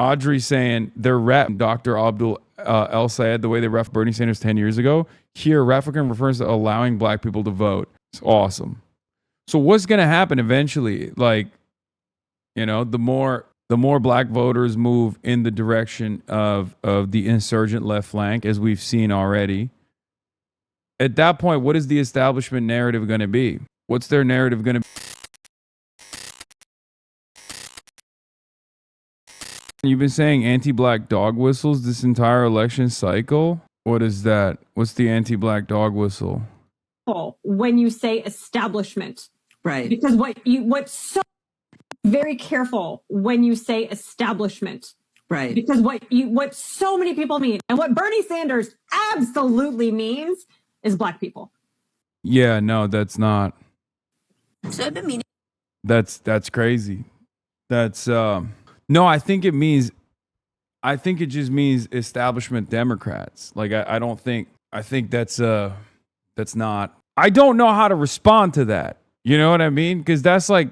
Audrey saying they're ref Dr. Abdul El Sayed the way they ref Bernie Sanders 10 years ago. Here, Refugee refers to allowing black people to vote. It's awesome. So what's going to happen eventually? Like, you know, the more black voters move in the direction of the insurgent left flank, as we've seen already, at that point, what is the establishment narrative going to be? What's their narrative going to be? You've been saying anti-black dog whistles this entire election cycle. What is that? What's the anti-black dog whistle? When you say establishment, right? Because what's so very careful when you say establishment, right? Because what so many people mean, and what Bernie Sanders absolutely means, is black people. Yeah, no, that's not. So I've been meaning. That's crazy. That's no, I think it just means establishment Democrats. Like I think that's not. I don't know how to respond to that. You know what I mean? Because that's like,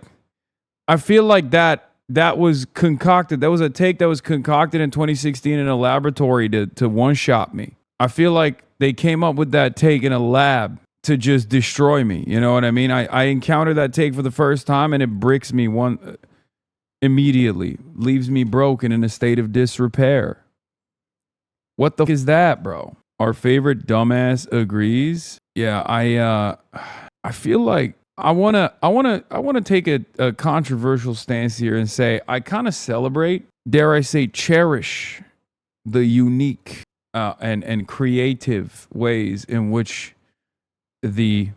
I feel like that was concocted. That was a take that was concocted in 2016 in a laboratory to one-shot me. I feel like they came up with that take in a lab to just destroy me. You know what I mean? I encountered that take for the first time and it bricks me immediately, leaves me broken in a state of disrepair. What the f is that, bro? Our favorite dumbass agrees. Yeah, I feel like I wanna take a controversial stance here and say I kind of celebrate, dare I say, cherish the unique and creative ways in which the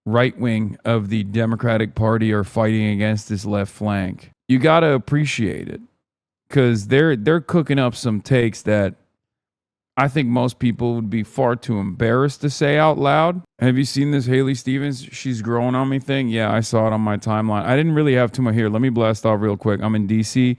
right wing of the Democratic Party are fighting against this left flank. You gotta appreciate it, because they're cooking up some takes that I think most people would be far too embarrassed to say out loud. Have you seen this Haley Stevens, she's growing on me thing? Yeah, I saw it on my timeline. I didn't really have too much here. Let me blast off real quick. I'm in DC.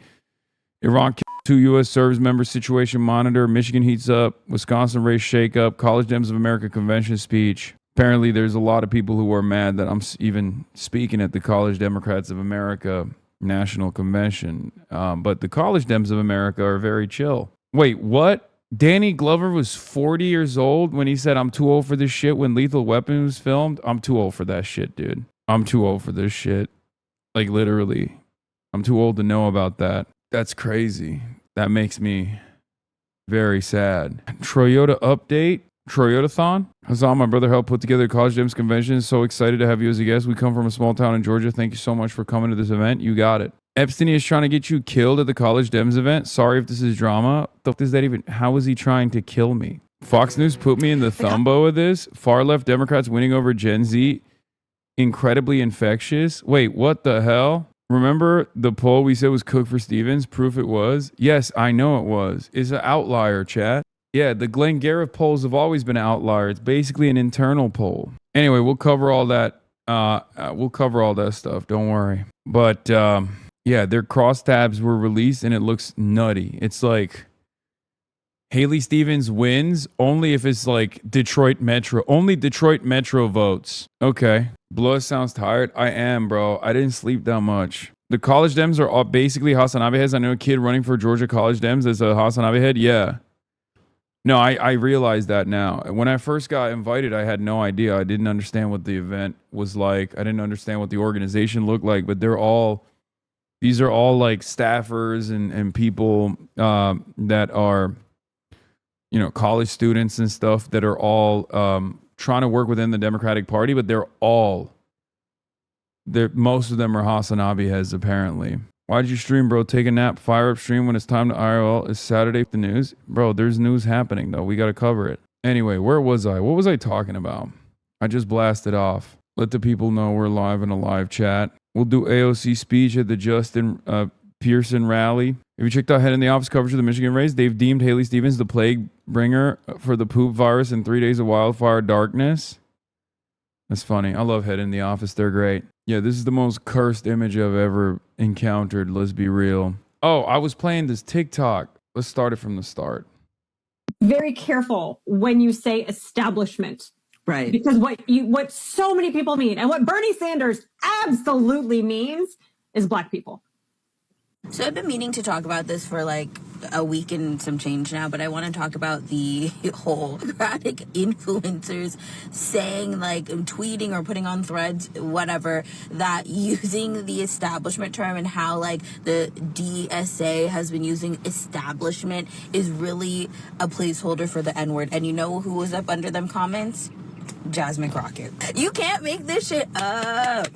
Iran killed 2 U.S. service members, situation monitor. Michigan heats up. Wisconsin race shakeup. College Dems of America convention speech. Apparently, there's a lot of people who are mad that I'm even speaking at the College Democrats of America National Convention. But the College Dems of America are very chill. Wait, what? Danny Glover was 40 years old when he said, I'm too old for this shit when Lethal Weapon was filmed? I'm too old for that shit, dude. I'm too old for this shit. Like, literally. I'm too old to know about that. That's crazy. That makes me very sad. Toyota update. Toyotathon. Hasan, my brother, helped put together a College Dems convention. So excited to have you as a guest. We come from a small town in Georgia. Thank you so much for coming to this event. You got it. Epstein is trying to get you killed at the College Dems event. Sorry if this is drama. The fuck is that even? How is he trying to kill me? Fox News put me in the thumbo of this. Far left Democrats winning over Gen Z. Incredibly infectious. Wait, what the hell? Remember the poll we said was cooked for Stevens? Proof it was. Yes, I know it was. It's an outlier, chat. Yeah, the Glenn Garrett polls have always been an outlier. It's basically an internal poll. Anyway, we'll cover all that. We'll cover all that stuff. Don't worry. But yeah, their crosstabs were released and it looks nutty. It's like Haley Stevens wins only if it's like Detroit Metro. Only Detroit Metro votes. Okay. Blood sounds tired. I am, bro. I didn't sleep that much. The College Dems are all basically HasanAbi heads. I know a kid running for Georgia College Dems as a HasanAbi head. Yeah. No, I realize that now. When I first got invited, I had no idea. I didn't understand what the event was like. I didn't understand what the organization looked like, but these are all like staffers and people that are, you know, college students and stuff that are all trying to work within the Democratic Party, but most of them are HasanAbi heads, apparently. Why'd you stream, bro? Take a nap, fire up stream when it's time to IRL. It's Saturday. The news? Bro, there's news happening, though. We got to cover it. Anyway, where was I? What was I talking about? I just blasted off. Let the people know we're live in a live chat. We'll do AOC speech at the Justin Pearson rally. If you checked out Head in the Office coverage of the Michigan race, they've deemed Haley Stevens the plague bringer for the poop virus in 3 days of wildfire darkness. That's funny. I love Head in the Office. They're great. Yeah, this is the most cursed image I've ever encountered. Let's be real. Oh, I was playing this TikTok. Let's start it from the start. Very careful when you say establishment. Right. Because what so many people mean, and what Bernie Sanders absolutely means, is black people. So I've been meaning to talk about this for like a week and some change now, but I want to talk about the whole democratic influencers saying, like, tweeting or putting on threads, whatever, that using the establishment term and how, like, the DSA has been using establishment is really a placeholder for the N-word. And you know who was up under them comments? Jasmine Crockett. You can't make this shit up.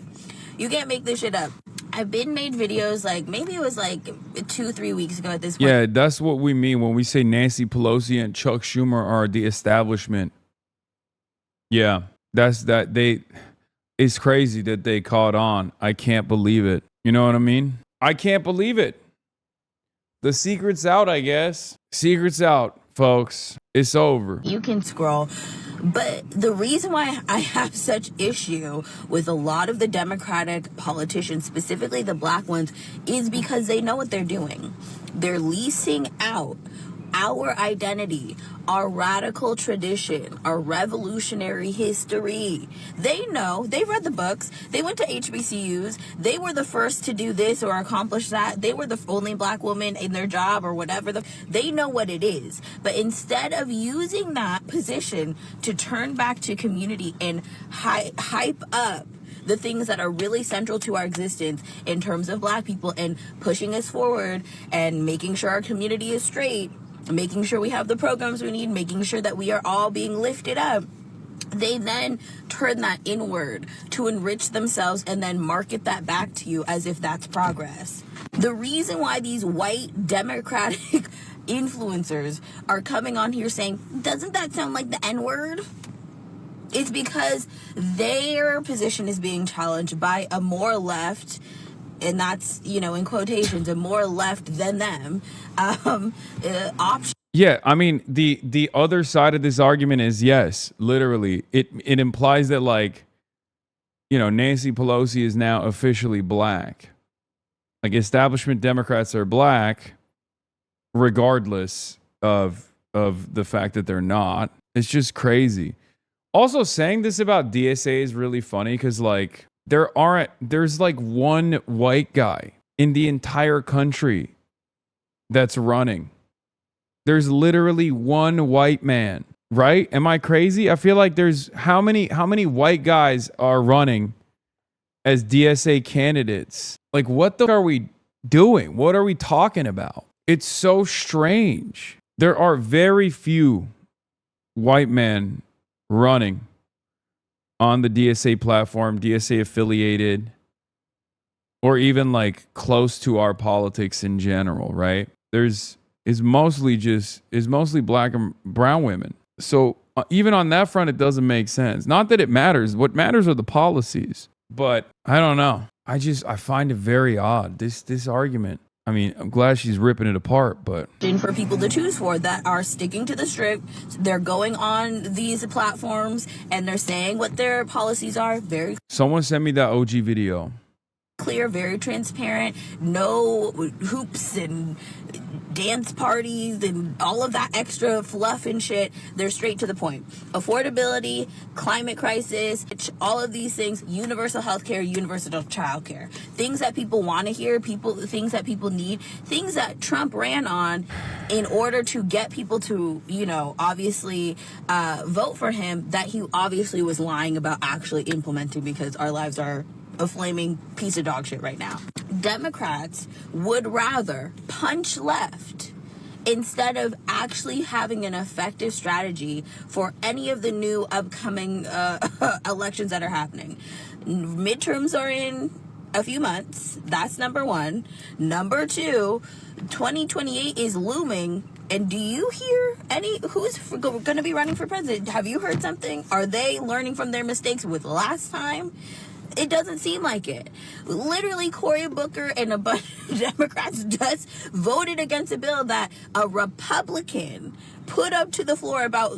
You can't make this shit up. I've been made videos, like, maybe it was like 2-3 weeks ago at this point. Yeah, that's what we mean when we say Nancy Pelosi and Chuck Schumer are the establishment. Yeah, that's that. It's crazy that they caught on. I can't believe it. You know what I mean? I can't believe it. The secret's out, I guess. Secret's out, folks. It's over. You can scroll. But the reason why I have such issue with a lot of the Democratic politicians, specifically the black ones, is because they know what they're doing. They're leasing out our identity, our radical tradition, our revolutionary history. They know, they read the books, they went to HBCUs, they were the first to do this or accomplish that, they were the only black woman in their job or whatever. They know what it is. But instead of using that position to turn back to community and hype up the things that are really central to our existence in terms of black people and pushing us forward and making sure our community is straight, making sure we have the programs we need, making sure that we are all being lifted up, they then turn that inward to enrich themselves and then market that back to you as if that's progress. The reason why these white Democratic influencers are coming on here saying, doesn't that sound like the N-word? It's because their position is being challenged by a more left, and that's, you know, in quotations, a more left than them option. Yeah, I mean, the other side of this argument is, yes, literally, it implies that, like, you know, Nancy Pelosi is now officially black. Like, establishment Democrats are black, regardless of the fact that they're not. It's just crazy. Also, saying this about DSA is really funny because, like, there's like one white guy in the entire country that's running. There's literally one white man, right? Am I crazy? I feel like there's how many white guys are running as DSA candidates? Like, what the are we doing? What are we talking about? It's so strange. There are very few white men running on the DSA platform, DSA affiliated, or even like close to our politics in general, right? Is mostly black and brown women. So even on that front, it doesn't make sense. Not that it matters. What matters are the policies. But I don't know. I find it very odd, this argument. I mean, I'm glad she's ripping it apart, but... For people to choose for that are sticking to the script. They're going on these platforms and they're saying what their policies are. Very Someone sent me that OG video. Clear, very transparent, no hoops and dance parties and all of that extra fluff and shit. They're straight to the point. Affordability, climate crisis, all of these things, universal health care, universal child care. Things that people want to hear, things that people need, things that Trump ran on in order to get people to, you know, obviously vote for him, that he obviously was lying about actually implementing because our lives are a flaming piece of dog shit right now. Democrats would rather punch left instead of actually having an effective strategy for any of the new upcoming elections that are happening. Midterms are in a few months. That's number one. Number two, 2028 is looming. And do you hear who's going to be running for president? Have you heard something? Are they learning from their mistakes with last time? It doesn't seem like it. Literally, Cory Booker and a bunch of Democrats just voted against a bill that a Republican put up to the floor about,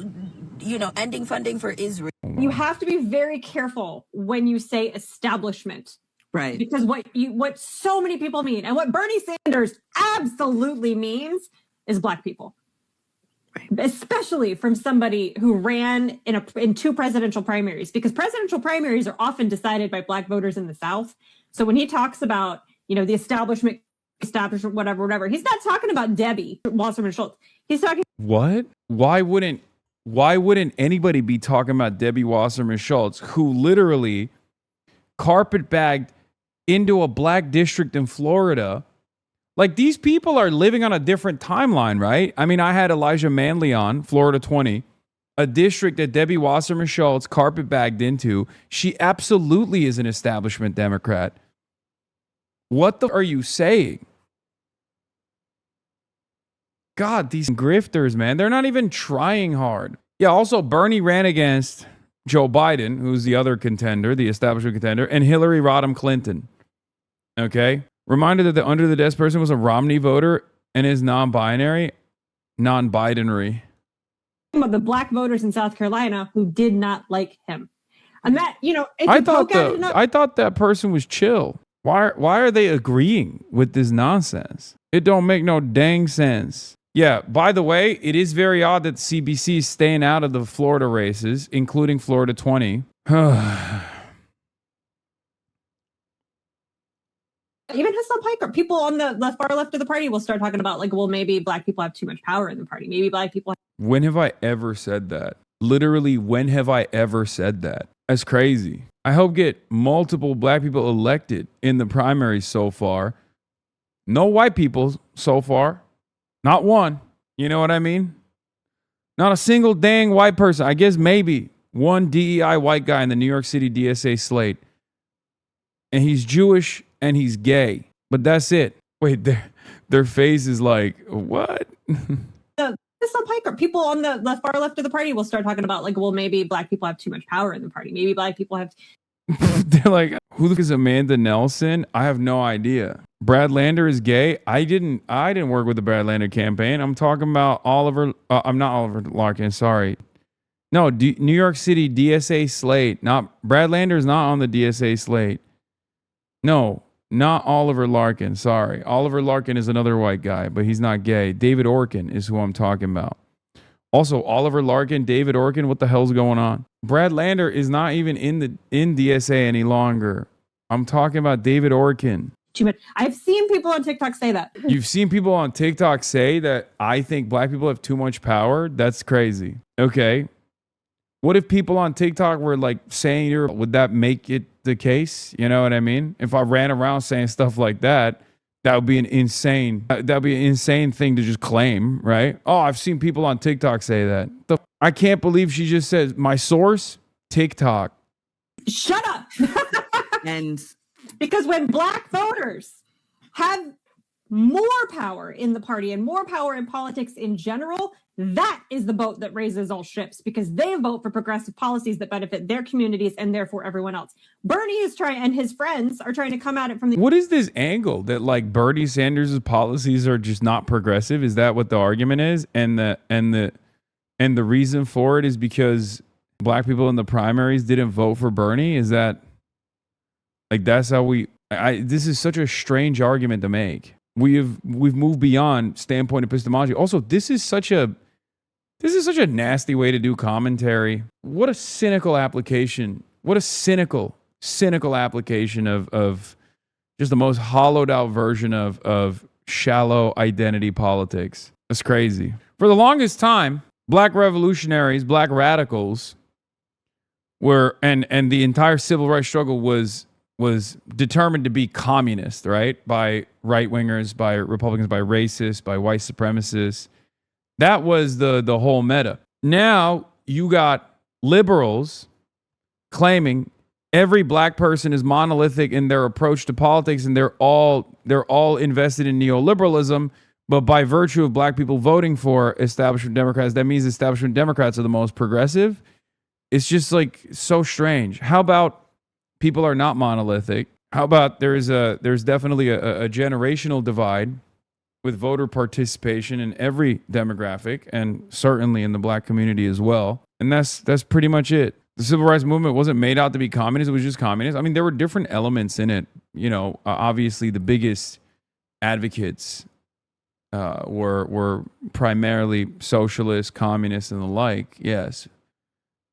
you know, ending funding for Israel. You have to be very careful when you say establishment. Right. Because what so many people mean, and what Bernie Sanders absolutely means, is black people. Especially from somebody who ran in two presidential primaries, because presidential primaries are often decided by black voters in the South. So when he talks about, you know, the establishment establishment, whatever. He's not talking about Debbie Wasserman Schultz. He's talking. What? Why wouldn't anybody be talking about Debbie Wasserman Schultz, who literally carpetbagged into a black district in Florida? Like, these people are living on a different timeline, right? I mean, I had Elijah Manley on, Florida 20, a district that Debbie Wasserman Schultz carpetbagged into. She absolutely is an establishment Democrat. What the are you saying? God, these grifters, man, they're not even trying hard. Yeah, also, Bernie ran against Joe Biden, who's the other contender, the establishment contender, and Hillary Rodham Clinton. Okay? Reminder that the under the desk person was a Romney voter and is non-binary, non-Bidenery. About the black voters in South Carolina who did not like him. And that, it's I thought that person was chill. Why are they agreeing with this nonsense? It don't make no dang sense. Yeah, by the way, it is very odd that CBC is staying out of the Florida races, including Florida 20. Even Hasan Piker, people on the far left of the party will start talking about, like, well, maybe black people have too much power in the party. Maybe black people. When have I ever said that? Literally, when have I ever said that? That's crazy. I hope get multiple black people elected in the primaries so far. No white people so far. Not one. You know what I mean? Not a single dang white person. I guess maybe one DEI white guy in the New York City DSA slate. And he's Jewish and he's gay. But that's it. Wait, their face is like, what? Hasan Piker, people on the far left of the party will start talking about, like, well, maybe black people have too much power in the party. Maybe black people have. They're like, who is Amanda Nelson? I have no idea. Brad Lander is gay. I didn't work with the Brad Lander campaign. I'm talking about Oliver. I'm not Oliver Larkin. Sorry. No, New York City DSA slate. Not Brad Lander is not on the DSA slate. No, not Oliver Larkin. Sorry. Oliver Larkin is another white guy, but he's not gay. David Orkin is who I'm talking about. Also, Oliver Larkin, David Orkin, what the hell's going on? Brad Lander is not even in DSA any longer. I'm talking about David Orkin. I've seen people on TikTok say that. You've seen people on TikTok say that I think black people have too much power? That's crazy. Okay. What if people on TikTok were like saying, would that make it the case? You know what I mean? If I ran around saying stuff like that, that would be an insane thing to just claim, right? Oh, I've seen people on TikTok say that. I can't believe she just said, my source, TikTok. Shut up. And because when black voters have more power in the party and more power in politics in general, that is the boat that raises all ships, because they vote for progressive policies that benefit their communities and therefore everyone else. Bernie is trying, and his friends are trying to come at it from the. What is this angle that like Bernie Sanders' policies are just not progressive? Is that what the argument is? And the reason for it is because black people in the primaries didn't vote for Bernie? Is that like that's how this is such a strange argument to make. We've moved beyond standpoint epistemology. Also, this is such a nasty way to do commentary. What a cynical application. What a cynical application of just the most hollowed out version of shallow identity politics. That's crazy. For the longest time, black revolutionaries, black radicals were, and the entire civil rights struggle was determined to be communist, right? By right-wingers, by Republicans, by racists, by white supremacists. That was the whole meta. Now you got liberals claiming every black person is monolithic in their approach to politics, and they're all invested in neoliberalism. But by virtue of black people voting for establishment Democrats, that means establishment Democrats are the most progressive. It's just like so strange. How about people are not monolithic? How about there's definitely a generational divide with voter participation in every demographic, and certainly in the black community as well. And that's pretty much it. The civil rights movement wasn't made out to be communist. It was just communist. I mean, there were different elements in it. You know, obviously the biggest advocates were primarily socialists, communists, and the like. Yes,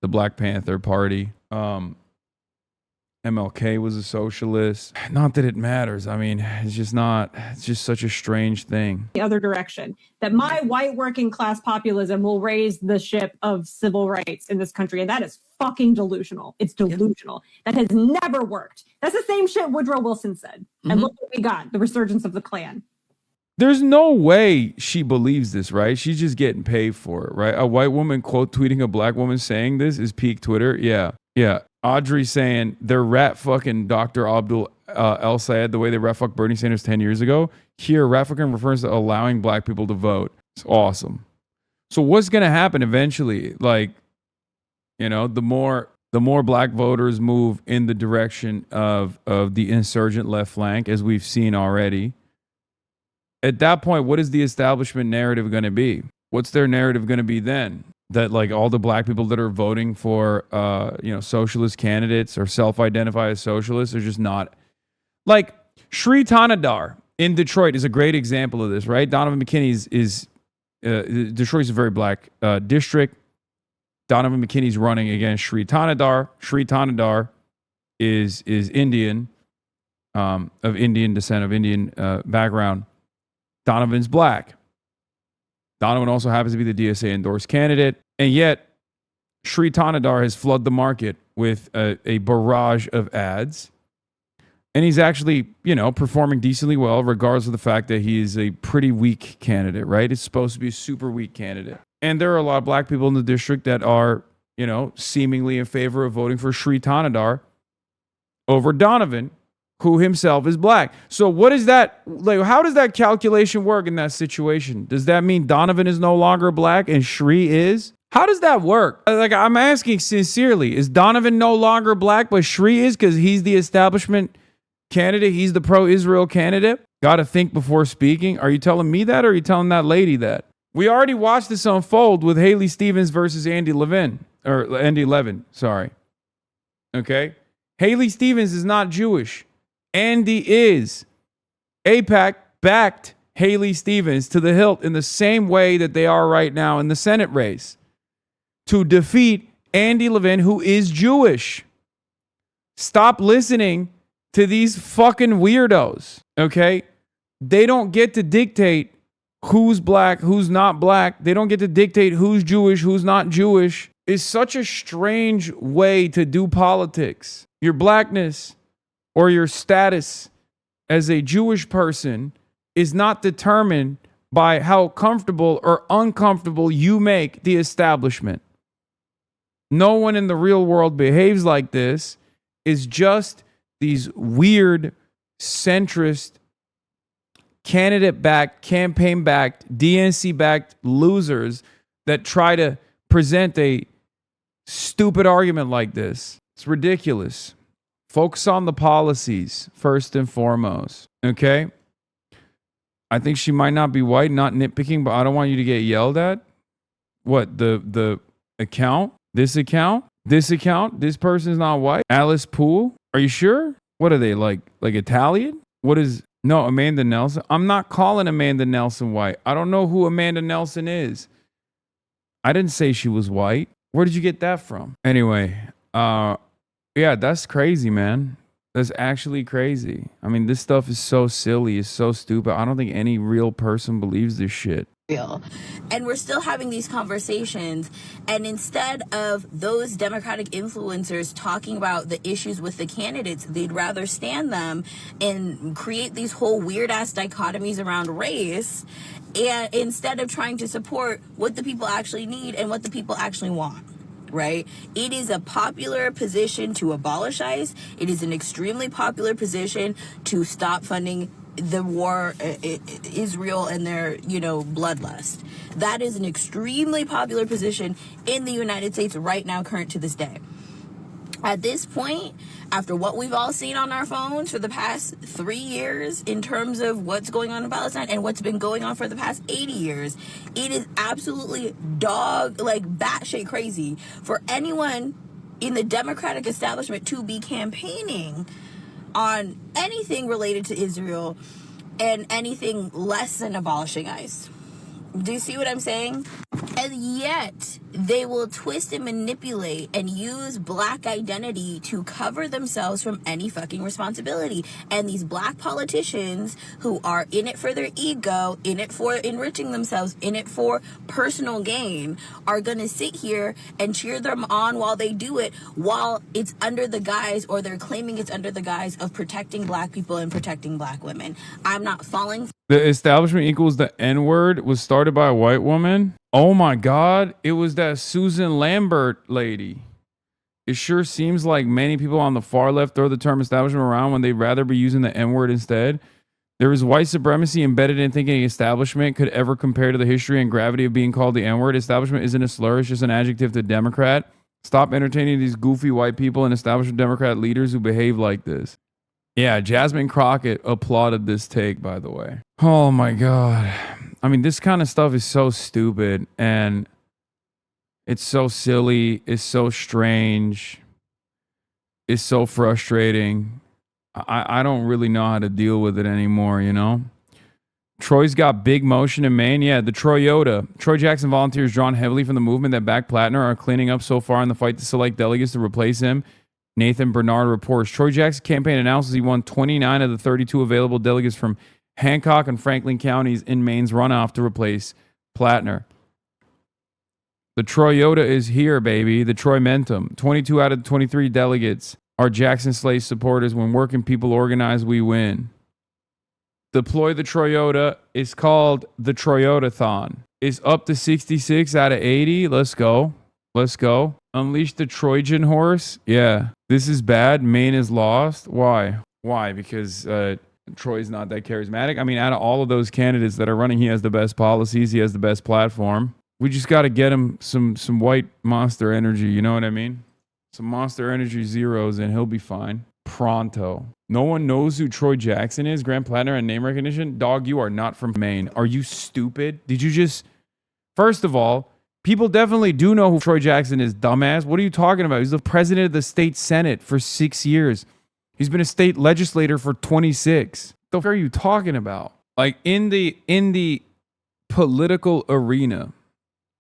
the Black Panther Party. And MLK was a socialist. Not that it matters. I mean, it's just such a strange thing. The other direction, that my white working class populism will raise the ship of civil rights in this country. And that is fucking delusional. It's delusional. That has never worked. That's the same shit Woodrow Wilson said. And look what we got, the resurgence of the Klan. There's no way she believes this, right? She's just getting paid for it, right? A white woman quote tweeting a black woman saying this is peak Twitter. Yeah. Audrey saying they're rat fucking Dr. Abdul El Sayed the way they rat fucked Bernie Sanders 10 years ago. Here, rat fucking refers to allowing black people to vote. It's awesome. So what's going to happen eventually? Like, you know, the more black voters move in the direction of the insurgent left flank, as we've seen already, at that point, what is the establishment narrative going to be? What's their narrative going to be then? That like all the black people that are voting for socialist candidates or self-identify as socialists are just not, like Sri Tanadar in Detroit is a great example of this, right? Donovan McKinney's is Detroit's a very black district. Donovan McKinney's running against Sri Tanadar. Sri Tanadar is Indian, of Indian descent, of Indian background. Donovan's black. Donovan also happens to be the DSA endorsed candidate. And yet, Sri Tanadar has flooded the market with a barrage of ads. And he's actually, performing decently well, regardless of the fact that he is a pretty weak candidate, right? It's supposed to be a super weak candidate. And there are a lot of black people in the district that are, seemingly in favor of voting for Sri Tanadar over Donovan, who himself is black. So what is that, like, how does that calculation work in that situation? Does that mean Donovan is no longer black and Sri is? How does that work? Like, I'm asking sincerely, is Donovan no longer black, but Sri is because he's the establishment candidate? He's the pro-Israel candidate? Got to think before speaking. Are you telling me that, or are you telling that lady that? We already watched this unfold with Haley Stevens versus Andy Levin. Sorry. Okay? Haley Stevens is not Jewish. Andy is. AIPAC backed Haley Stevens to the hilt in the same way that they are right now in the Senate race to defeat Andy Levin, who is Jewish. Stop listening to these fucking weirdos, okay? They don't get to dictate who's black, who's not black. They don't get to dictate who's Jewish, who's not Jewish. It's such a strange way to do politics. Your blackness or your status as a Jewish person is not determined by how comfortable or uncomfortable you make the establishment. No one in the real world behaves like this. It's just these weird, centrist, candidate-backed, campaign-backed, DNC-backed losers that try to present a stupid argument like this. It's ridiculous. Focus on the policies first and foremost, okay? I think she might not be white, not nitpicking, but I don't want you to get yelled at. What, the account? This account? This account? This person's not white? Alice Poole? Are you sure? What are they, like Italian? What is... No, Amanda Nelson. I'm not calling Amanda Nelson white. I don't know who Amanda Nelson is. I didn't say she was white. Where did you get that from? Anyway, yeah, that's crazy, man. That's actually crazy. I mean, this stuff is so silly. It's so stupid. I don't think any real person believes this shit. Real. And we're still having these conversations, and instead of those Democratic influencers talking about the issues with the candidates, they'd rather stand them and create these whole weird ass dichotomies around race, and instead of trying to support what the people actually need and what the people actually want. Right? It is a popular position to abolish ICE. It is an extremely popular position to stop funding the war, Israel and their, bloodlust. That is an extremely popular position in the United States right now, current to this day. At this point, after what we've all seen on our phones for the past 3 years in terms of what's going on in Palestine and what's been going on for the past 80 years, it is absolutely batshit crazy for anyone in the Democratic establishment to be campaigning on anything related to Israel and anything less than abolishing ICE. Do you see what I'm saying? And yet, they will twist and manipulate and use black identity to cover themselves from any fucking responsibility. And these black politicians who are in it for their ego, in it for enriching themselves, in it for personal gain, are going to sit here and cheer them on while they do it, while it's under the guise, or they're claiming it's under the guise of protecting black people and protecting black women. I'm not falling. The establishment equals the N-word was started by a white woman. Oh my God. It was that Susan Lambert lady. It sure seems like many people on the far left throw the term establishment around when they'd rather be using the N-word instead. There is white supremacy embedded in thinking establishment could ever compare to the history and gravity of being called the N-word. Establishment isn't a slur, it's just an adjective to Democrat. Stop entertaining these goofy white people and establishment Democrat leaders who behave like this. Yeah, Jasmine Crockett applauded this take, by the way. Oh my God. I mean, this kind of stuff is so stupid and it's so silly. It's so strange. It's so frustrating. I don't really know how to deal with it anymore, you know? Troy's got big motion in Maine. Yeah, the Troyota. Troy Jackson volunteers drawn heavily from the movement that backed Plattner are cleaning up so far in the fight to select delegates to replace him. Nathan Bernard reports. Troy Jackson's campaign announces he won 29 of the 32 available delegates from Hancock and Franklin counties in Maine's runoff to replace Plattner. The Troyota is here, baby. The Troy Mentum. 22 out of 23 delegates are Jackson Slate supporters. When working people organize, we win. Deploy the Troyota is called the Troyotathon. It's up to 66 out of 80. Let's go. Let's go. Unleash the Trojan horse. Yeah. This is bad. Maine is lost. Why? Why? Because Troy's not that charismatic. I mean, out of all of those candidates that are running, he has the best policies. He has the best platform. We just got to get him some white monster energy. You know what I mean? Some monster energy zeros and he'll be fine. Pronto. No one knows who Troy Jackson is. Grant Plattner and name recognition. Dog, you are not from Maine. Are you stupid? Did you just... First of all, people definitely do know who Troy Jackson is, dumbass. What are you talking about? He's the president of the state senate for 6 years. He's been a state legislator for 26. What the fuck are you talking about? Like in the political arena,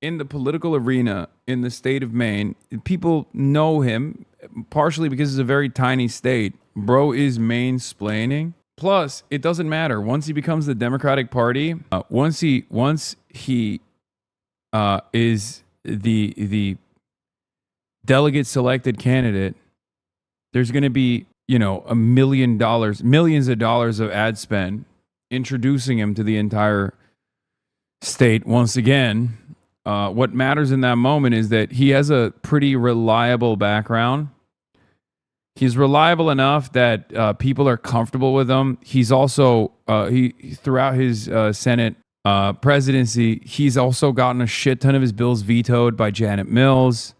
in the state of Maine, people know him partially because it's a very tiny state. Bro is Maine-splaining. Plus, it doesn't matter. Once he becomes the Democratic Party, once he is the delegate selected candidate, there's going to be, $1 million, millions of dollars of ad spend introducing him to the entire state. Once again, what matters in that moment is that he has a pretty reliable background. He's reliable enough that people are comfortable with him. He's also, throughout his Senate presidency, he's also gotten a shit ton of his bills vetoed by Janet Mills.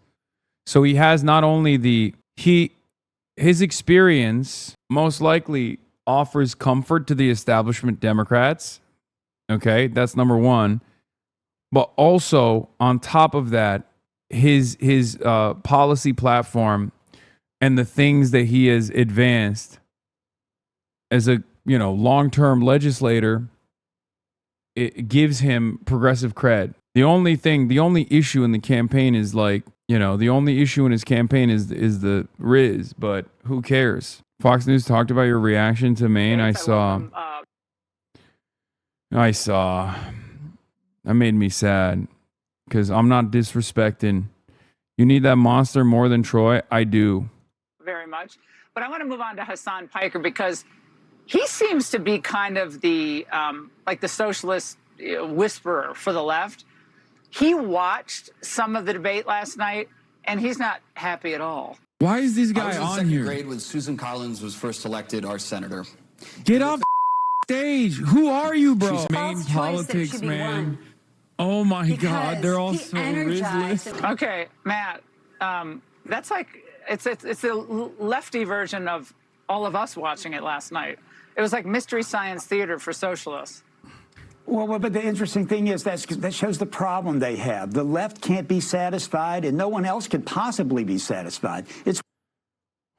So he has not only his experience most likely offers comfort to the establishment Democrats. Okay, that's number one. But also on top of that, his policy platform and the things that he has advanced as a long-term legislator, it gives him progressive cred. The only issue in the campaign is the only issue in his campaign is the Riz, but who cares? Fox News talked about your reaction to Maine. I saw. That made me sad because I'm not disrespecting. You need that monster more than Troy? I do. Very much. But I want to move on to Hasan Piker because he seems to be kind of the the socialist whisperer for the left. He watched some of the debate last night and he's not happy at all. Why is this guy on here? I was in second grade when Susan Collins was first elected our senator. Get off stage. Who are you, bro? Main politics, man. Oh my God, they're all so rizless. Okay, Matt, that's like it's a lefty version of all of us watching it last night. It was like Mystery Science Theater for socialists. Well, but the interesting thing is that shows the problem they have. The left can't be satisfied, and no one else can possibly be satisfied.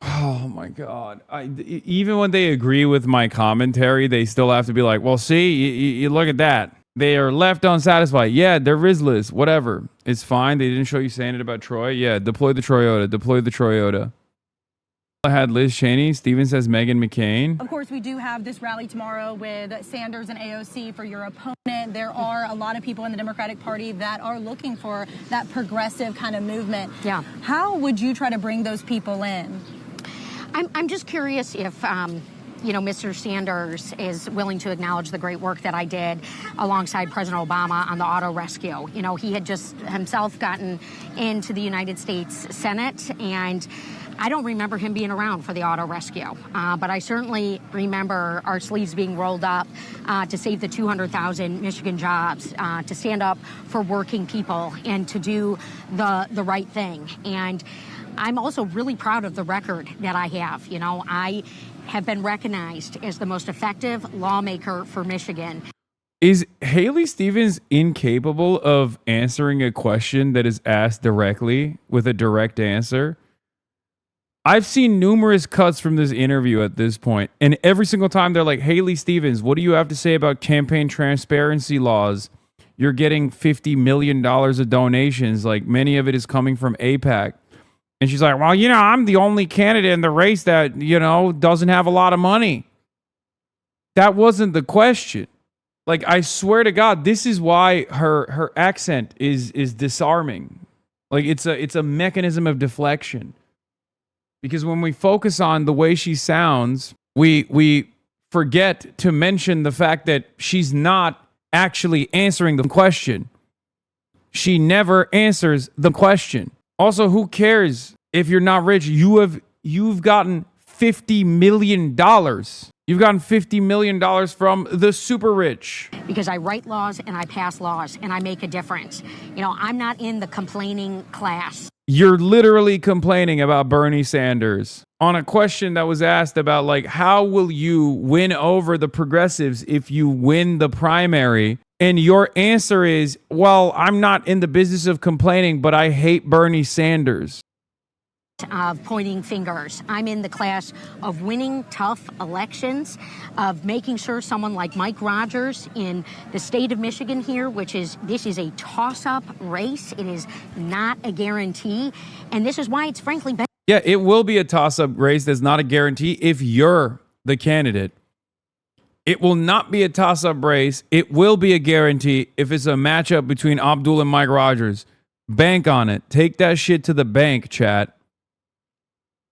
Oh my God! Even when they agree with my commentary, they still have to be like, "Well, see, you look at that. They are left unsatisfied. Yeah, they're Rizless. Whatever. It's fine. They didn't show you saying it about Troy. Yeah, deploy the Troyota. Deploy the Troyota. I had Liz Cheney. Steven says Meghan McCain. Of course, we do have this rally tomorrow with Sanders and AOC for your opponent. There are a lot of people in the Democratic Party that are looking for that progressive kind of movement. Yeah. How would you try to bring those people in? I'm just curious if Mr. Sanders is willing to acknowledge the great work that I did alongside President Obama on the auto rescue. He had just himself gotten into the United States Senate, and I don't remember him being around for the auto rescue, but I certainly remember our sleeves being rolled up to save the 200,000 Michigan jobs, to stand up for working people and to do the right thing. And I'm also really proud of the record that I have. I have been recognized as the most effective lawmaker for Michigan. Is Haley Stevens incapable of answering a question that is asked directly with a direct answer? I've seen numerous cuts from this interview at this point, and every single time they're like, Haley Stevens, what do you have to say about campaign transparency laws? You're getting $50 million of donations, like many of it is coming from AIPAC. And she's like, well, I'm the only candidate in the race that, doesn't have a lot of money. That wasn't the question. Like, I swear to God, this is why her accent is disarming. Like, it's a mechanism of deflection. Because when we focus on the way she sounds, we forget to mention the fact that she's not actually answering the question. She never answers the question. Also, who cares if you're not rich? You've gotten $50 million. You've gotten $50 million from the super rich. Because I write laws and I pass laws and I make a difference. I'm not in the complaining class. You're literally complaining about Bernie Sanders on a question that was asked about, like, how will you win over the progressives if you win the primary? And your answer is, well, I'm not in the business of complaining, but I hate Bernie Sanders. Of pointing fingers. I'm in the class of winning tough elections, of making sure someone like Mike Rogers in the state of Michigan here, this is a toss-up race. It is not a guarantee. And this is why it's frankly better. Yeah, it will be a toss-up race. That's not a guarantee if you're the candidate. It will not be a toss-up race. It will be a guarantee if it's a matchup between Abdul and Mike Rogers. Bank on it. Take that shit to the bank, chat.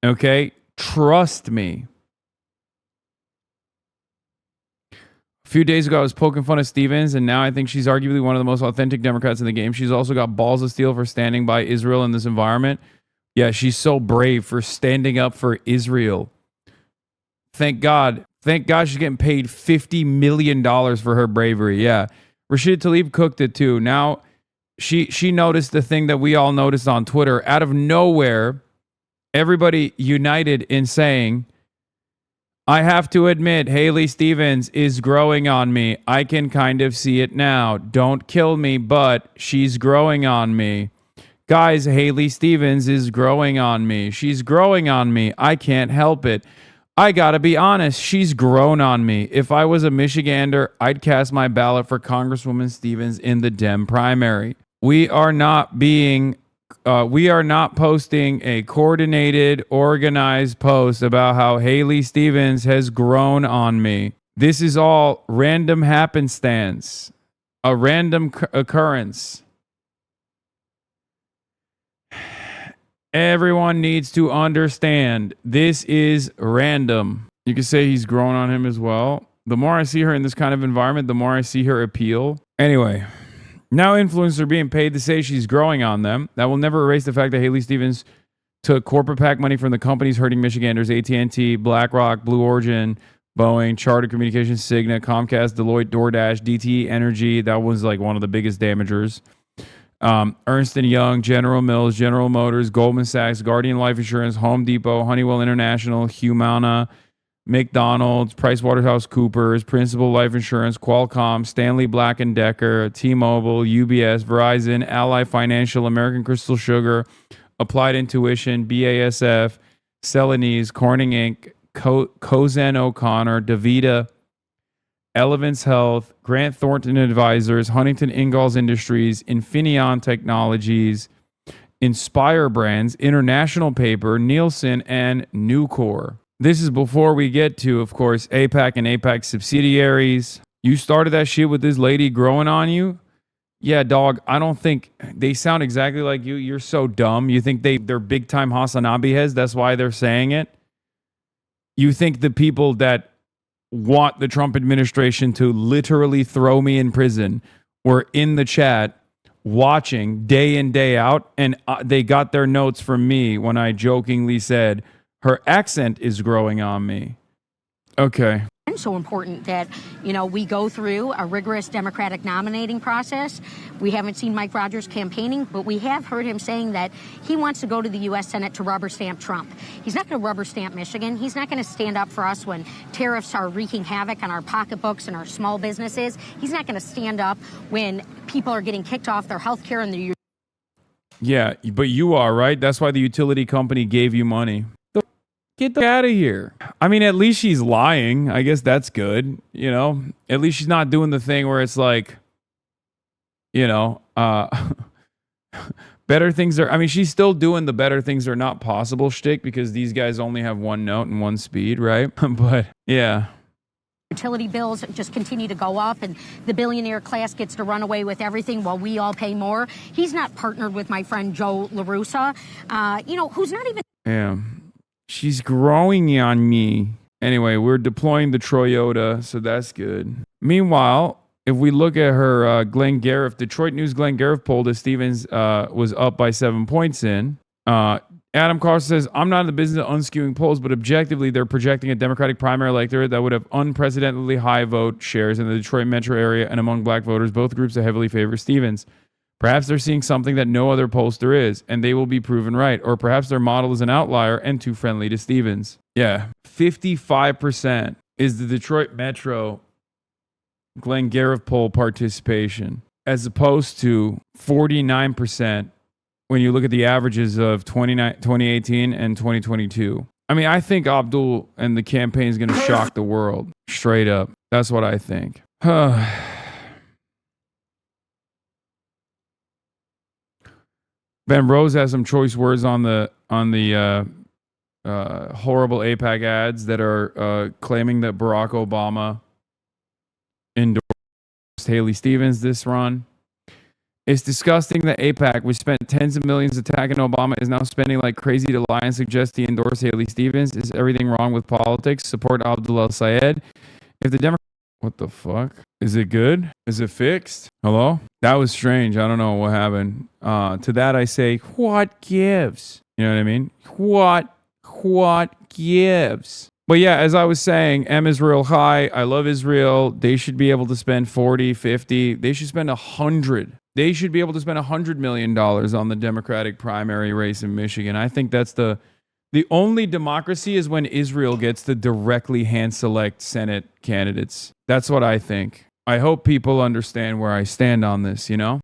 Okay? Trust me. A few days ago, I was poking fun of Stevens, and now I think she's arguably one of the most authentic Democrats in the game. She's also got balls of steel for standing by Israel in this environment. Yeah, she's so brave for standing up for Israel. Thank God. Thank God she's getting paid $50 million for her bravery. Yeah. Rashid Tlaib cooked it too. Now, she noticed the thing that we all noticed on Twitter. Out of nowhere, everybody united in saying, I have to admit, Haley Stevens is growing on me. I can kind of see it now. Don't kill me, but she's growing on me. Guys, Haley Stevens is growing on me. She's growing on me. I can't help it. I gotta be honest, she's grown on me. If I was a Michigander, I'd cast my ballot for Congresswoman Stevens in the Dem primary. We are not posting a coordinated, organized post about how Haley Stevens has grown on me. This is all random happenstance, a random occurrence. Everyone needs to understand this is random. You can say he's grown on him as well. The more I see her in this kind of environment, the more I see her appeal. Anyway, now influencers are being paid to say she's growing on them. That will never erase the fact that Haley Stevens took corporate PAC money from the companies hurting Michiganders: AT&T, BlackRock, Blue Origin, Boeing, Charter Communications, Cigna, Comcast, Deloitte, DoorDash, DTE Energy. That was like one of the biggest damagers. Ernst & Young, General Mills, General Motors, Goldman Sachs, Guardian Life Insurance, Home Depot, Honeywell International, Humana, McDonald's, PricewaterhouseCoopers, Principal Life Insurance, Qualcomm, Stanley Black & Decker, T-Mobile, UBS, Verizon, Ally Financial, American Crystal Sugar, Applied Intuition, BASF, Celanese, Corning Inc., Cozen O'Connor, DaVita, Elevance Health, Grant Thornton Advisors, Huntington Ingalls Industries, Infineon Technologies, Inspire Brands, International Paper, Nielsen, and Nucor. This is before we get to, of course, APAC and APAC subsidiaries. You started that shit with this lady growing on you? Yeah, dog, I don't think they sound exactly like you. You're so dumb. You think they're big time HasanAbi heads? That's why they're saying it? You think the people that want the Trump administration to literally throw me in prison were in the chat watching day in, day out, and they got their notes from me when I jokingly said, her accent is growing on me. Okay. And so important that, we go through a rigorous Democratic nominating process. We haven't seen Mike Rogers campaigning, but we have heard him saying that he wants to go to the U.S. Senate to rubber stamp Trump. He's not going to rubber stamp Michigan. He's not going to stand up for us when tariffs are wreaking havoc on our pocketbooks and our small businesses. He's not going to stand up when people are getting kicked off their health care and their... Yeah, but you are, right? That's why the utility company gave you money. Get the out of here. I mean, at least she's lying. I guess that's good. At least she's not doing the thing where it's like, better things are, I mean, she's still doing the better things are not possible shtick because these guys only have one note and one speed, right? But yeah. Utility bills just continue to go up and the billionaire class gets to run away with everything while we all pay more. He's not partnered with my friend Joe LaRussa, who's not even... Yeah. She's growing on me. Anyway, we're deploying the Toyota, so that's good. Meanwhile, if we look at her Glenn Gariff, Detroit News Glenn Gariff poll that Stevens was up by 7 points in. Adam Carson says, I'm not in the business of unskewing polls, but objectively, they're projecting a Democratic primary electorate that would have unprecedentedly high vote shares in the Detroit metro area and among black voters, both groups that heavily favor Stevens. Perhaps they're seeing something that no other pollster is, and they will be proven right. Or perhaps their model is an outlier and too friendly to Stevens. Yeah, 55% is the Detroit Metro Glenn Gariff poll participation, as opposed to 49% when you look at the averages of 2018 and 2022. I mean, I think Abdul and the campaign is going to shock the world. Straight up. That's what I think. Ben Rose has some choice words on the horrible AIPAC ads that are claiming that Barack Obama endorsed Haley Stevens this run. It's disgusting that AIPAC, which spent tens of millions attacking Obama, is now spending like crazy to lie and suggest he endorsed Haley Stevens. Is everything wrong with politics? Support Abdul El-Sayed. If the Democrats... What the fuck? Is it good? Is it fixed? Hello? That was strange. I don't know what happened. To that I say, what gives? You know what I mean? What gives? But yeah, as I was saying, M is real high. I love Israel. They should be able to spend 40, 50. They should spend 100. They should be able to spend $100 million on the Democratic primary race in Michigan. I think that's the only democracy is when Israel gets to directly hand select Senate candidates. That's what I think. I hope people understand where I stand on this, Why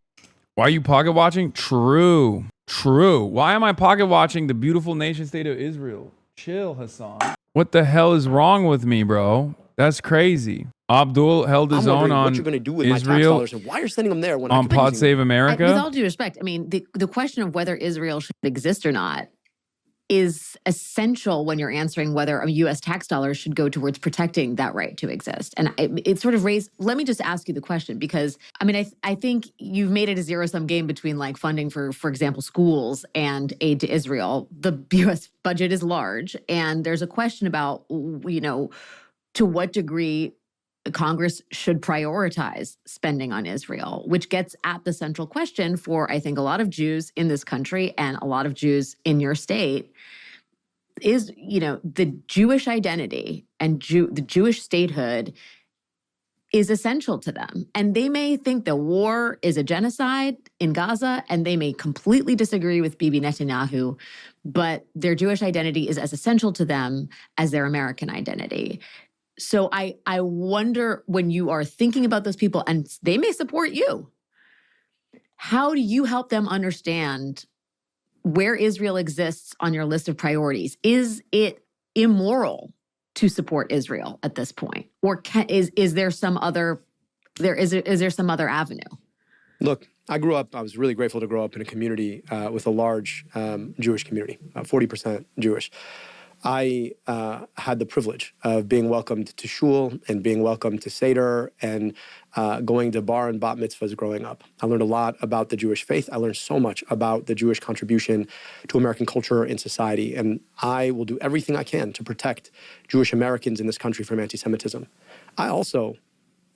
are you pocket watching? True. Why am I pocket watching the beautiful nation state of Israel? Chill, Hasan. What the hell is wrong with me, bro? That's crazy. Abdul held his own on what you're going to do with Israel my tax dollars and why you're sending them there when on Pod Save America. With all due respect, I mean, the question of whether Israel should exist or not is essential when you're answering whether a U.S. tax dollars should go towards protecting that right to exist. And it sort of raised, let me just ask you the question, because, I mean, I think you've made it a zero-sum game between like funding for example, schools and aid to Israel. The U.S. budget is large, and there's a question about, to what degree Congress should prioritize spending on Israel, which gets at the central question for, I think, a lot of Jews in this country and a lot of Jews in your state is, the Jewish identity and the Jewish statehood is essential to them. And they may think the war is a genocide in Gaza, and they may completely disagree with Bibi Netanyahu, but their Jewish identity is as essential to them as their American identity. So I wonder, when you are thinking about those people, and they may support you, how do you help them understand where Israel exists on your list of priorities? Is it immoral to support Israel at this point? Or is there some other is there some other avenue? Look, I was really grateful to grow up in a community with a large Jewish community, 40% Jewish. I had the privilege of being welcomed to shul and being welcomed to Seder and going to bar and bat mitzvahs growing up. I learned a lot about the Jewish faith. I learned so much about the Jewish contribution to American culture and society. And I will do everything I can to protect Jewish Americans in this country from anti-Semitism. I also,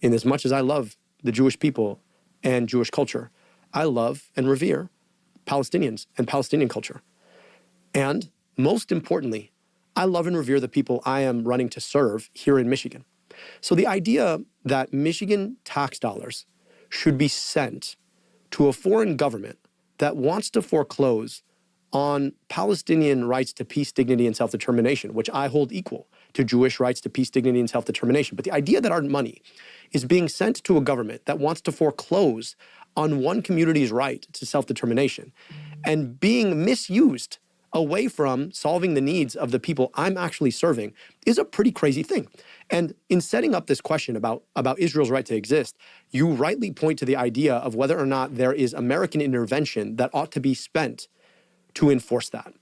in as much as I love the Jewish people and Jewish culture, I love and revere Palestinians and Palestinian culture. And most importantly, I love and revere the people I am running to serve here in Michigan. So the idea that Michigan tax dollars should be sent to a foreign government that wants to foreclose on Palestinian rights to peace, dignity, and self-determination, which I hold equal to Jewish rights to peace, dignity, and self-determination. But the idea that our money is being sent to a government that wants to foreclose on one community's right to self-determination and being misused away from solving the needs of the people I'm actually serving is a pretty crazy thing. And in setting up this question about Israel's right to exist, you rightly point to the idea of whether or not there is American intervention that ought to be spent to enforce that.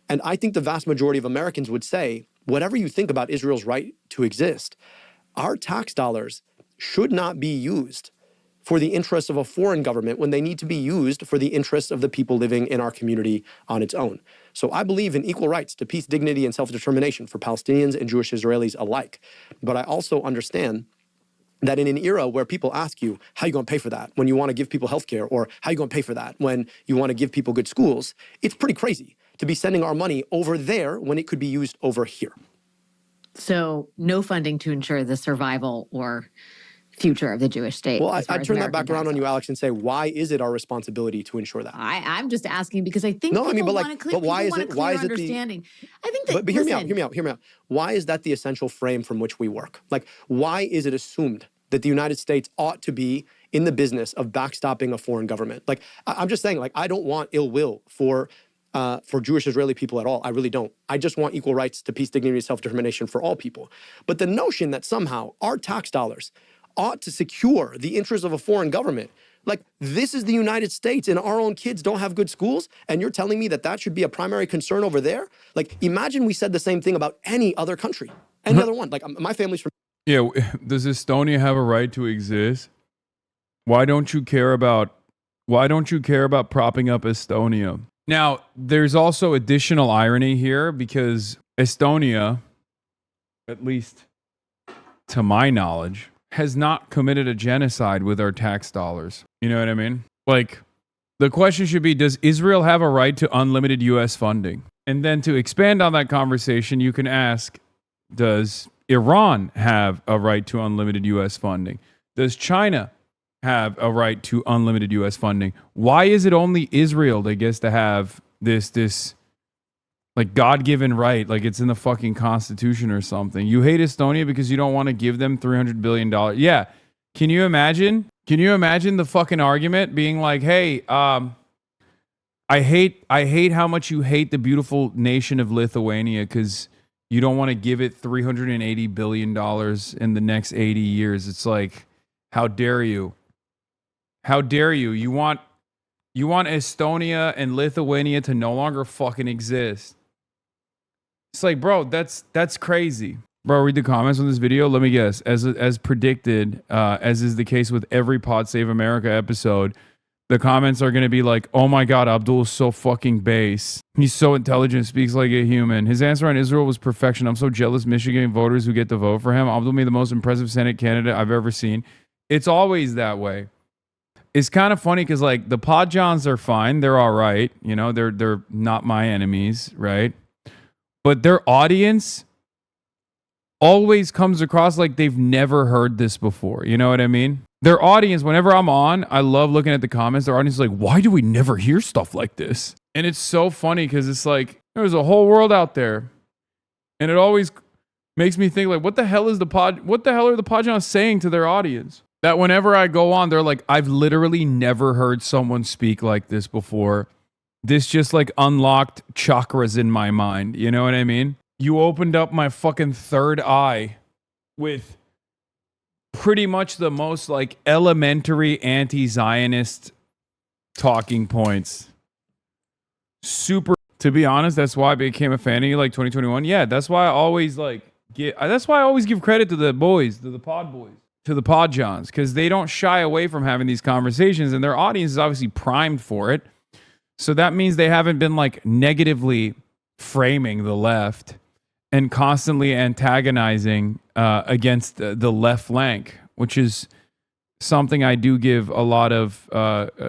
And I think the vast majority of Americans would say, whatever you think about Israel's right to exist, our tax dollars should not be used for the interests of a foreign government when they need to be used for the interests of the people living in our community on its own. So I believe in equal rights to peace, dignity, and self-determination for Palestinians and Jewish Israelis alike. But I also understand that in an era where people ask you, how are you going to pay for that when you want to give people healthcare, or how are you going to pay for that when you want to give people good schools, it's pretty crazy to be sending our money over there when it could be used over here. So no funding to ensure the survival or future of the Jewish state. Well, I turn that back around on you, Alex, and say, why is it our responsibility to ensure that? I'm just asking because I think why is it understanding. I think that, but hear me out. Why is that the essential frame from which we work? Like, why is it assumed that the United States ought to be in the business of backstopping a foreign government? Like, I'm just saying, like, I don't want ill will for Jewish Israeli people at all. I really don't. I just want equal rights to peace, dignity, and self-determination for all people. But the notion that somehow our tax dollars ought to secure the interests of a foreign government, like, this is the United States and our own kids don't have good schools, and you're telling me that that should be a primary concern over there? Like, imagine we said the same thing about any other country, any other one. Like, my family's from... Yeah, does Estonia have a right to exist? Why don't you care about propping up Estonia? Now, there's also additional irony here because Estonia, at least to my knowledge, has not committed a genocide with our tax dollars. You know what I mean? Like, the question should be, does Israel have a right to unlimited U.S. funding? And then to expand on that conversation, you can ask, does Iran have a right to unlimited U.S. funding? Does China have a right to unlimited U.S. funding? Why is it only Israel that gets to have this like God-given right, like it's in the fucking Constitution or something? You hate Estonia because you don't want to give them $300 billion. Yeah. Can you imagine the fucking argument being like, hey, I hate how much you hate the beautiful nation of Lithuania because you don't want to give it $380 billion in the next 80 years. It's like, how dare you? How dare you? You want Estonia and Lithuania to no longer fucking exist. It's like, bro, that's crazy. Bro, read the comments on this video. Let me guess. As predicted, as is the case with every Pod Save America episode, the comments are going to be like, oh my God, Abdul is so fucking base. He's so intelligent, speaks like a human. His answer on Israel was perfection. I'm so jealous Michigan voters who get to vote for him. Abdul made the most impressive Senate candidate I've ever seen. It's always that way. It's kind of funny because, like, the Pod Johns are fine. They're all right. You know, they're not my enemies, right? But their audience always comes across like they've never heard this before. You know what I mean? Their audience, whenever I'm on, I love looking at the comments. Their audience is like, why do we never hear stuff like this? And it's so funny because it's like, there's a whole world out there. And it always makes me think, like, what the hell are the Pod Johns saying to their audience? That whenever I go on, they're like, I've literally never heard someone speak like this before. This just like unlocked chakras in my mind. You know what I mean? you opened up my fucking third eye with pretty much the most like elementary anti-Zionist talking points. Super. To be honest, that's why I became a fan of you like 2021. Yeah, that's why I always give credit to the boys, to the pod boys, to the pod johns, because they don't shy away from having these conversations, and their audience is obviously primed for it. So that means they haven't been like negatively framing the left and constantly antagonizing against the left flank, which is something I do give a lot of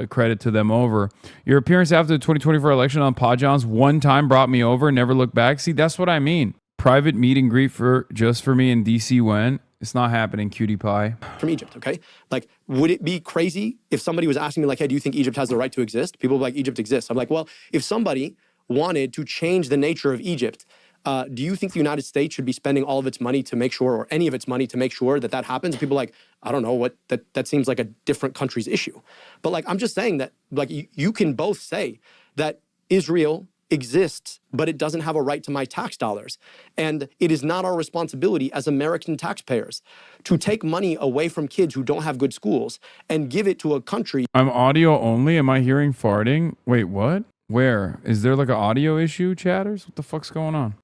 credit to them over. Your appearance after the 2024 election on Podjohns one time brought me over, never looked back. See, that's what I mean. Private meet and greet just for me in DC when? It's not happening, cutie pie. From Egypt, okay? Like, would it be crazy if somebody was asking me like, hey, do you think Egypt has the right to exist? People would be like, Egypt exists. I'm like, well, if somebody wanted to change the nature of Egypt, do you think the United States should be spending all of its money to make sure, or any of its money to make sure that that happens? People are like, I don't know, what that seems like a different country's issue. But like, I'm just saying that like you can both say that Israel exists, but it doesn't have a right to my tax dollars. And it is not our responsibility as American taxpayers to take money away from kids who don't have good schools and give it to a country. I'm audio only. Am I hearing farting? Wait, what? Where? Is there like an audio issue, chatters? What the fuck's going on?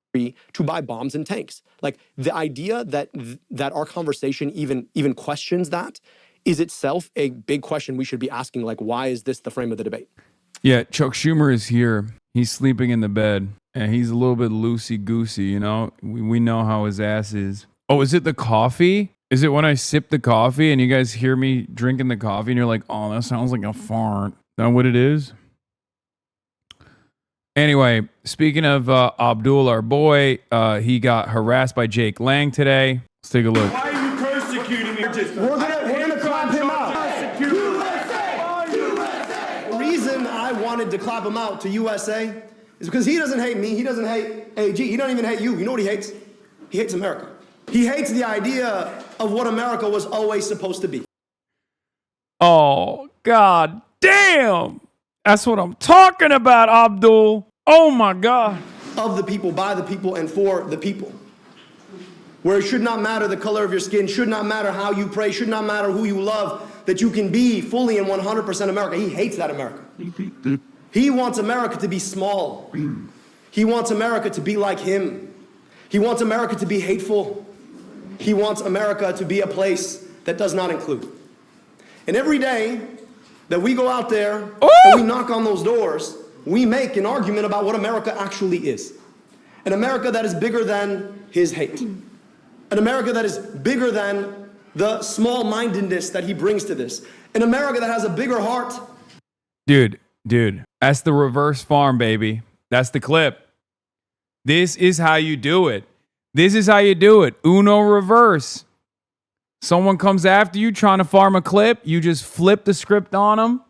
To buy bombs and tanks. Like the idea that our conversation even questions that is itself a big question we should be asking. Like, why is this the frame of the debate? Yeah, Chuck Schumer is here. He's sleeping in the bed and he's a little bit loosey-goosey, you know? We know how his ass is. Oh, is it the coffee? Is it when I sip the coffee and you guys hear me drinking the coffee and you're like, oh, that sounds like a fart? Is that what it is? Anyway, speaking of Abdul, our boy, he got harassed by Jake Lang today. Let's take a look. Why are you persecuting me? We're gonna clap him out. The reason I wanted to clap him out to USA is because he doesn't hate me. He doesn't hate AG. He don't even hate you. You know what he hates? He hates America. He hates the idea of what America was always supposed to be. Oh, God damn. That's what I'm talking about, Abdul. Oh, my God. Of the people, by the people, and for the people. Where it should not matter the color of your skin, should not matter how you pray, should not matter who you love, that you can be fully and 100% America. He hates that America. He wants America to be small. He wants America to be like him. He wants America to be hateful. He wants America to be a place that does not include. And every day that we go out there and we knock on those doors, we make an argument about what America actually is. An America that is bigger than his hate. An America that is bigger than the small-mindedness that he brings to this. An America that has a bigger heart. Dude, that's the reverse farm, baby. That's the clip. This is how you do it. This is how you do it. Uno reverse. Someone comes after you trying to farm a clip. You just flip the script on them.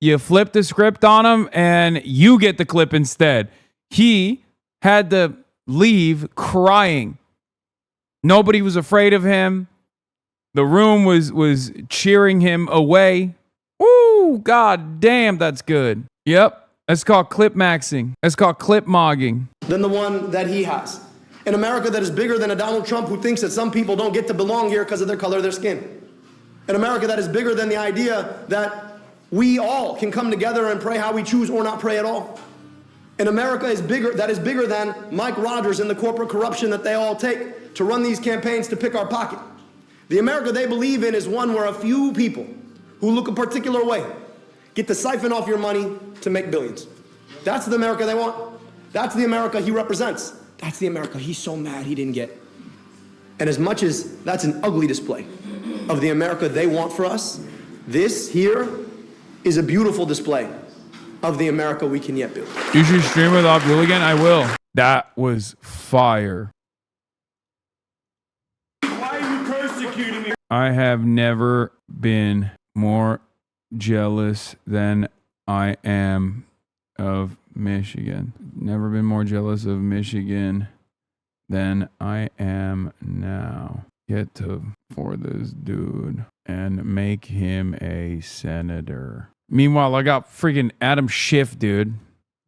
You flip the script on them and you get the clip instead. He had to leave crying. Nobody was afraid of him. The room was cheering him away. Ooh, God damn, that's good. Yep, that's called clip maxing. That's called clip mogging. Than the one that he has. An America that is bigger than a Donald Trump who thinks that some people don't get to belong here because of their color of their skin. An America that is bigger than the idea that we all can come together and pray how we choose or not pray at all. An America is bigger than Mike Rogers and the corporate corruption that they all take to run these campaigns to pick our pocket. The America they believe in is one where a few people who look a particular way get to siphon off your money to make billions. That's the America they want. That's the America he represents. That's the America he's so mad he didn't get. And as much as that's an ugly display of the America they want for us, this here is a beautiful display of the America we can yet build. You should stream with Abdul again? I will. That was fire. Why are you persecuting me? I have never been more jealous than I am of Michigan. Never been more jealous of Michigan than I am now. Get to for this dude and make him a senator. Meanwhile, I got freaking Adam Schiff, dude.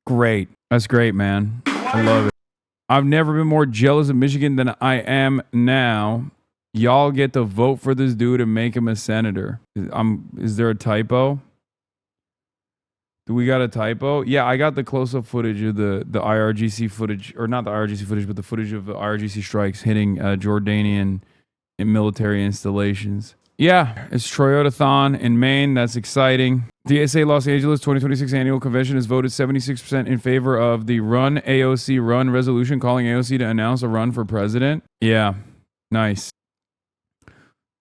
Great. That's great, man. I love it. I've never been more jealous of Michigan than I am now. Y'all get to vote for this dude and make him a senator. Is there a typo? Do we got a typo? Yeah, I got the close-up footage of the IRGC footage, or not the IRGC footage, but the footage of the IRGC strikes hitting Jordanian military installations. Yeah, it's Toyotathon in Maine. That's exciting. The DSA Los Angeles 2026 annual convention has voted 76% in favor of the Run AOC Run resolution, calling AOC to announce a run for president. Yeah, nice.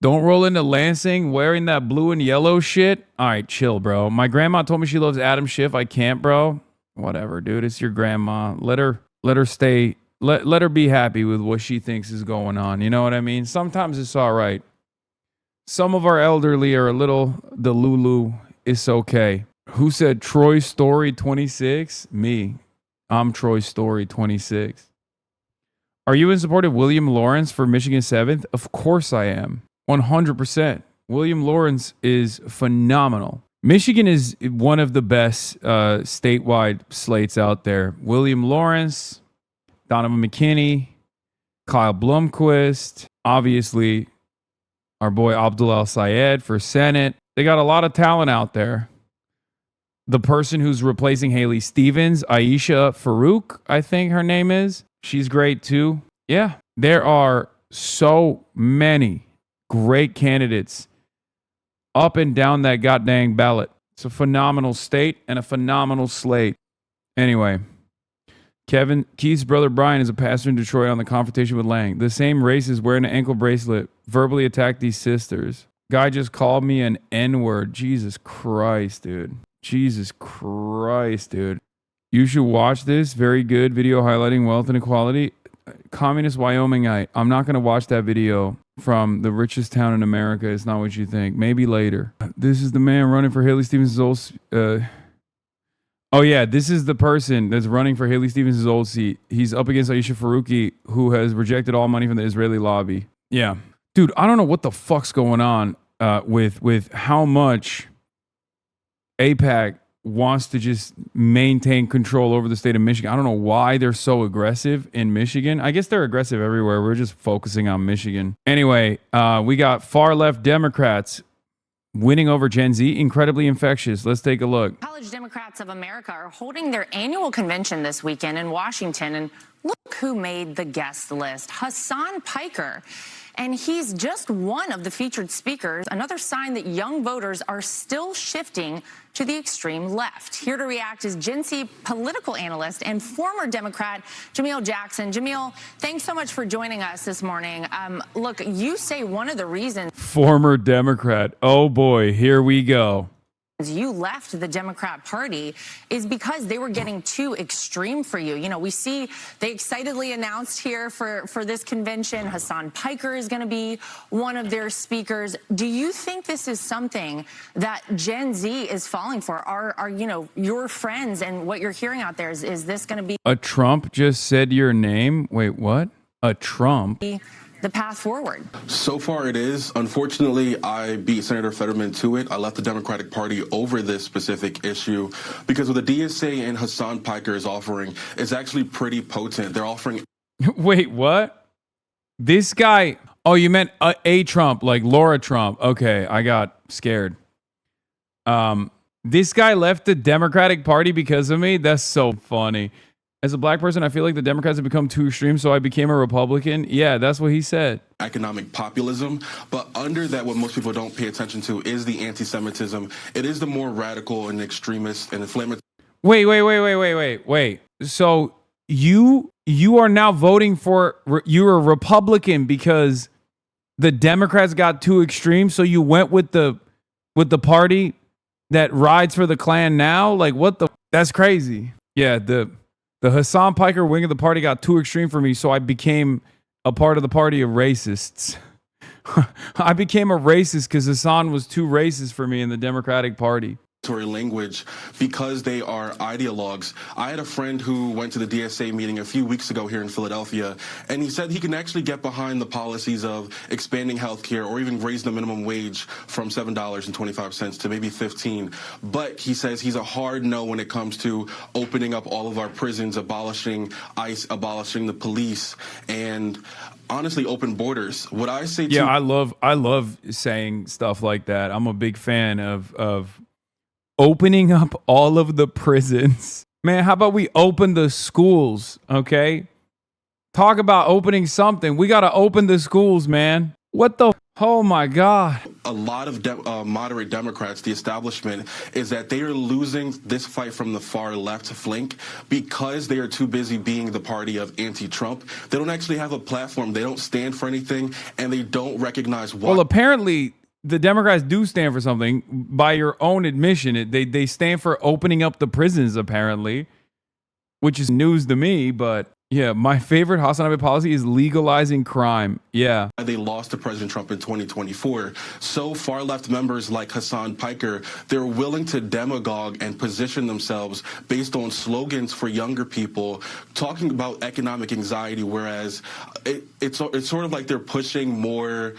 Don't roll into Lansing wearing that blue and yellow shit. All right, chill, bro. My grandma told me she loves Adam Schiff. I can't, bro. Whatever, dude. It's your grandma. Let her stay. Let her be happy with what she thinks is going on. You know what I mean? Sometimes it's all right. Some of our elderly are a little delulu. It's okay. Who said Troy Story 26? Me. I'm Troy Story 26. Are you in support of William Lawrence for Michigan 7th? Of course I am. 100%. William Lawrence is phenomenal. Michigan is one of the best statewide slates out there. William Lawrence, Donovan McKinney, Kyle Blumquist, obviously our boy Abdul El-Sayed for Senate. They got a lot of talent out there. The person who's replacing Haley Stevens, Aisha Farouk, I think her name is. She's great too. Yeah, there are so many great candidates up and down that goddamn ballot. It's a phenomenal state and a phenomenal slate. Anyway, Keith's brother Brian is a pastor in Detroit on the confrontation with Lang. The same racist wearing an ankle bracelet verbally attacked these sisters. Guy just called me an N-word. Jesus Christ, dude. Jesus Christ, dude. You should watch this. Very good video highlighting wealth inequality. Communist Wyomingite. I'm not going to watch that video from the richest town in America. It's not what you think. Maybe later. This is the man running for Haley Stevens' old... Oh, yeah. This is the person that's running for Haley Stevens' old seat. He's up against Aisha Faruqi, who has rejected all money from the Israeli lobby. Yeah. Dude, I don't know what the fuck's going on with how much AIPAC wants to just maintain control over the state of Michigan. I don't know why they're so aggressive in Michigan. I guess they're aggressive everywhere. We're just focusing on Michigan. Anyway, we got far left Democrats winning over Gen Z. Incredibly infectious. Let's take a look. College Democrats of America are holding their annual convention this weekend in Washington. And look who made the guest list. Hasan Piker. And he's just one of the featured speakers, another sign that young voters are still shifting to the extreme left. Here to react is Gen Z political analyst and former Democrat Jamil Jackson. Jamil, thanks so much for joining us this morning. Look, you say one of the reasons... Former Democrat. Oh boy, here we go. You left the Democrat Party is because they were getting too extreme for you. You know, we see they excitedly announced here for this convention, Hasan Piker is going to be one of their speakers. Do you think this is something that Gen Z is falling for? Are you know, your friends and what you're hearing out there, is this going to be... A Trump just said your name? Wait, what? A Trump? The path forward? So far it is. Unfortunately, I beat Senator Fetterman to it. I left the Democratic Party over this specific issue because what the DSA and Hasan Piker is offering is actually pretty potent. They're offering... Wait, what? This guy... Oh, you meant a Trump, like Laura Trump. Okay, I got scared. This guy left the Democratic Party because of me? That's so funny. As a black person, I feel like the Democrats have become too extreme, so I became a Republican. Yeah, that's what he said. Economic populism, but under that, what most people don't pay attention to is the anti-Semitism. It is the more radical and extremist and inflammatory. Wait. So you are now voting for, you're a Republican because the Democrats got too extreme, so you went with the party that rides for the Klan now? Like, what the? That's crazy. Yeah, the Hasan Piker wing of the party got too extreme for me, so I became a part of the party of racists. I became a racist because Hasan was too racist for me in the Democratic Party. language because they are ideologues. I had a friend who went to the DSA meeting a few weeks ago here in Philadelphia, and he said he can actually get behind the policies of expanding healthcare or even raise the minimum wage from $7.25 to maybe $15. But he says he's a hard no when it comes to opening up all of our prisons, abolishing ICE, abolishing the police, and honestly open borders. What I say to I love saying stuff like that. I'm a big fan of opening up all of the prisons. Man, how about we open the schools, okay? Talk about opening something. We got to open the schools, man. What the? Oh, my God. a lot of moderate Democrats, the establishment, is that they are losing this fight from the far left flank because they are too busy being the party of anti-Trump. They don't actually have a platform. They don't stand for anything, and they don't recognize why. Well, apparently the Democrats do stand for something. By your own admission, they stand for opening up the prisons, apparently, which is news to me, but yeah, my favorite HasanAbi policy is legalizing crime. Yeah. They lost to President Trump in 2024. So far left members like Hasan Piker, they're willing to demagogue and position themselves based on slogans for younger people, talking about economic anxiety, whereas it's sort of like they're pushing more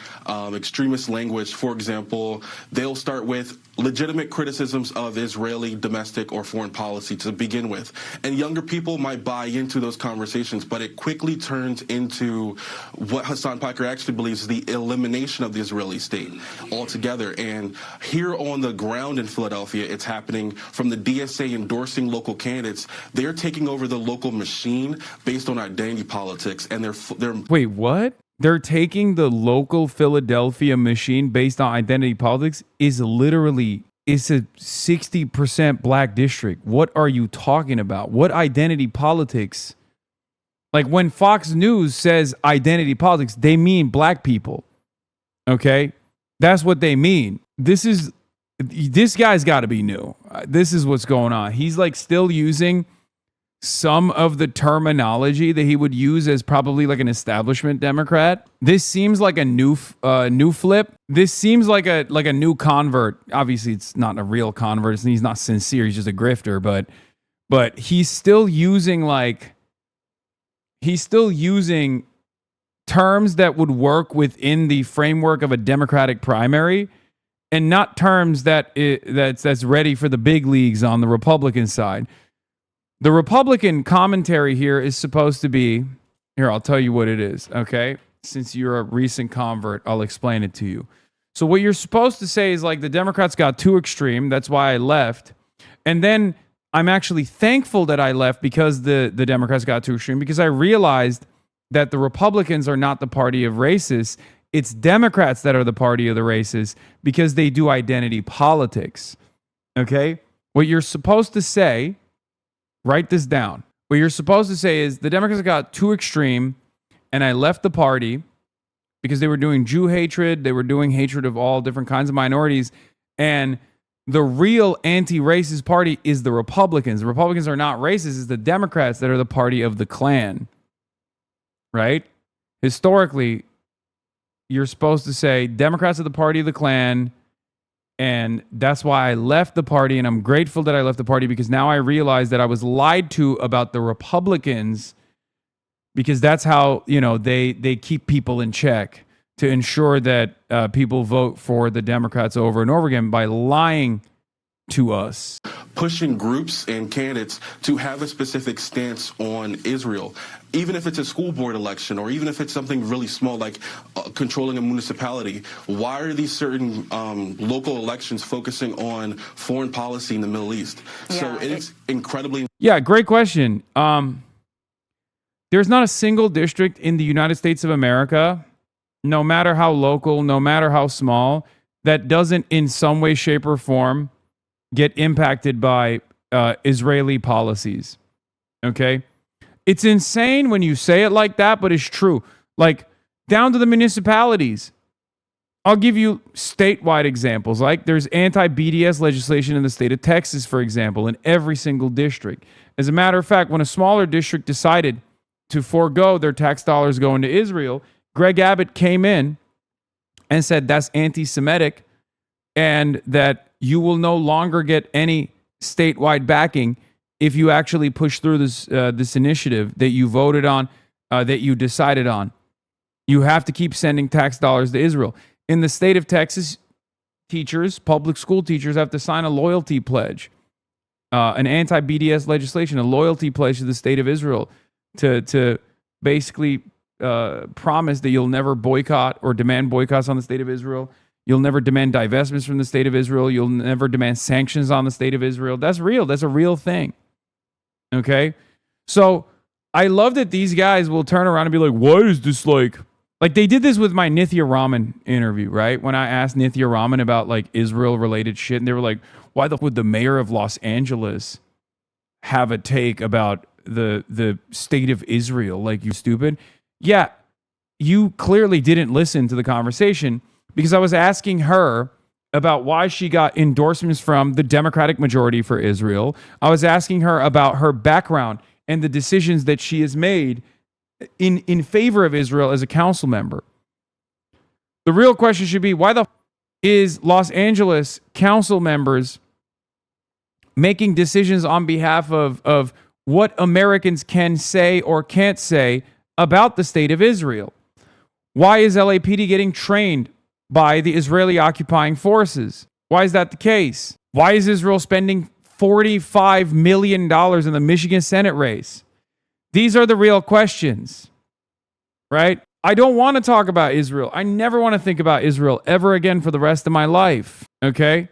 extremist language. For example, they'll start with legitimate criticisms of Israeli domestic or foreign policy to begin with. And younger people might buy into those conversations, but it quickly turns into what Hasan Piker actually believes is the elimination of the Israeli state altogether. And here on the ground in Philadelphia, it's happening from the DSA endorsing local candidates. They're taking over the local machine based on identity politics. And they're Wait, what? They're taking the local Philadelphia machine based on identity politics it's a 60% black district. What are you talking about? What identity politics? Like when Fox News says identity politics, they mean black people. Okay? That's what they mean. This guy's got to be new. This is what's going on. He's like still using some of the terminology that he would use as probably like an establishment Democrat. This seems like a new flip. This seems like a new convert. Obviously, it's not a real convert. He's not sincere. He's just a grifter. But he's still using terms that would work within the framework of a Democratic primary, and not terms that's ready for the big leagues on the Republican side. The Republican commentary here is supposed to be, here, I'll tell you what it is, okay? Since you're a recent convert, I'll explain it to you. So what you're supposed to say is like the Democrats got too extreme, that's why I left. And then I'm actually thankful that I left because the Democrats got too extreme, because I realized that the Republicans are not the party of racists. It's Democrats that are the party of the racists because they do identity politics, okay? What you're supposed to say, write this down. What you're supposed to say is the Democrats got too extreme and I left the party because they were doing Jew hatred. They were doing hatred of all different kinds of minorities. And the real anti-racist party is the Republicans. The Republicans are not racist. It's the Democrats that are the party of the Klan. Right? Historically, you're supposed to say Democrats are the party of the Klan. And that's why I left the party, and I'm grateful that I left the party because now I realize that I was lied to about the Republicans, because that's how, they keep people in check to ensure that people vote for the Democrats over and over again by lying to us. Pushing groups and candidates to have a specific stance on Israel, even if it's a school board election or even if it's something really small like controlling a municipality. Why are these certain local elections focusing on foreign policy in the Middle East? Yeah, so it's incredibly... Yeah, great question. There's not a single district in the United States of America, no matter how local, no matter how small, that doesn't in some way, shape, or form get impacted by Israeli policies. Okay? It's insane when you say it like that, but it's true. Like, down to the municipalities. I'll give you statewide examples. Like, there's anti-BDS legislation in the state of Texas, for example, in every single district. As a matter of fact, when a smaller district decided to forego their tax dollars going to Israel, Greg Abbott came in and said that's anti-Semitic and that you will no longer get any statewide backing if you actually push through this initiative that you voted on, that you decided on. You have to keep sending tax dollars to Israel. In the state of Texas, teachers, public school teachers, have to sign a loyalty pledge, an anti-BDS legislation, a loyalty pledge to the state of Israel to basically promise that you'll never boycott or demand boycotts on the state of Israel. You'll never demand divestments from the state of Israel. You'll never demand sanctions on the state of Israel. That's real. That's a real thing. Okay? So I love that these guys will turn around and be like, why is this like they did this with my Nithya Raman interview, right? When I asked Nithya Raman about like Israel related shit, and they were like, why would the mayor of Los Angeles have a take about the state of Israel? Like, you stupid. Yeah, you clearly didn't listen to the conversation, because I was asking her about why she got endorsements from the Democratic majority for Israel. I was asking her about her background and the decisions that she has made in favor of Israel as a council member. The real question should be, why the is Los Angeles council members making decisions on behalf of what Americans can say or can't say about the state of Israel? Why is LAPD getting trained by the Israeli occupying forces? Why is that the case? Why is Israel spending $45 million in the Michigan Senate race? These are the real questions, right? I don't want to talk about Israel. I never want to think about Israel ever again for the rest of my life, okay?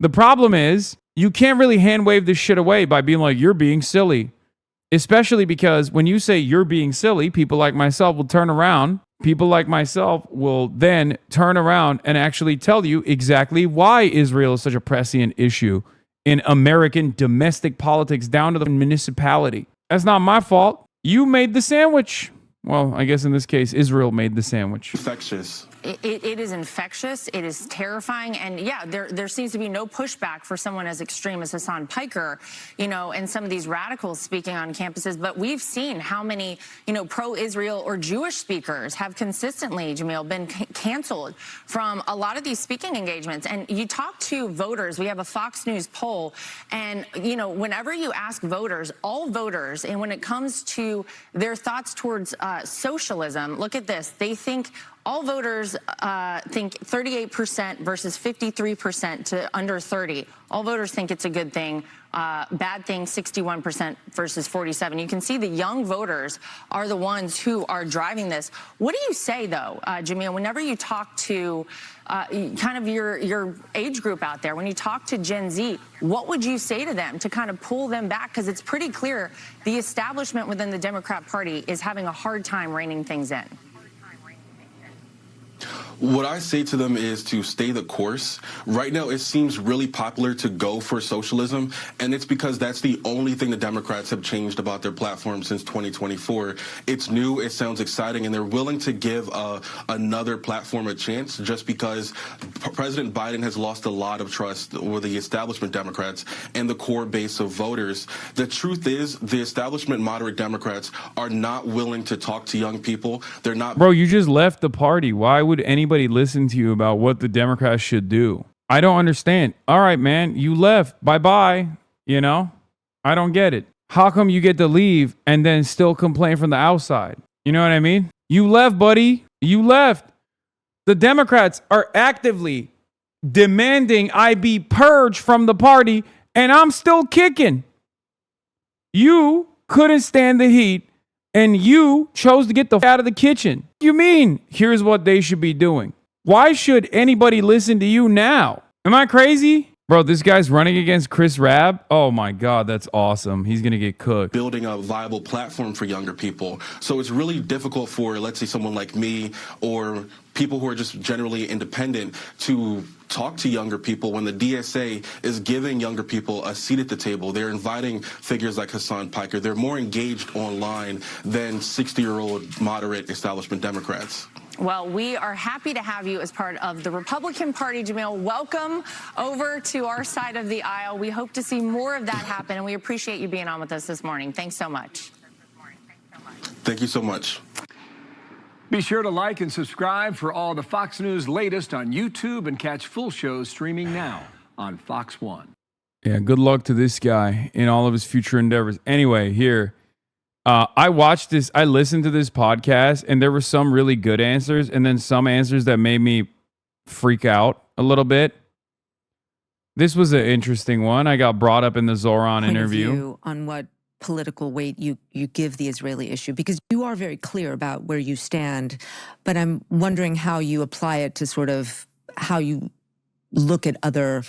The problem is, you can't really hand wave this shit away by being like, you're being silly. Especially because when you say you're being silly, people like myself will turn around. People like myself will then turn around and actually tell you exactly why Israel is such a prescient issue in American domestic politics down to the municipality. That's not my fault. You made the sandwich. Well, I guess in this case, Israel made the sandwich. Infectious. It is infectious. It is terrifying. And yeah, there seems to be no pushback for someone as extreme as Hasan Piker, and some of these radicals speaking on campuses. But we've seen how many, pro-Israel or Jewish speakers have consistently, Jamil, been canceled from a lot of these speaking engagements. And you talk to voters. We have a Fox News poll. And, whenever you ask voters, all voters, and when it comes to their thoughts towards socialism, look at this. They think all voters think 38% versus 53% to under 30. All voters think it's a good thing. Bad thing, 61% versus 47%. You can see the young voters are the ones who are driving this. What do you say, though, Jamil, whenever you talk to kind of your age group out there, when you talk to Gen Z, what would you say to them to kind of pull them back? Because it's pretty clear the establishment within the Democrat Party is having a hard time reining things in. What I say to them is to stay the course. Right now, it seems really popular to go for socialism, and it's because that's the only thing the Democrats have changed about their platform since 2024. It's new, it sounds exciting, and they're willing to give another platform a chance just because President Biden has lost a lot of trust with the establishment Democrats and the core base of voters. The truth is, the establishment moderate Democrats are not willing to talk to young people. They're not. Bro, you just left the party. Why would anybody listen to you about what the Democrats should do? I don't understand. All right, man, you left. Bye-bye. I don't get it. How come you get to leave and then still complain from the outside? You know what I mean? You left, buddy. You left. The Democrats are actively demanding I be purged from the party, and I'm still kicking. You couldn't stand the heat, and you chose to get the out of the kitchen. You mean, here's what they should be doing. Why should anybody listen to you now? Am I crazy? Bro, this guy's running against Chris Rabb. Oh my God, that's awesome. He's going to get cooked. Building a viable platform for younger people. So it's really difficult for, let's say, someone like me or people who are just generally independent to talk to younger people when the DSA is giving younger people a seat at the table. They're inviting figures like Hasan Piker. They're more engaged online than 60-year-old moderate establishment Democrats. Well, we are happy to have you as part of the Republican Party, Jamil. Welcome over to our side of the aisle. We hope to see more of that happen, and we appreciate you being on with us this morning. Thanks so much. Thank you so much. Be sure to like and subscribe for all the Fox News latest on YouTube and catch full shows streaming now. on Fox 1. Yeah, good luck to this guy in all of his future endeavors. Anyway, here, I listened to this podcast, and there were some really good answers, and then some answers that made me freak out a little bit. This was an interesting one. I got brought up in the Zohran interview. On what political weight you give the Israeli issue, because you are very clear about where you stand, but I'm wondering how you apply it to sort of how you look at other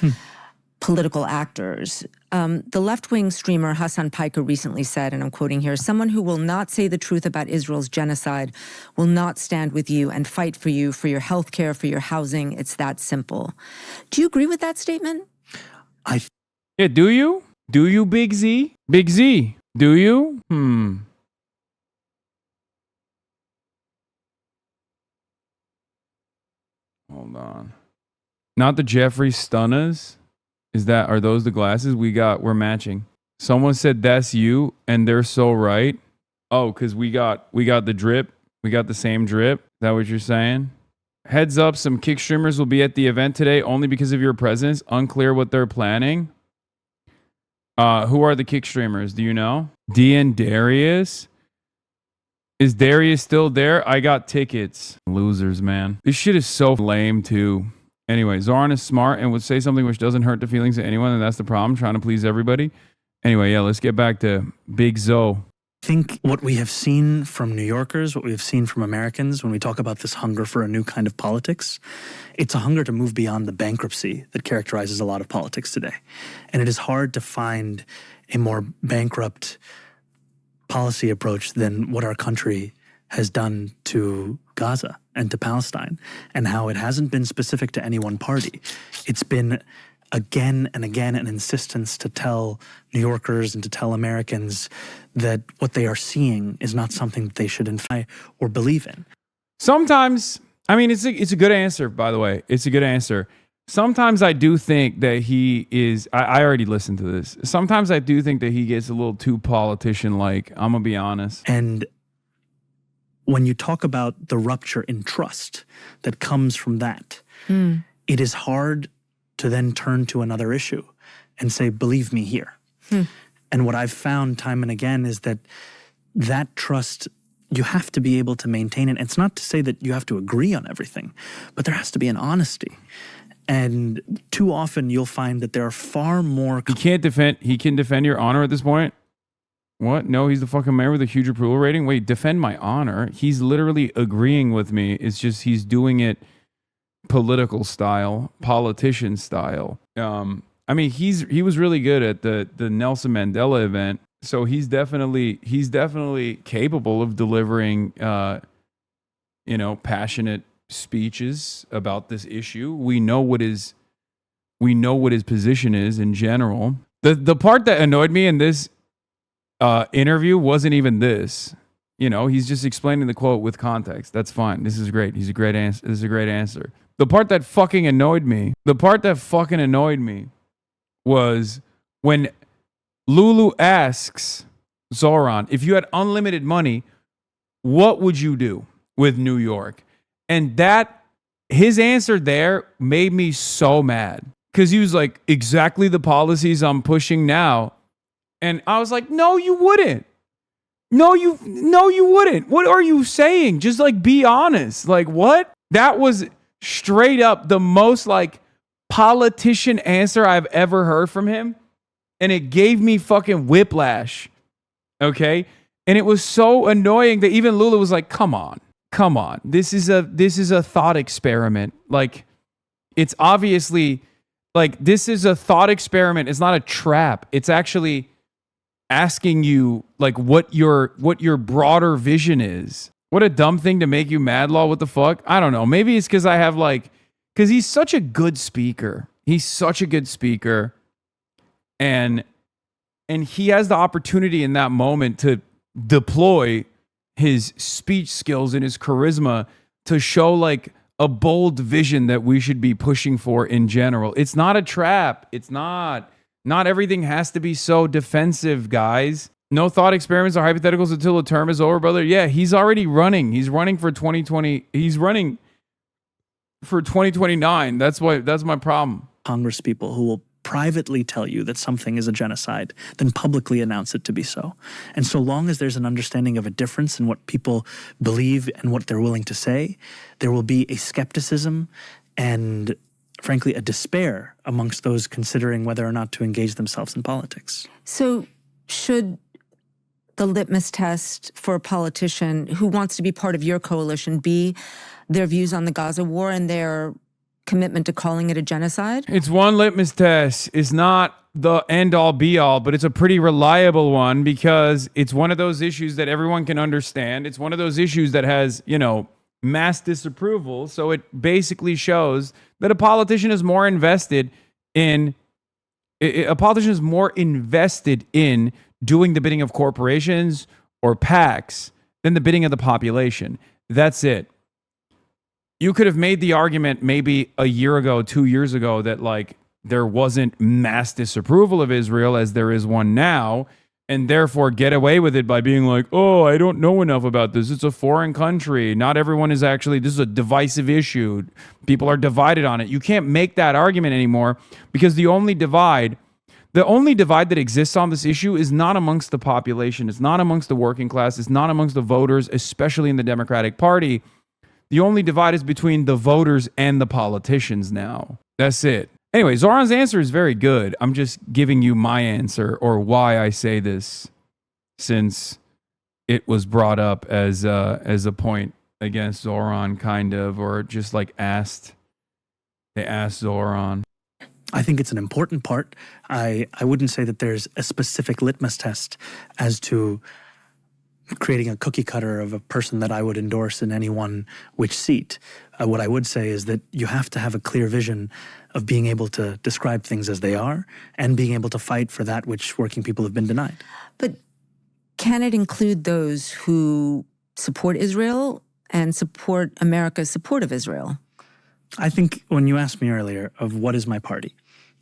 political actors. The left-wing streamer Hasan Piker recently said, and I'm quoting here, "Someone who will not say the truth about Israel's genocide will not stand with you and fight for you, for your health care, for your housing. It's that simple." Do you agree with that statement? Yeah, do you? Do you, Big Z? Big Z, do you? Hold on. Not the Jeffrey Stunners? Are those the glasses we're matching? Someone said that's you, and they're so right. Oh, because we got the drip. We got the same drip. Is that what you're saying? Heads up, some kick streamers will be at the event today only because of your presence. Unclear what they're planning. Who are the kick streamers? Do you know? D and Darius? Is Darius still there? I got tickets. Losers, man. This shit is so lame, too. Anyway, Zohran is smart and would say something which doesn't hurt the feelings of anyone, and that's the problem, trying to please everybody. Anyway, yeah, let's get back to Big Zo. I think what we have seen from New Yorkers, what we have seen from Americans, when we talk about this hunger for a new kind of politics, it's a hunger to move beyond the bankruptcy that characterizes a lot of politics today. And it is hard to find a more bankrupt policy approach than what our country has done to Gaza and to Palestine, and how it hasn't been specific to any one party. It's been again and again an insistence to tell New Yorkers and to tell Americans that what they are seeing is not something that they should infer or believe in. Sometimes, I mean, it's a good answer, by the way. It's a good answer. Sometimes I do think that he is, I already listened to this. Sometimes I do think that he gets a little too politician-like. I'm going to be honest. And when you talk about the rupture in trust that comes from that, it is hard to then turn to another issue and say, believe me here. And what I've found time and again is that trust, you have to be able to maintain it. It's not to say that you have to agree on everything, but there has to be an honesty. And too often you'll find that there are far more... He can defend your honor at this point? What? No, he's the fucking mayor with a huge approval rating? Wait, defend my honor? He's literally agreeing with me. It's just he's doing it political style, politician style. I mean, he was really good at the Nelson Mandela event, so he's definitely capable of delivering passionate speeches about this issue. We know what his position is in general. The part that annoyed me in this interview wasn't even this. He's just explaining the quote with context. That's fine. This is great. This is a great answer. The part that fucking annoyed me was when Lulu asks Zohran, if you had unlimited money, what would you do with New York? And his answer there made me so mad, because he was like, exactly the policies I'm pushing now. And I was like, no, you wouldn't. No, you wouldn't. What are you saying? Just be honest. What? That was straight up the most politician answer I've ever heard from him. And it gave me fucking whiplash. Okay? And it was so annoying that even Lula was like, come on. This is a thought experiment. It's obviously this is a thought experiment. It's not a trap. It's actually asking you what your broader vision is. What a dumb thing to make you mad, Law. What the fuck? I don't know. Maybe it's because I have because he's such a good speaker. And he has the opportunity in that moment to deploy his speech skills and his charisma to show a bold vision that we should be pushing for in general. It's not a trap. It's not. Not everything has to be so defensive, guys. No thought experiments or hypotheticals until the term is over, brother. Yeah, he's already running. He's running for 2020. He's running for 2029. That's my problem. Congress people who will privately tell you that something is a genocide, then publicly announce it to be so. And so long as there's an understanding of a difference in what people believe and what they're willing to say, there will be a skepticism and, frankly, a despair amongst those considering whether or not to engage themselves in politics. So should the litmus test for a politician who wants to be part of your coalition be their views on the Gaza war and their commitment to calling it a genocide? It's one litmus test. It's not the end all be all, but it's a pretty reliable one because it's one of those issues that everyone can understand. It's one of those issues that has, mass disapproval. So it basically shows that a politician is more invested in doing the bidding of corporations or PACs than the bidding of the population. That's it. You could have made the argument maybe a year ago, 2 years ago, that there wasn't mass disapproval of Israel as there is one now, and therefore get away with it by being like, oh, I don't know enough about this. It's a foreign country. Not everyone is actually, this is a divisive issue. People are divided on it. You can't make that argument anymore because the only divide that exists on this issue is not amongst the population. It's not amongst the working class. It's not amongst the voters, especially in the Democratic Party. The only divide is between the voters and the politicians now. That's it. Anyway, Zohran's answer is very good. I'm just giving you my answer or why I say this, since it was brought up as a point against Zohran, kind of, or just they asked Zohran. I think it's an important part. I wouldn't say that there's a specific litmus test as to creating a cookie cutter of a person that I would endorse in any one which seat. What I would say is that you have to have a clear vision of being able to describe things as they are and being able to fight for that which working people have been denied. But can it include those who support Israel and support America's support of Israel? I think when you asked me earlier of what is my party,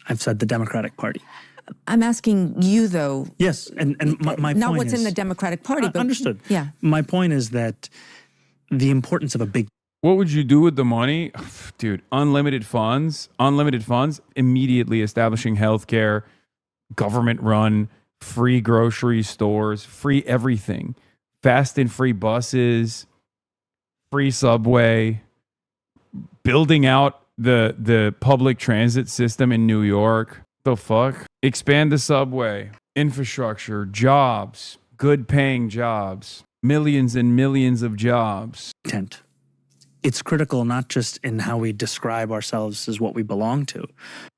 I've said the Democratic Party. I'm asking you, though. Yes, and my point not what's is, in the Democratic Party, but understood. Yeah. My point is that the importance of a big. What would you do with the money? Dude, unlimited funds, immediately establishing healthcare, government run, free grocery stores, free everything, fast and free buses, free subway, building out the public transit system in New York. The fuck? Expand the subway, infrastructure, jobs, good paying jobs, millions and millions of jobs. It's critical not just in how we describe ourselves as what we belong to.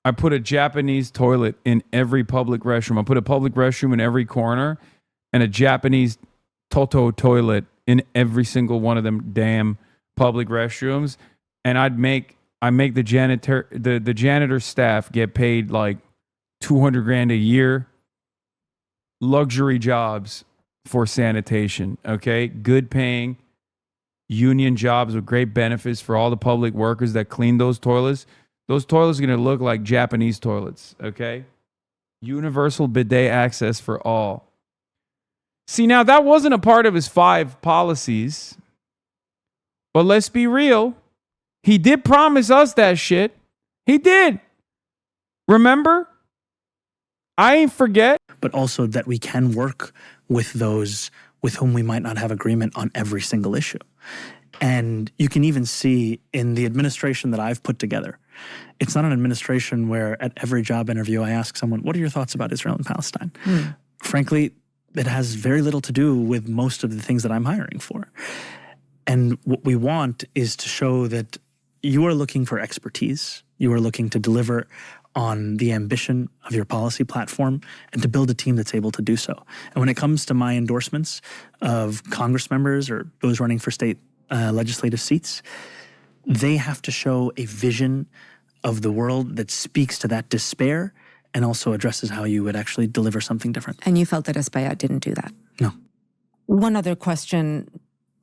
I put a Japanese toilet in every public restroom. I put a public restroom in every corner and a Japanese Toto toilet in every single one of them damn public restrooms. And I make the janitor staff get paid $200,000 a year, luxury jobs for sanitation, okay? Good paying union jobs with great benefits for all the public workers that clean those toilets. Those toilets are going to look like Japanese toilets, okay? Universal bidet access for all. See, now that wasn't a part of his 5 policies, but let's be real. He did promise us that shit. He did. Remember? I ain't forget. But also that we can work with those with whom we might not have agreement on every single issue. And you can even see in the administration that I've put together, it's not an administration where at every job interview I ask someone, what are your thoughts about Israel and Palestine? Frankly, it has very little to do with most of the things that I'm hiring for. And what we want is to show that you are looking for expertise, you are looking to deliver on the ambition of your policy platform and to build a team that's able to do so. And when it comes to my endorsements of Congress members or those running for state legislative seats, they have to show a vision of the world that speaks to that despair and also addresses how you would actually deliver something different. And you felt that Espaillat didn't do that? No. One other question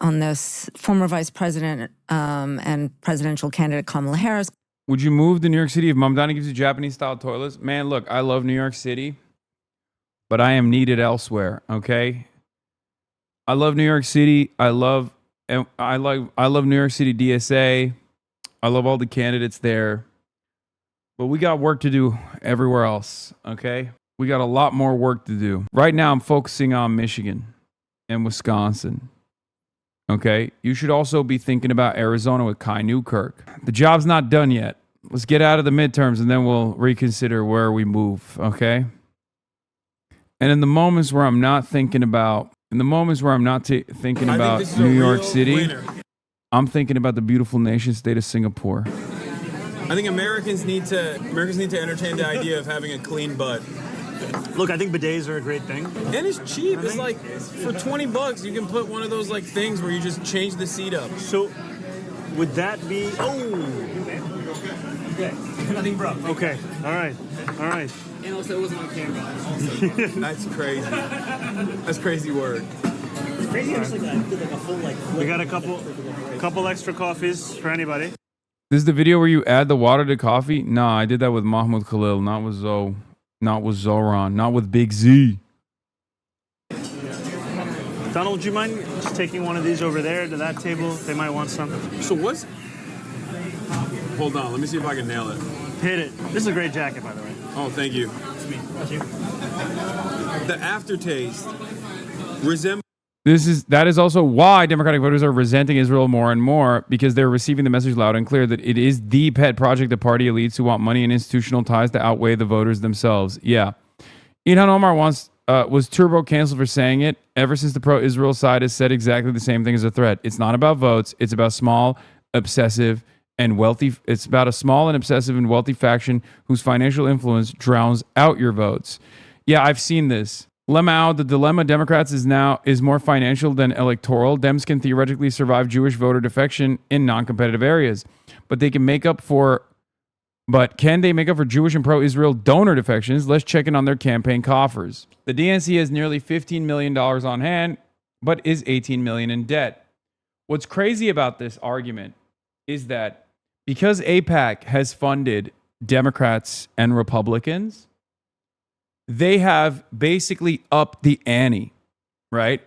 on this. Former Vice President and presidential candidate Kamala Harris. Would you move to New York City if Mamdani gives you Japanese-style toilets? Man, look, I love New York City, but I am needed elsewhere, okay? I love New York City. I love New York City DSA. I love all the candidates there. But we got work to do everywhere else, okay? We got a lot more work to do. Right now, I'm focusing on Michigan and Wisconsin, okay? You should also be thinking about Arizona with Kai Newkirk. The job's not done yet. Let's get out of the midterms and then we'll reconsider where we move, okay? And in the moments where I'm not thinking about, thinking about New York City, I'm thinking about the beautiful nation state of Singapore. I think Americans need to entertain the idea of having a clean butt. Look, I think bidets are a great thing. And it's cheap. It's like for $20 you can put one of those like things where you just change the seat up. So would that be Nothing broke. Okay. All right. And also it wasn't on camera. That's crazy. That's crazy word. Crazy. Like a full we got a couple extra coffees for anybody. This is the video where you add the water to coffee? Nah, I did that with Mahmoud Khalil, not with Zohran, not with Big Z. Donald, would you mind just taking one of these over there to that table? They might want some. So what's... Hold on, let me see if I can nail it. Hit it. This is a great jacket, by the way. Oh, thank you. Thank you. The aftertaste resembles... That is also why Democratic voters are resenting Israel more and more, because they're receiving the message loud and clear that it is the pet project of party elites who want money and institutional ties to outweigh the voters themselves. Yeah. Ilhan Omar was turbo canceled for saying it. Ever since the pro-Israel side has said exactly the same thing as a threat. It's not about votes. It's about small, obsessive, and wealthy. It's about a small and obsessive and wealthy faction whose financial influence drowns out your votes. Yeah, I've seen this. Lemao, the dilemma Democrats is more financial than electoral. Dems can theoretically survive Jewish voter defection in non-competitive areas, but can they make up for Jewish and pro-Israel donor defections? Let's check in on their campaign coffers. The DNC has nearly $15 million on hand, but is $18 million in debt. What's crazy about this argument is that because AIPAC has funded Democrats and Republicans, they have basically upped the ante, right?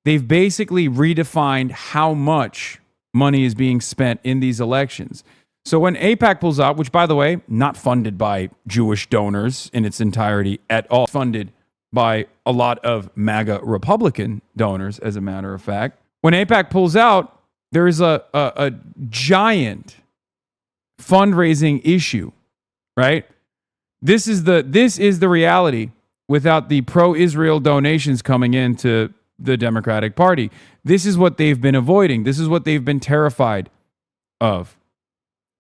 They've basically redefined how much money is being spent in these elections. So when AIPAC pulls out, which, by the way, not funded by Jewish donors in its entirety at all, funded by a lot of MAGA Republican donors, as a matter of fact. When AIPAC pulls out, there is a giant fundraising issue, right? This is the reality without the pro-Israel donations coming into the Democratic Party. This is what they've been avoiding. This is what they've been terrified of.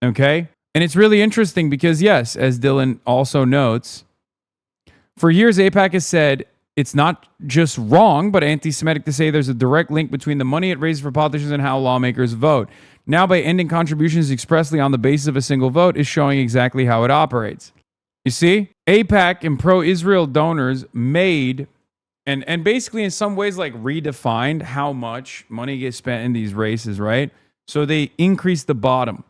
Okay? And it's really interesting because, yes, as Dylan also notes, for years AIPAC has said it's not just wrong, but anti-Semitic to say there's a direct link between the money it raises for politicians and how lawmakers vote. Now, by ending contributions expressly on the basis of a single vote, is showing exactly how it operates. You see, AIPAC and pro-Israel donors made and basically in some ways like redefined how much money gets spent in these races, right? So they increased the bottom,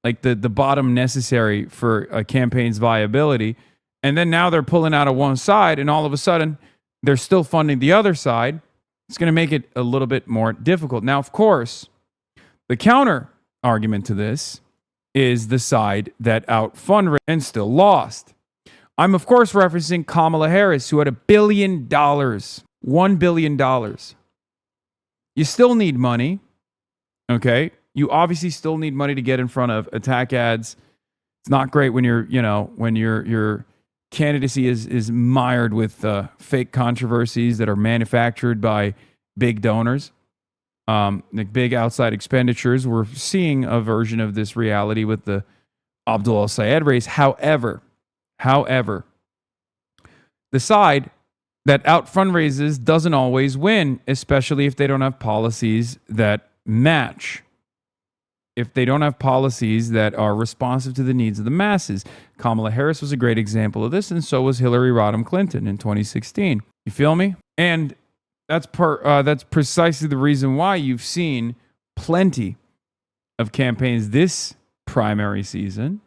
like the bottom necessary for a campaign's viability. And then now they're pulling out of one side and all of a sudden they're still funding the other side. It's going to make it a little bit more difficult. Now, of course, the counter argument to this is the side that out fundraised and still lost. I'm, of course, referencing Kamala Harris, who had $1 billion, $1 billion. You still need money, okay? You obviously still need money to get in front of attack ads. It's not great when your candidacy is mired with fake controversies that are manufactured by big donors. Like big outside expenditures. We're seeing a version of this reality with the Abdul al-Sayed race. However, the side that out fundraises doesn't always win, especially if they don't have policies that match. If they don't have policies that are responsive to the needs of the masses. Kamala Harris was a great example of this, and so was Hillary Rodham Clinton in 2016. You feel me? And that's precisely the reason why you've seen plenty of campaigns this primary season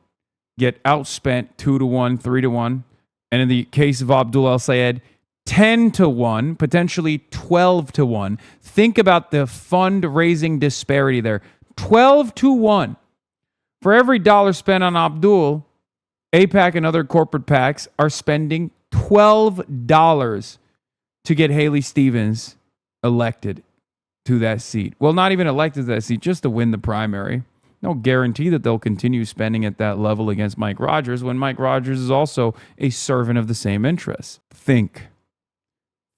get outspent 2-1, 3-1, and in the case of Abdul al-Sayed, 10-1, potentially 12-1. Think about the fundraising disparity there. 12-1. For every dollar spent on Abdul, AIPAC and other corporate PACs are spending $12 to get Haley Stevens elected to that seat. Well, not even elected to that seat, just to win the primary. No guarantee that they'll continue spending at that level against Mike Rogers when Mike Rogers is also a servant of the same interests. Think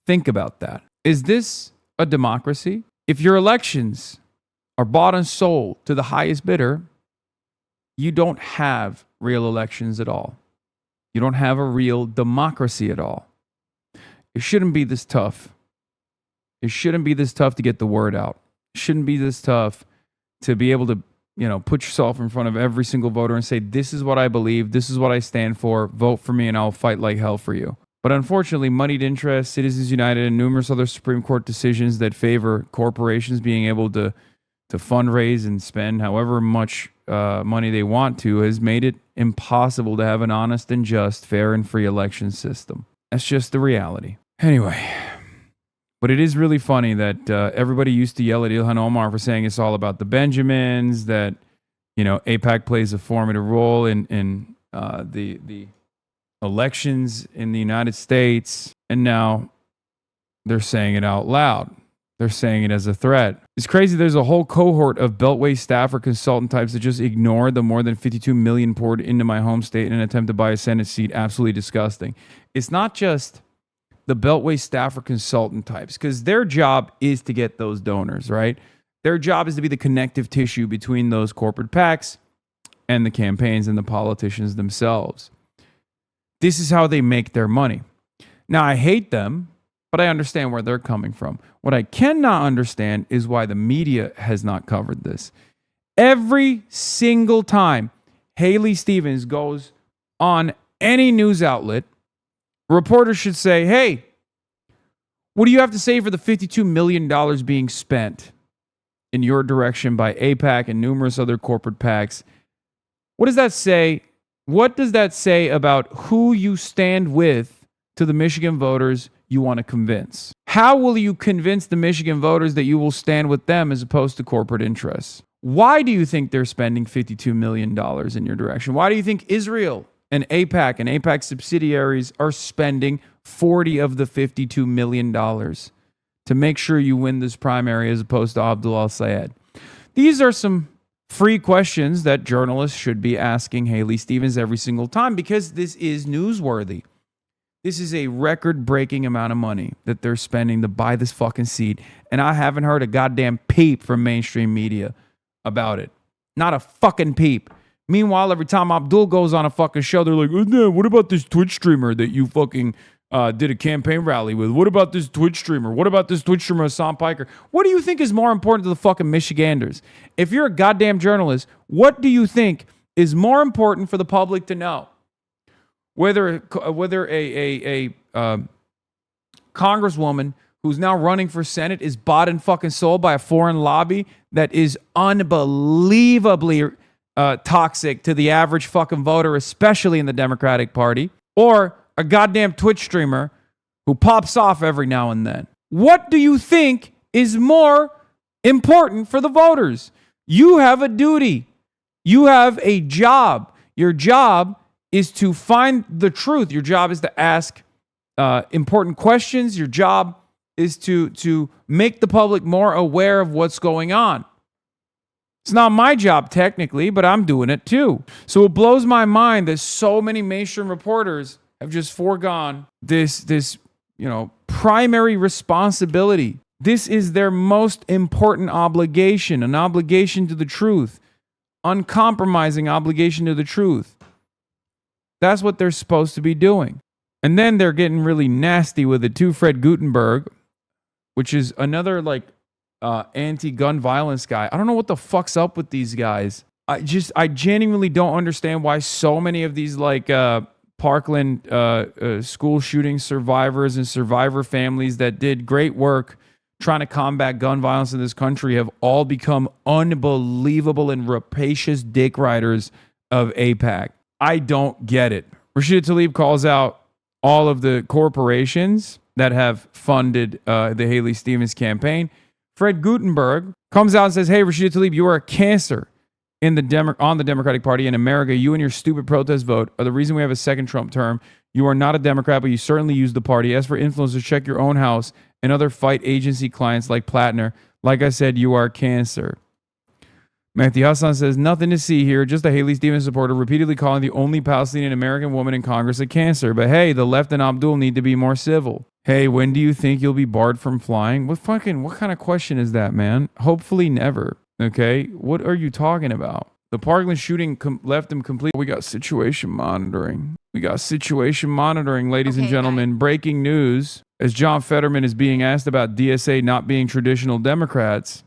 about that. Is this a democracy? If your elections are bought and sold to the highest bidder, you don't have real elections at all. You don't have a real democracy at all. It shouldn't be this tough. It shouldn't be this tough to get the word out. It shouldn't be this tough to be able to, put yourself in front of every single voter and say, this is what I believe, this is what I stand for, vote for me and I'll fight like hell for you. But unfortunately, moneyed interests, Citizens United, and numerous other Supreme Court decisions that favor corporations being able to fundraise and spend however much money they want to has made it impossible to have an honest and just, fair and free election system. That's just the reality. Anyway, but it is really funny that everybody used to yell at Ilhan Omar for saying it's all about the Benjamins, that, AIPAC plays a formative role in the elections in the United States, and now they're saying it out loud. They're saying it as a threat. It's crazy. There's a whole cohort of Beltway staff or consultant types that just ignore the more than $52 million poured into my home state in an attempt to buy a Senate seat. Absolutely disgusting. It's not just the Beltway staff or consultant types, because their job is to get those donors, right? Their job is to be the connective tissue between those corporate PACs and the campaigns and the politicians themselves. This is how they make their money. Now, I hate them, but I understand where they're coming from. What I cannot understand is why the media has not covered this. Every single time Haley Stevens goes on any news outlet, reporters should say, hey, what do you have to say for the $52 million being spent in your direction by AIPAC and numerous other corporate PACs? What does that say? What does that say about who you stand with to the Michigan voters you want to convince? How will you convince the Michigan voters that you will stand with them as opposed to corporate interests? Why do you think they're spending $52 million in your direction? Why do you think Israel and AIPAC subsidiaries are spending 40 of the $52 million to make sure you win this primary as opposed to Abdul al-Sayed? These are some free questions that journalists should be asking Haley Stevens every single time, because this is newsworthy. This is a record-breaking amount of money that they're spending to buy this fucking seat, and I haven't heard a goddamn peep from mainstream media about it. Not a fucking peep. Meanwhile, every time Abdul goes on a fucking show, they're like, oh, what about this Twitch streamer that you fucking did a campaign rally with? What about this Twitch streamer? What about this Twitch streamer, Hasan Piker? What do you think is more important to the fucking Michiganders? If you're a goddamn journalist, what do you think is more important for the public to know? Whether a congresswoman who's now running for Senate is bought and fucking sold by a foreign lobby that is unbelievably toxic to the average fucking voter, especially in the Democratic Party, or a goddamn Twitch streamer who pops off every now and then. What do you think is more important for the voters? You have a duty. You have a job. Your job is to find the truth. Your job is to ask important questions. Your job is to make the public more aware of what's going on. It's not my job technically, but I'm doing it too. So it blows my mind that so many mainstream reporters have just foregone this primary responsibility. This is their most important obligation, an obligation to the truth, uncompromising obligation to the truth. That's what they're supposed to be doing. And then they're getting really nasty with it too. Fred Gutenberg, which is another anti-gun violence guy. I don't know what the fuck's up with these guys. I genuinely don't understand why so many of these Parkland school shooting survivors and survivor families that did great work trying to combat gun violence in this country have all become unbelievable and rapacious dick riders of AIPAC. I don't get it. Rashida Tlaib calls out all of the corporations that have funded the Haley Stevens campaign. Fred Gutenberg comes out and says, hey, Rashida Tlaib, you are a cancer. on the Democratic Party in America, you and your stupid protest vote are the reason we have a second Trump term. You are not a Democrat, but you certainly use the party. As for influencers, check your own house and other fight agency clients like Plattner. Like I said, you are cancer. Matthew Hasan says, nothing to see here, just a Haley Stevens supporter repeatedly calling the only Palestinian American woman in Congress a cancer. But hey, the left and Abdul need to be more civil. Hey, when do you think you'll be barred from flying? What kind of question is that, man? Hopefully never. Okay? What are you talking about? The Parkland shooting left him complete. We got situation monitoring. Ladies and gentlemen. Breaking news. As John Fetterman is being asked about DSA not being traditional Democrats,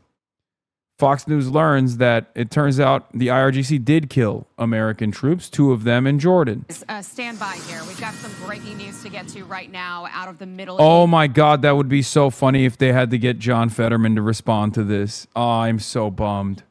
Fox News learns that it turns out the IRGC did kill American troops, 2 of them in Jordan. Stand by here. We've got some breaking news to get to right now out of the Middle Oh East. my God, that would be so funny if they had to get John Fetterman to respond to this. Oh, I'm so bummed.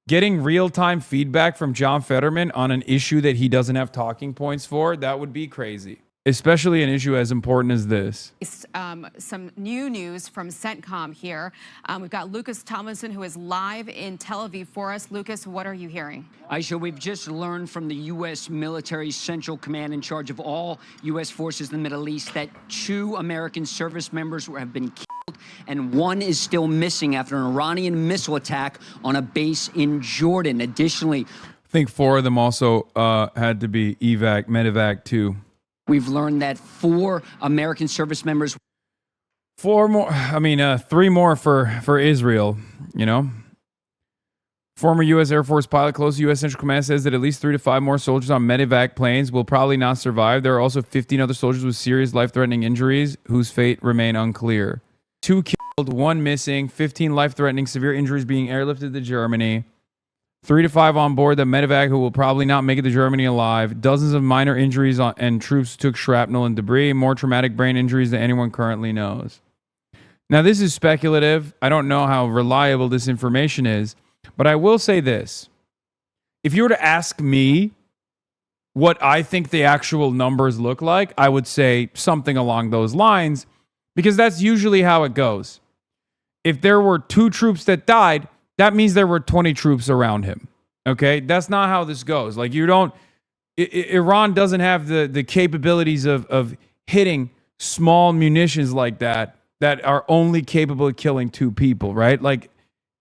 Getting real-time feedback from John Fetterman on an issue that he doesn't have talking points for, that would be crazy. Especially an issue as important as this. Some new news from CENTCOM here. We've got Lucas Tomlinson, who is live in Tel Aviv for us. Lucas, what are you hearing? Aisha, we've just learned from the U.S. military central command in charge of all U.S. forces in the Middle East that 2 American service members have been killed and 1 is still missing after an Iranian missile attack on a base in Jordan. Additionally, I think 4 of them also had to be medevac too. We've learned that 4 American service members. 3 more for Israel, you know. Former U.S. Air Force pilot close to U.S. Central Command says that at least 3 to 5 more soldiers on medevac planes will probably not survive. There are also 15 other soldiers with serious life-threatening injuries whose fate remain unclear. 2 killed, 1 missing, 15 life-threatening severe injuries being airlifted to Germany. 3 to 5 on board the medevac who will probably not make it to Germany alive. Dozens of minor injuries and troops took shrapnel and debris. More traumatic brain injuries than anyone currently knows. Now, this is speculative. I don't know how reliable this information is, but I will say this. If you were to ask me what I think the actual numbers look like, I would say something along those lines, because that's usually how it goes. If there were 2 troops that died, that means there were 20 troops around him. Okay? That's not how this goes. Like, Iran doesn't have the capabilities of hitting small munitions like that are only capable of killing 2 people, right? Like,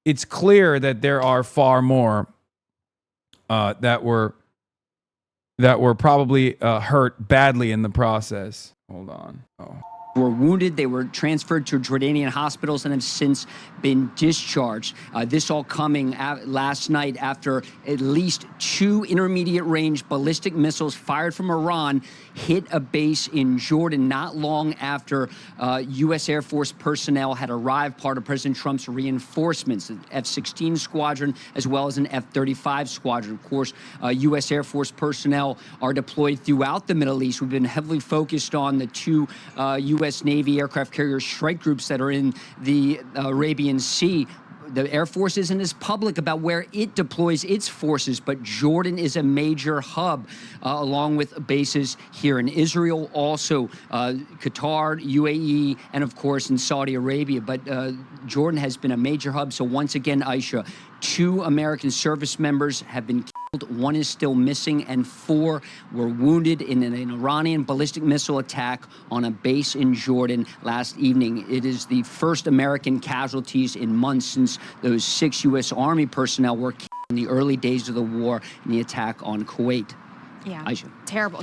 it's clear that there are far more that were probably hurt badly in the process. Hold on. Were wounded. They were transferred to Jordanian hospitals and have since been discharged. This all coming last night after at least 2 intermediate-range ballistic missiles fired from Iran hit a base in Jordan not long after U.S. Air Force personnel had arrived, part of President Trump's reinforcements, an F-16 squadron as well as an F-35 squadron. Of course, U.S. Air Force personnel are deployed throughout the Middle East. We've been heavily focused on the 2 U.S. Navy aircraft carrier strike groups that are in the Arabian Sea. The Air Force isn't as public about where it deploys its forces, but Jordan is a major hub, along with bases here in Israel, also Qatar, UAE, and of course in Saudi Arabia. But Jordan has been a major hub. So once again, Aisha, 2 American service members have been killed. 1 is still missing, and 4 were wounded in an Iranian ballistic missile attack on a base in Jordan last evening. It is the first American casualties in months since those 6 U.S. Army personnel were killed in the early days of the war in the attack on Kuwait. Yeah, Aisha.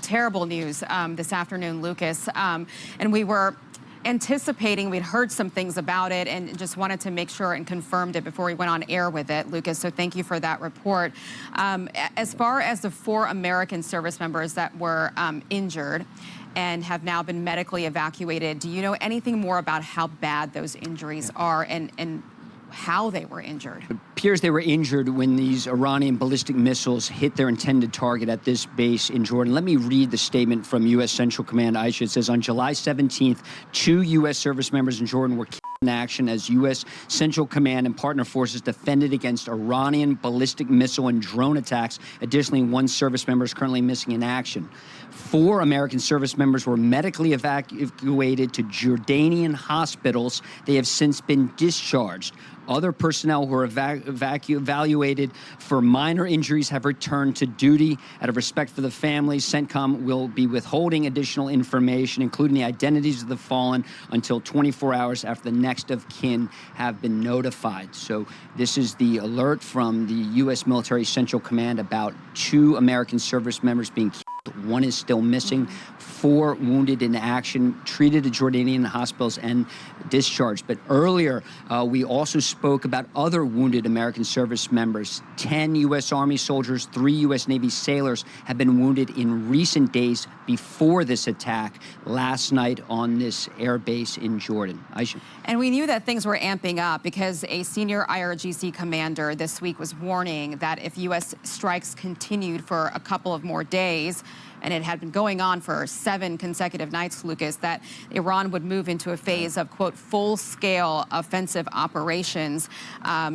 Terrible news this afternoon, Lucas. And we were anticipating, we'd heard some things about it and just wanted to make sure and confirmed it before we went on air with it, Lucas. So thank you for that report. As far as the 4 American service members that were injured and have now been medically evacuated, do you know anything more about how bad those injuries are and how they were injured? It appears they were injured when these Iranian ballistic missiles hit their intended target at this base in Jordan. Let me read the statement from U.S. Central Command, Aisha. It says, on July 17th, 2 U.S. service members in Jordan were killed in in action as U.S. Central Command and partner forces defended against Iranian ballistic missile and drone attacks. Additionally, one service member is currently missing in action. 4 American service members were medically evacuated to Jordanian hospitals. They have since been discharged. Other personnel who were evaluated for minor injuries have returned to duty. Out of respect for the families, CENTCOM will be withholding additional information, including the identities of the fallen, until 24 hours after the next of kin have been notified. So this is the alert from the U.S. Military Central Command about 2 American service members being killed. 1 is still missing, 4 wounded in action, treated at Jordanian hospitals and discharged. But earlier, we also spoke about other wounded American service members. 10 U.S. Army soldiers, 3 U.S. Navy sailors have been wounded in recent days before this attack last night on this air base in Jordan. Aisha. And we knew that things were amping up because a senior IRGC commander this week was warning that if U.S. strikes continued for a couple of more days, and it had been going on for 7 consecutive nights, Lucas, that Iran would move into a phase of, quote, full-scale offensive operations.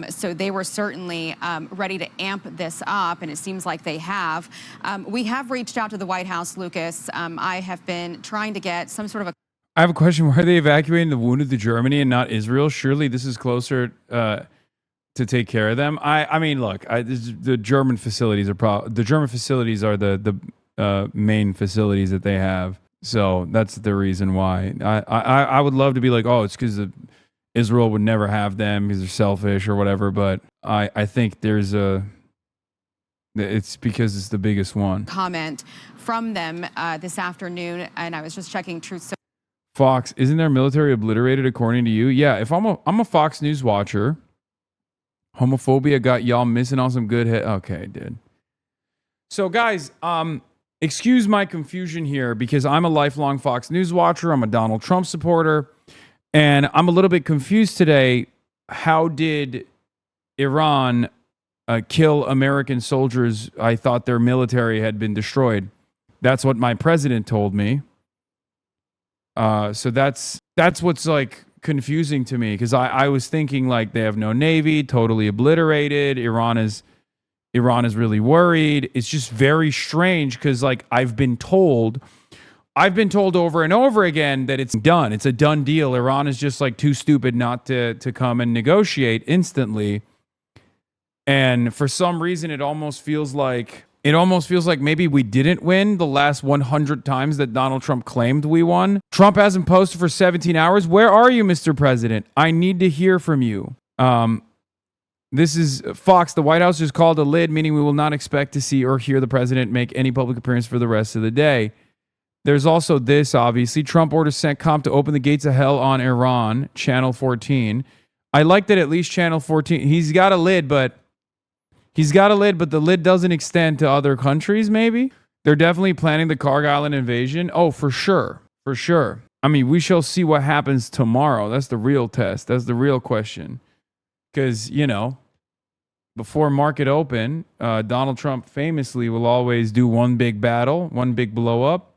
So they were certainly ready to amp this up, and it seems like they have. We have reached out to the White House, Lucas. I have been trying to get some sort of a... I have a question. Why are they evacuating the wounded to Germany and not Israel? Surely this is closer to take care of them. I mean, look, the German facilities are the main facilities that they have. So that's the reason why. I would love to be like, oh, it's because Israel would never have them because they're selfish or whatever. But I think it's because it's the biggest one. Comment from them this afternoon, and I was just checking Truth. Fox, isn't their military obliterated according to you? Yeah, if I'm a Fox News watcher, homophobia got y'all missing on some good hit. Okay, dude. So guys, excuse my confusion here because I'm a lifelong Fox News watcher. I'm a Donald Trump supporter, and I'm a little bit confused today. How did Iran kill American soldiers? I thought their military had been destroyed. That's what my president told me. So that's what's like confusing to me because I was thinking like they have no navy, totally obliterated. Iran is really worried. It's just very strange because like I've been told over and over again that it's done. It's a done deal. Iran is just like too stupid not to come and negotiate instantly. And for some reason, it almost feels like maybe we didn't win the last 100 times that Donald Trump claimed we won. Trump hasn't posted for 17 hours. Where are you, Mr. President? I need to hear from you. This is Fox. The White House just called a lid, meaning we will not expect to see or hear the president make any public appearance for the rest of the day. There's also this, obviously. Trump orders CENTCOM to open the gates of hell on Iran, Channel 14. I like that at least Channel 14, he's got a lid, but the lid doesn't extend to other countries, maybe? They're definitely planning the Karg Island invasion. Oh, for sure. For sure. I mean, we shall see what happens tomorrow. That's the real test. That's the real question. Because, before market open, Donald Trump famously will always do one big battle, one big blow up,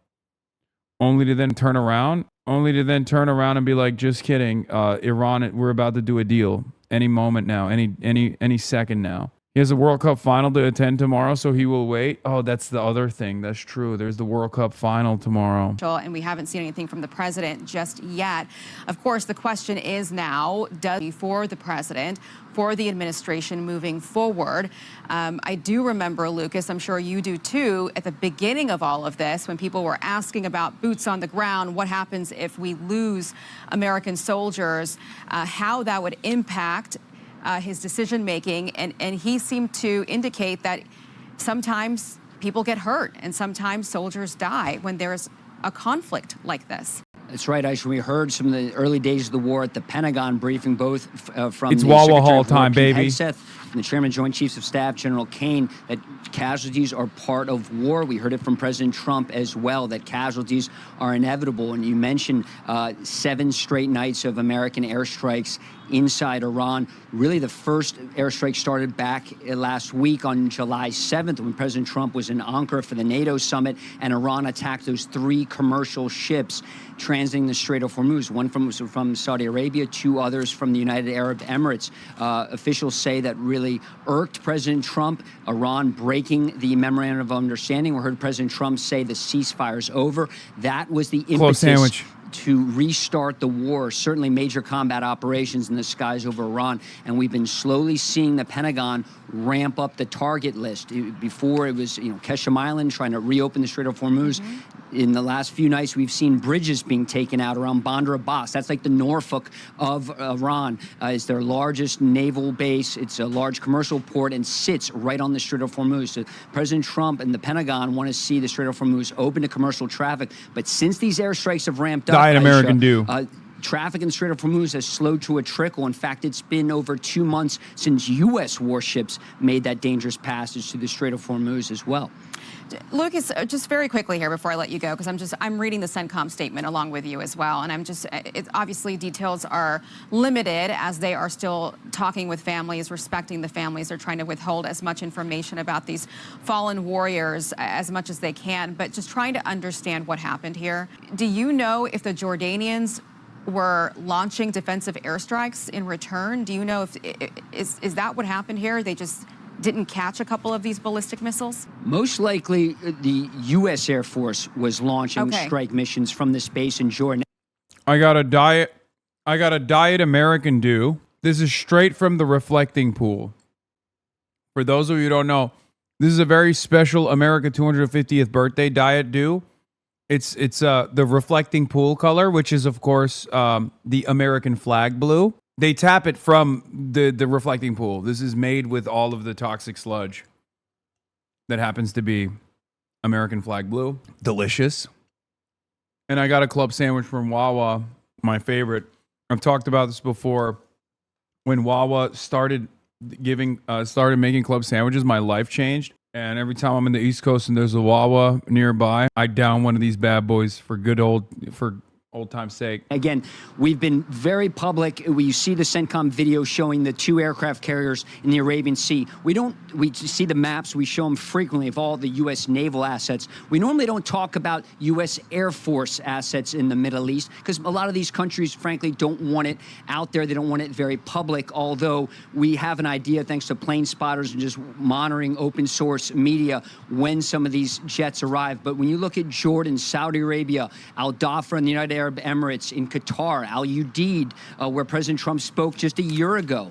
only to then turn around and be like, just kidding. Iran, we're about to do a deal any moment now, any second now. He has a World Cup final to attend tomorrow, so he will wait. Oh, that's the other thing. That's true. There's the World Cup final tomorrow. And we haven't seen anything from the president just yet. Of course, the question is now, for the president, for the administration moving forward. I do remember, Lucas, I'm sure you do too, at the beginning of all of this, when people were asking about boots on the ground, what happens if we lose American soldiers, how that would impact his decision-making, and he seemed to indicate that sometimes people get hurt and sometimes soldiers die when there's a conflict like this. That's right, Aisha. We heard some of the early days of the war at the Pentagon briefing, both from it's the Wawa Secretary Hall of War, time, Pete baby. Hegseth, and the Chairman of Joint Chiefs of Staff, General Kane, that casualties are part of war. We heard it from President Trump as well, that casualties are inevitable. And you mentioned 7 straight nights of American airstrikes inside Iran. Really, the first airstrike started back last week on July 7th when President Trump was in Ankara for the NATO summit, and Iran attacked those 3 commercial ships transiting the Strait of Hormuz, one from Saudi Arabia, 2 others from the United Arab Emirates. Officials say that really irked President Trump, Iran breaking the memorandum of understanding. We heard President Trump say the ceasefire's over. That was the impetus to restart the war, certainly major combat operations in the skies over Iran. And we've been slowly seeing the Pentagon ramp up the target list. Before it was, Keshem Island trying to reopen the Strait of Hormuz. In the last few nights, we've seen bridges being taken out around Bandar Abbas. That's like the Norfolk of Iran. It's their largest naval base. It's a large commercial port and sits right on the Strait of Hormuz. So President Trump and the Pentagon want to see the Strait of Hormuz open to commercial traffic. But since these airstrikes have ramped up, American do. Traffic in the Strait of Hormuz has slowed to a trickle. In fact, it's been over 2 months since U.S. warships made that dangerous passage to the Strait of Hormuz as well. Lucas, just very quickly here before I let you go, because I'm reading the CENTCOM statement along with you as well, and obviously details are limited as they are still talking with families, respecting the families. They're trying to withhold as much information about these fallen warriors as much as they can, but just trying to understand what happened here. Do you know if the Jordanians were launching defensive airstrikes in return? Do you know is that what happened here? They just didn't catch a couple of these ballistic missiles? Most likely, the U.S. Air Force was launching strike missions from this base in Jordan. I got a diet American Dew. This is straight from the reflecting pool. For those of you who don't know, this is a very special America 250th birthday Diet Dew. It's the reflecting pool color, which is of course the American flag blue. They tap it from the reflecting pool. This is made with all of the toxic sludge that happens to be American flag blue. Delicious. And I got a club sandwich from Wawa, my favorite. I've talked about this before. When Wawa started making club sandwiches, my life changed. And every time I'm in the East Coast and there's a Wawa nearby, I down one of these bad boys for old time's sake. Again, we've been very public. We see the CENTCOM video showing the 2 aircraft carriers in the Arabian Sea. We see the maps. We show them frequently of all the U.S. naval assets. We normally don't talk about U.S. Air Force assets in the Middle East because a lot of these countries, frankly, don't want it out there. They don't want it very public, although we have an idea, thanks to plane spotters and just monitoring open source media, when some of these jets arrive. But when you look at Jordan, Saudi Arabia, Al Dhafra and the United Arab Emirates, in Qatar, Al Udeid, where President Trump spoke just a year ago,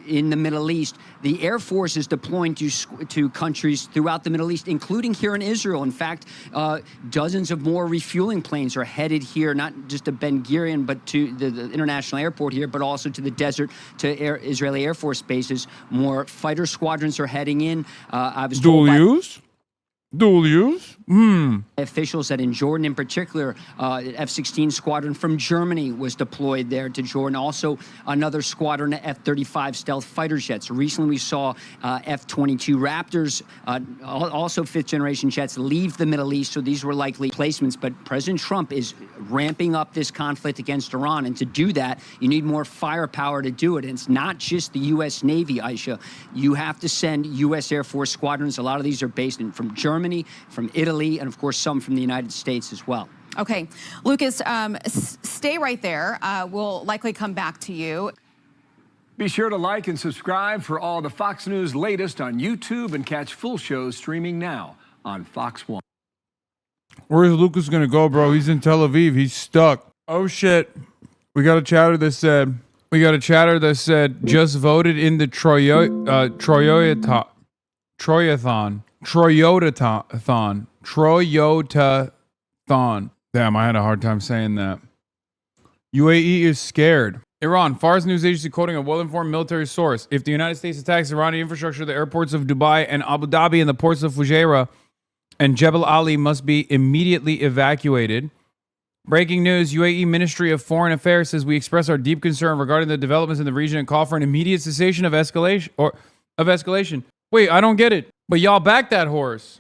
in the Middle East, the Air Force is deploying to countries throughout the Middle East, including here in Israel. In fact, dozens of more refueling planes are headed here, not just to Ben Gurion, but to the international airport here, but also to the desert, to Israeli Air Force bases. More fighter squadrons are heading in. I was told Dual use? Officials that in Jordan in particular, F-16 squadron from Germany was deployed there to Jordan. Also, another squadron of F-35 stealth fighter jets. Recently, we saw F-22 Raptors, also fifth-generation jets, leave the Middle East, so these were likely placements. But President Trump is ramping up this conflict against Iran, and to do that, you need more firepower to do it. And it's not just the U.S. Navy, Aisha. You have to send U.S. Air Force squadrons. A lot of these are based from Germany, from Italy, and of course some from the United States as well. Okay, Lucas, stay right there. We'll likely come back to you. Be sure to like and subscribe for all the Fox News latest on YouTube and catch full shows streaming now on Fox 1. Where's Lucas gonna go, bro? He's in Tel Aviv. He's stuck. Oh shit. We got a chatter that said just voted in the Troyotathon. Damn, I had a hard time saying that. UAE is scared. Iran, Fars news agency quoting a well-informed military source. If the United States attacks Iranian infrastructure, the airports of Dubai and Abu Dhabi and the ports of Fujairah and Jebel Ali must be immediately evacuated. Breaking news, UAE Ministry of Foreign Affairs says we express our deep concern regarding the developments in the region and call for an immediate cessation of escalation. Wait, I don't get it. But y'all back that horse.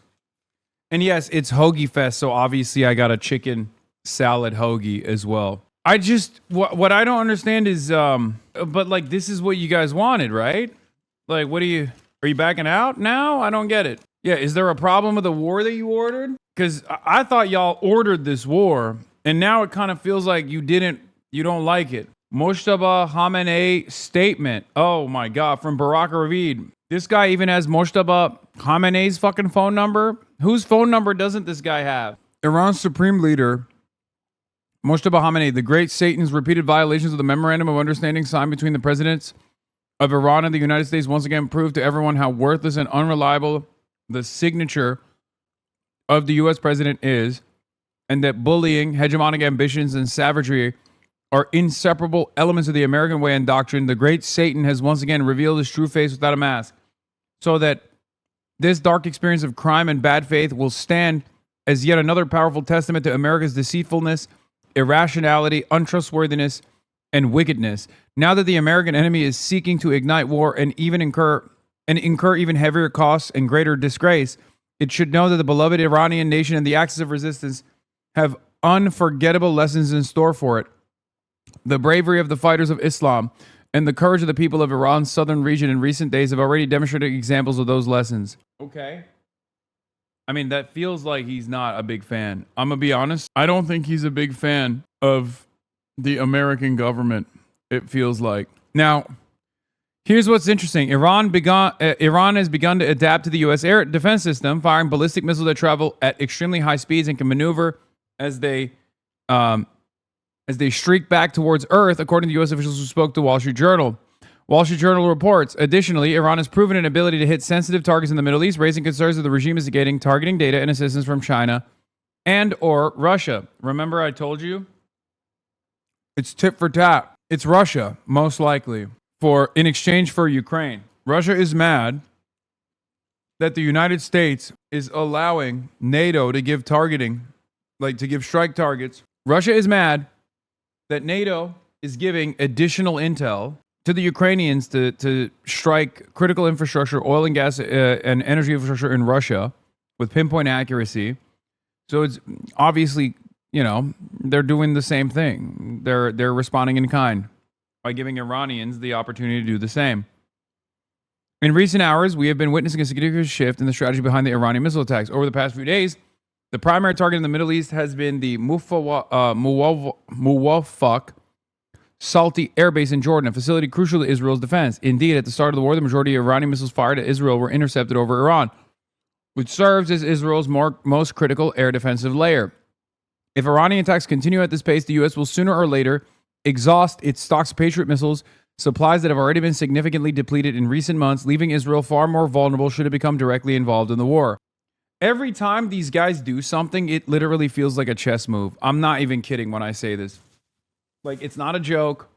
And yes, it's Hoagie Fest, so obviously I got a chicken salad hoagie as well. I just, what I don't understand is, but like this is what you guys wanted, right? Like, are you backing out now? I don't get it. Yeah, is there a problem with the war that you ordered? Because I thought y'all ordered this war And now it kind of feels like you don't like it. Mojtaba Khamenei statement. Oh my God, from Barack Ravid. This guy even has Mojtaba Khamenei's fucking phone number. Whose phone number doesn't this guy have? Iran's supreme leader, Mojtaba Khamenei, the great Satan's repeated violations of the memorandum of understanding signed between the presidents of Iran and the United States once again proved to everyone how worthless and unreliable the signature of the U.S. president is, and that bullying, hegemonic ambitions, and savagery are inseparable elements of the American way and doctrine. The great Satan has once again revealed his true face without a mask, so that this dark experience of crime and bad faith will stand as yet another powerful testament to America's deceitfulness, irrationality, untrustworthiness, and wickedness. Now that the American enemy is seeking to ignite war and incur even heavier costs and greater disgrace, it should know that the beloved Iranian nation and the axis of resistance have unforgettable lessons in store for it. The bravery of the fighters of Islam and the courage of the people of Iran's southern region in recent days have already demonstrated examples of those lessons. Okay. I mean, that feels like he's not a big fan. I'm going to be honest. I don't think he's a big fan of the American government, it feels like. Now, here's what's interesting. Iran has begun to adapt to the U.S. air defense system, firing ballistic missiles that travel at extremely high speeds and can maneuver as they streak back towards Earth, according to U.S. officials who spoke to Wall Street Journal. Wall Street Journal reports, additionally, Iran has proven an ability to hit sensitive targets in the Middle East, raising concerns that the regime is getting targeting data and assistance from China and or Russia. Remember I told you? It's tit for tat. It's Russia, most likely, in exchange for Ukraine. Russia is mad that the United States is allowing NATO to give targeting, to give strike targets. Russia is mad that NATO is giving additional intel to the Ukrainians to strike critical infrastructure, oil and gas and energy infrastructure in Russia with pinpoint accuracy. So it's obviously, they're doing the same thing. They're responding in kind by giving Iranians the opportunity to do the same. In recent hours, we have been witnessing a significant shift in the strategy behind the Iranian missile attacks. Over the past few days, the primary target in the Middle East has been the Muwafaq Salti Air Base in Jordan, a facility crucial to Israel's defense. Indeed, at the start of the war, the majority of Iranian missiles fired at Israel were intercepted over Iran, which serves as Israel's most critical air defensive layer. If Iranian attacks continue at this pace, the U.S. will sooner or later exhaust its stocks of Patriot missiles, supplies that have already been significantly depleted in recent months, leaving Israel far more vulnerable should it become directly involved in the war. Every time these guys do something, it literally feels like a chess move. I'm not even kidding when I say this. It's not a joke.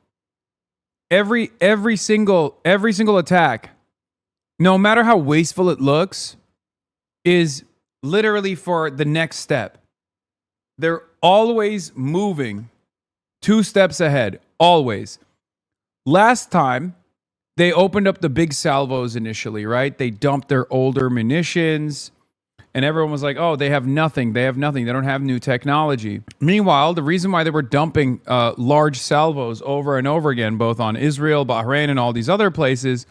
Every single attack, no matter how wasteful it looks, is literally for the next step. They're always moving 2 steps ahead, always. Last time, they opened up the big salvos initially, right? They dumped their older munitions, and everyone was like, oh, they have nothing. They don't have new technology. Meanwhile, the reason why they were dumping large salvos over and over again, both on Israel, Bahrain, and all these other places,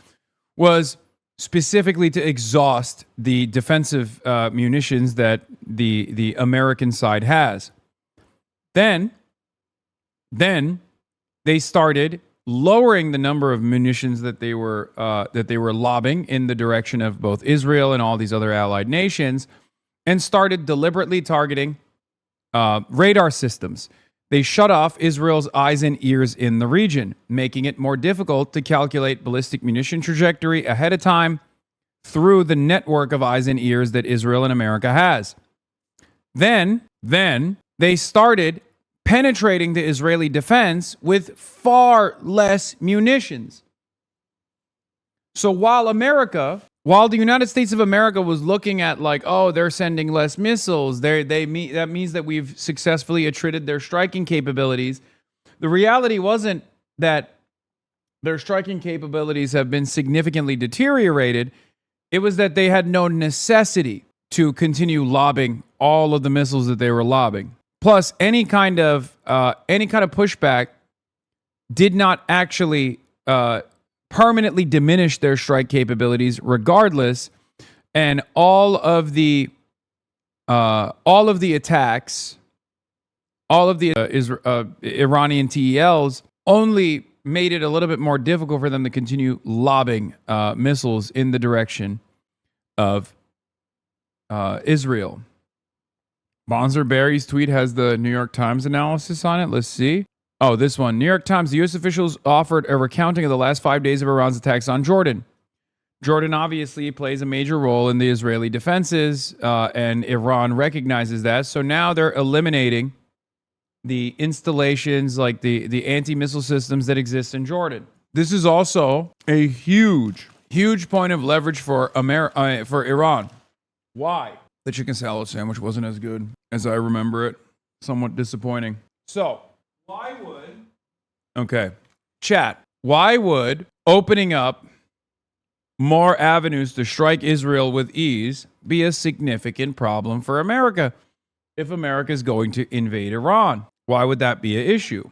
was specifically to exhaust the defensive munitions that the American side has. Then they started lowering the number of munitions that they were lobbing in the direction of both Israel and all these other allied nations, and started deliberately targeting radar systems. They shut off Israel's eyes and ears in the region, making it more difficult to calculate ballistic munition trajectory ahead of time through the network of eyes and ears that Israel and America has. Then they started penetrating the Israeli defense with far less munitions. So while the United States of America was looking at they're sending less missiles, that means that we've successfully attrited their striking capabilities. The reality wasn't that their striking capabilities have been significantly deteriorated. It was that they had no necessity to continue lobbing all of the missiles that they were lobbing. Plus, any kind of pushback did not actually permanently diminish their strike capabilities, regardless. And all of the attacks all of the Iranian TELs only made it a little bit more difficult for them to continue lobbing missiles in the direction of Israel. Bonzer Barry's tweet has the New York Times analysis on it. Let's see. Oh, this one. New York Times, the U.S. officials offered a recounting of the last 5 days of Iran's attacks on Jordan. Jordan obviously plays a major role in the Israeli defenses, and Iran recognizes that. So now they're eliminating the installations, like the anti-missile systems that exist in Jordan. This is also a huge point of leverage for Iran. Why? The chicken salad sandwich wasn't as good as I remember it. Somewhat disappointing. So, why would... Okay. Chat. Why would opening up more avenues to strike Israel with ease be a significant problem for America if America is going to invade Iran? Why would that be an issue?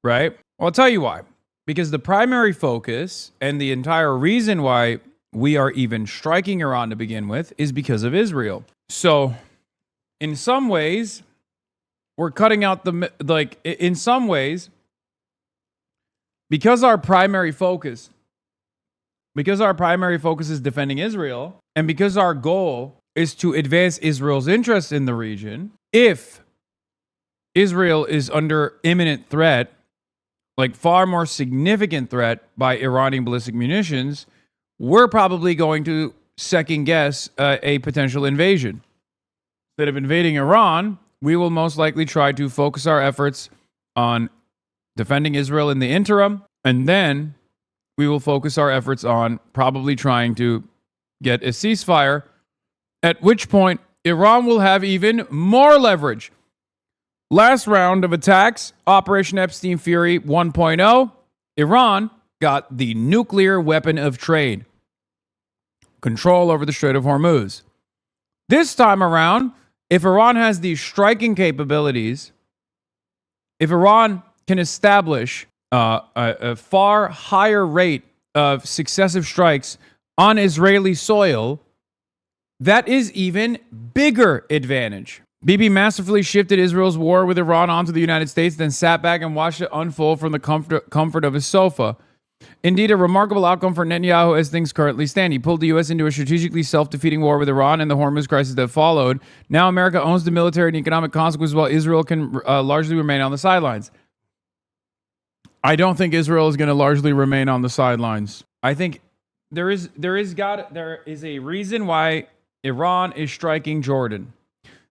Right? Well, I'll tell you why. Because the primary focus and the entire reason why we are even striking Iran to begin with is because of Israel. So, in some ways, we're cutting out in some ways, because our primary focus is defending Israel, and because our goal is to advance Israel's interests in the region, if Israel is under imminent threat, like far more significant threat by Iranian ballistic munitions, we're probably going to second guess a potential invasion. Instead of invading Iran, we will most likely try to focus our efforts on defending Israel in the interim, and then we will focus our efforts on probably trying to get a ceasefire, at which point Iran will have even more leverage. Last round of attacks, Operation Epstein Fury 1.0, Iran got the nuclear weapon of trade, control over the Strait of Hormuz. This time around, if Iran has these striking capabilities, if Iran can establish a far higher rate of successive strikes on Israeli soil, that is even bigger advantage. Bibi masterfully shifted Israel's war with Iran onto the United States, then sat back and watched it unfold from the comfort of his sofa. Indeed, a remarkable outcome for Netanyahu as things currently stand. He pulled the U.S. into a strategically self-defeating war with Iran and the Hormuz crisis that followed. Now America owns the military and economic consequences while Israel can largely remain on the sidelines. I don't think Israel is going to largely remain on the sidelines. I think there is a reason why Iran is striking Jordan.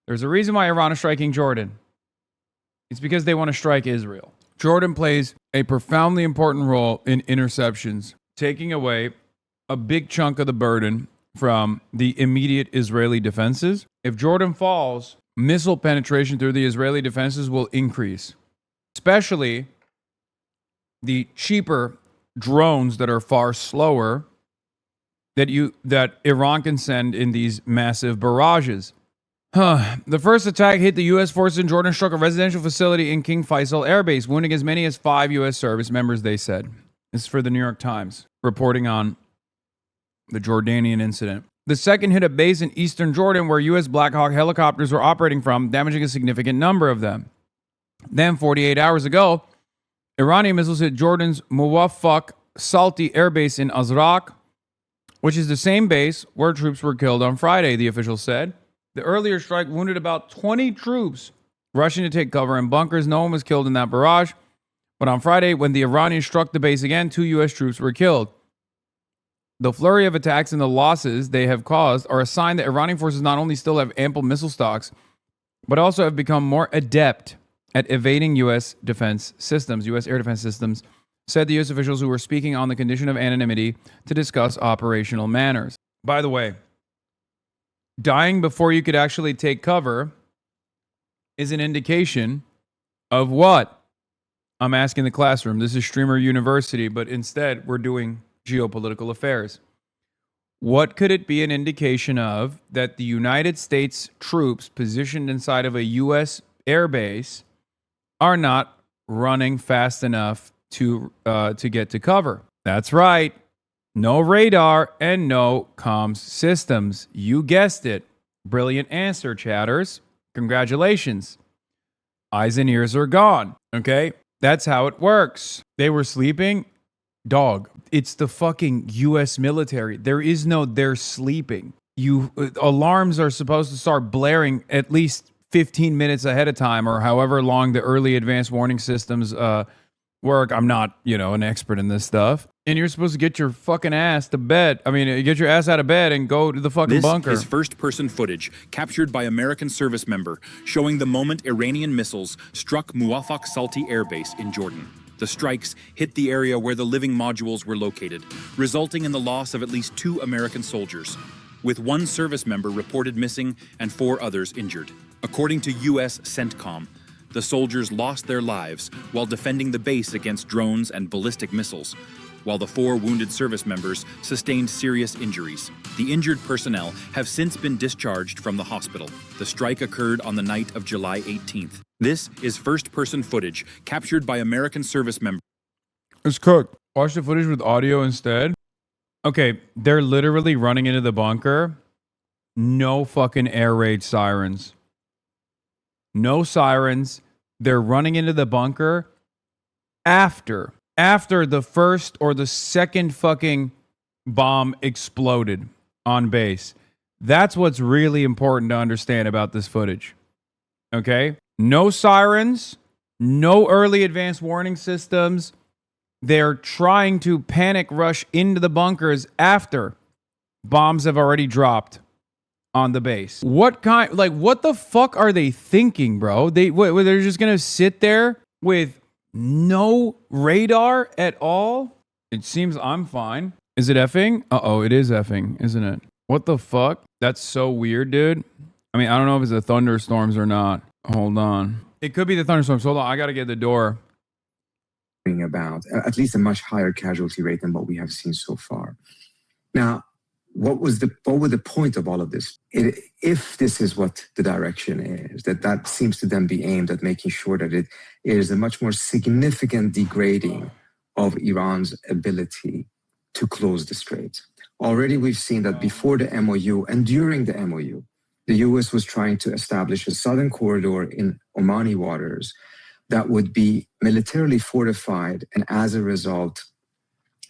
There's a reason why Iran is striking Jordan. It's because they want to strike Israel. Jordan plays a profoundly important role in interceptions, taking away a big chunk of the burden from the immediate Israeli defenses. If Jordan falls, missile penetration through the Israeli defenses will increase, especially the cheaper drones that are far slower that Iran can send in these massive barrages. The first attack hit the U.S. forces in Jordan, struck a residential facility in King Faisal Air Base, wounding as many as 5 U.S. service members, they said. This is for the New York Times, reporting on the Jordanian incident. The second hit a base in eastern Jordan where U.S. Black Hawk helicopters were operating from, damaging a significant number of them. Then, 48 hours ago, Iranian missiles hit Jordan's Muwaffaq Salti Air Base in Azraq, which is the same base where troops were killed on Friday, the official said. The earlier strike wounded about 20 troops rushing to take cover in bunkers. No one was killed in that barrage. But on Friday, when the Iranians struck the base again, 2 U.S. troops were killed. The flurry of attacks and the losses they have caused are a sign that Iranian forces not only still have ample missile stocks, but also have become more adept at evading U.S. defense systems, U.S. air defense systems, said the U.S. officials who were speaking on the condition of anonymity to discuss operational manners. By the way, dying before you could actually take cover is an indication of what? I'm asking the classroom. This is Streamer University, but instead we're doing geopolitical affairs. What could it be an indication of that the United States troops positioned inside of a U.S. air base are not running fast enough to get to cover? That's right. No radar and no comms systems. You guessed it. Brilliant answer, chatters. Congratulations. eyes and ears are gone. Okay? That's how it works. They were sleeping. Dog. It's the fucking US military. There is no they're sleeping. Alarms are supposed to start blaring at least 15 minutes ahead of time, or however long the early advanced warning systems work. I'm not, an expert in this stuff. And you're supposed to get your fucking ass to bed. I mean, get your ass out of bed and go to the fucking bunker. This is first-person footage captured by American service member showing the moment Iranian missiles struck Muwafaq Salti Air Base in Jordan. The strikes hit the area where the living modules were located, resulting in the loss of at least 2 American soldiers, with 1 service member reported missing and 4 others injured. According to U.S. CENTCOM, the soldiers lost their lives while defending the base against drones and ballistic missiles, while the 4 wounded service members sustained serious injuries. The injured personnel have since been discharged from the hospital. The strike occurred on the night of July 18th. This is first-person footage captured by American service members. It's cooked. Watch the footage with audio instead. Okay, they're literally running into the bunker. No fucking air raid sirens. No sirens. They're running into the bunker after the first or the second fucking bomb exploded on base. That's what's really important to understand about this footage. Okay? No sirens, no early advanced warning systems. They're trying to panic rush into the bunkers after bombs have already dropped on the base. What the fuck are they thinking, bro? They're just gonna sit there with no radar at all? It seems I'm fine. Is it effing? Uh-oh, it is effing, isn't it? What the fuck? That's so weird, dude. I mean, I don't know if it's the thunderstorms or not. Hold on. It could be the thunderstorms. Hold on, I gotta get the door. About at least a much higher casualty rate than what we have seen so far. Now, what would the point of all of this? If this is what the direction is, that seems to then be aimed at making sure that it is a much more significant degrading of Iran's ability to close the strait. Already we've seen that before the MOU and during the MOU, the US was trying to establish a southern corridor in Omani waters that would be militarily fortified, and as a result,